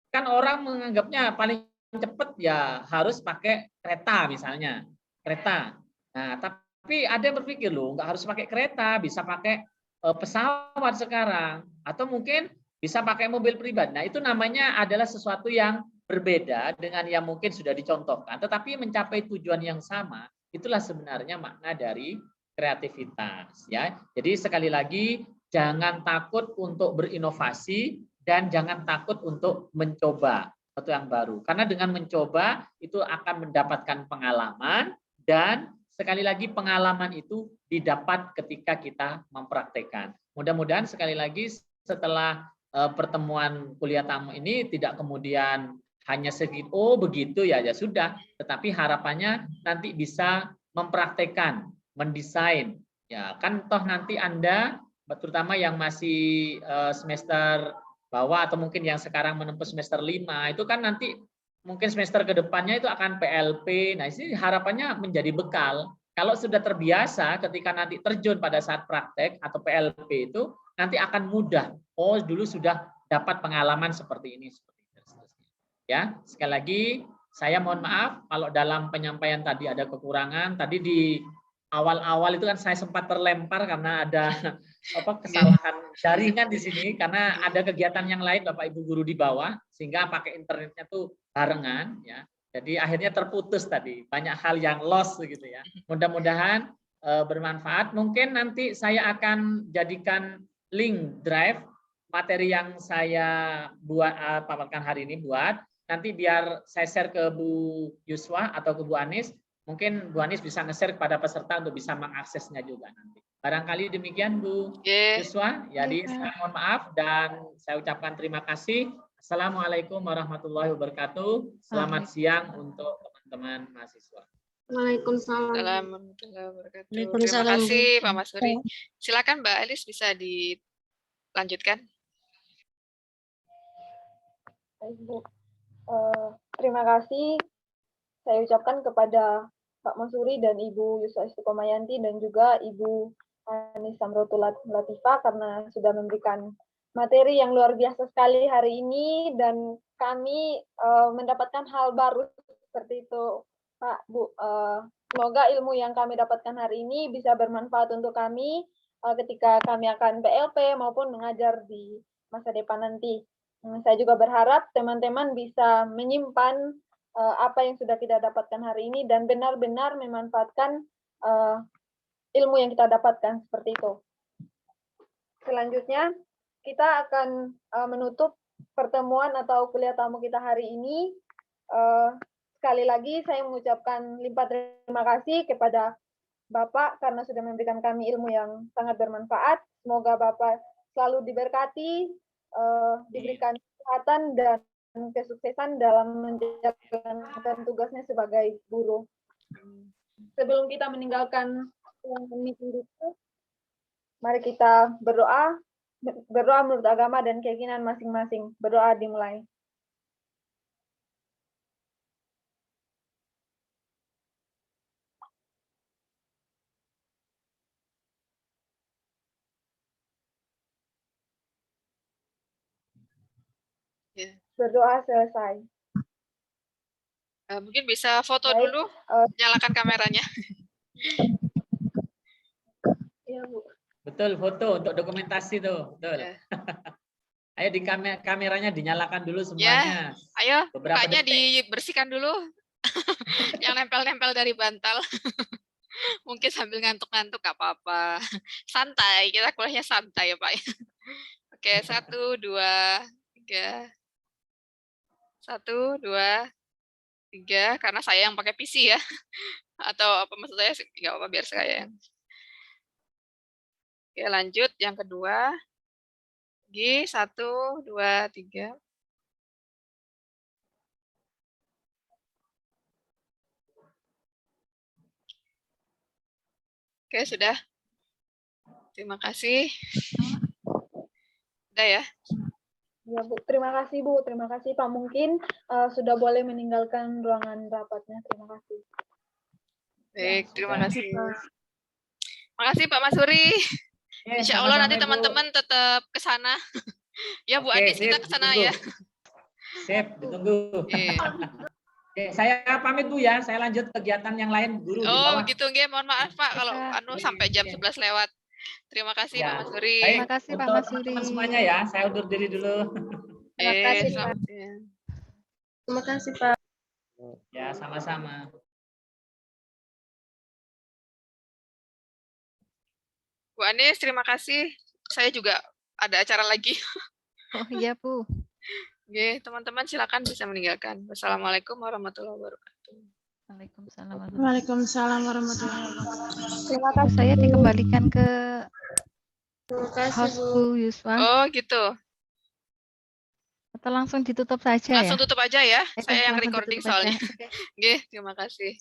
kan orang menganggapnya paling cepat ya harus pakai kereta misalnya, kereta. Nah, tapi ada yang berpikir loh, nggak harus pakai kereta, bisa pakai pesawat sekarang, atau mungkin bisa pakai mobil pribadi. Nah, itu namanya adalah sesuatu yang berbeda dengan yang mungkin sudah dicontohkan, tetapi mencapai tujuan yang sama, itulah sebenarnya makna dari kreativitas, ya. Jadi sekali lagi, jangan takut untuk berinovasi dan jangan takut untuk mencoba sesuatu yang baru. Karena dengan mencoba itu akan mendapatkan pengalaman, dan sekali lagi pengalaman itu didapat ketika kita mempraktekkan. Mudah-mudahan sekali lagi setelah pertemuan kuliah tamu ini tidak kemudian hanya segitu, oh begitu ya, ya sudah. Tetapi harapannya nanti bisa mempraktekkan, mendesain. Ya kan toh nanti Anda, terutama yang masih semester bawah atau mungkin yang sekarang menempuh semester 5, itu kan nanti mungkin semester kedepannya itu akan PLP. Nah, ini harapannya menjadi bekal. Kalau sudah terbiasa ketika nanti terjun pada saat praktek atau PLP itu, nanti akan mudah. Oh, dulu sudah dapat pengalaman seperti ini, seperti itu. Ya, sekali lagi saya mohon maaf kalau dalam penyampaian tadi ada kekurangan. Tadi di awal-awal itu kan saya sempat terlempar karena ada kesalahan jaringan di sini karena ada kegiatan yang lain Bapak Ibu guru di bawah sehingga pakai internetnya tuh barengan, ya. Jadi akhirnya terputus tadi, banyak hal yang lost gitu ya. Mudah-mudahan bermanfaat. Mungkin nanti saya akan jadikan link drive materi yang saya paparkan hari ini nanti biar saya share ke Bu Yuswa atau ke Bu Anis. Mungkin Bu Anis bisa nge-share kepada peserta untuk bisa mengaksesnya juga nanti. Barangkali demikian Bu Yuswa. Jadi saya mohon maaf dan saya ucapkan terima kasih. Assalamualaikum warahmatullahi wabarakatuh. Selamat siang untuk teman-teman mahasiswa. Waalaikumsalam. Warahmatullahi wabarakatuh. Terima kasih Pak Masuri. Silakan Mbak Elis bisa dilanjutkan. Baik, Bu. Terima kasih saya ucapkan kepada Pak Masuri dan Ibu Yuswa Istiqomayanti dan juga Ibu Anis Samrotul Latifah karena sudah memberikan materi yang luar biasa sekali hari ini dan kami mendapatkan hal baru seperti itu, Pak, Bu. Semoga ilmu yang kami dapatkan hari ini bisa bermanfaat untuk kami ketika kami akan PLP maupun mengajar di masa depan nanti. Saya juga berharap teman-teman bisa menyimpan apa yang sudah kita dapatkan hari ini dan benar-benar memanfaatkan ilmu yang kita dapatkan seperti itu. Selanjutnya, kita akan menutup pertemuan atau kuliah tamu kita hari ini. Sekali lagi saya mengucapkan limpah terima kasih kepada Bapak karena sudah memberikan kami ilmu yang sangat bermanfaat. Semoga Bapak selalu diberkati, diberikan kesehatan dan kesuksesan dalam menjalankan tugasnya sebagai guru. Sebelum kita meninggalkan meeting itu, mari kita berdoa menurut agama dan keyakinan masing-masing. Berdoa dimulai. Berdoa selesai. Mungkin bisa foto Baik, dulu, nyalakan kameranya. Iya, Bu. Betul, foto untuk dokumentasi tuh. Betul. Ayo di kameranya dinyalakan dulu semuanya. Ayo, Beberapa mukanya detik. dibersihkan dulu. Yang nempel-nempel dari bantal. Mungkin sambil ngantuk-ngantuk gak apa-apa. Santai, kita kuliahnya santai ya Pak. Oke, 1, 2, 3. 1, 2. 3 karena saya yang pakai PC ya. Atau apa maksud saya nggak apa biar saya yang. Oke, lanjut yang kedua. G 1 2 3. Oke, sudah. Terima kasih. Udah ya. Ya, Bu. Terima kasih, Bu. Terima kasih, Pak. Mungkin sudah boleh meninggalkan ruangan rapatnya. Terima kasih. Baik, terima sudah. kasih. Makasih Pak Masuri. Insya Allah nanti sama-sama, Ibu. teman-teman tetap ke sana. Ya Bu Oke, Anis kita sip, ke sana ditunggu. ya. Sip, ditunggu. Iya. Oke, saya pamit Bu ya. Saya lanjut kegiatan yang lain guru di Oh bawah. begitu nggih, mohon maaf Pak kalau Oke, sampai jam oke. 11 lewat. Terima kasih Ya. Pak Masuri. Baik, Terima kasih, Pak untuk Masuri. teman-teman semuanya ya. Saya undur diri dulu. Terima kasih, Pak. Selamat siang. Terima kasih, Pak. Ya, sama-sama. Bu Anis, terima kasih. Saya juga ada acara lagi. Oh iya, Bu. Oke, teman-teman silakan bisa meninggalkan. Wassalamualaikum warahmatullahi wabarakatuh. Waalaikumsalam. Waalaikumsalam warahmatullahi wabarakatuh. Terima kasih. Saya dikembalikan ke Terima kasih, host Bu. Bu Yuswa. Oh gitu. Atau langsung ditutup saja ya? Langsung tutup aja ya. Saya yang langsung recording ditutup aja. soalnya. Oke. Oke, terima kasih.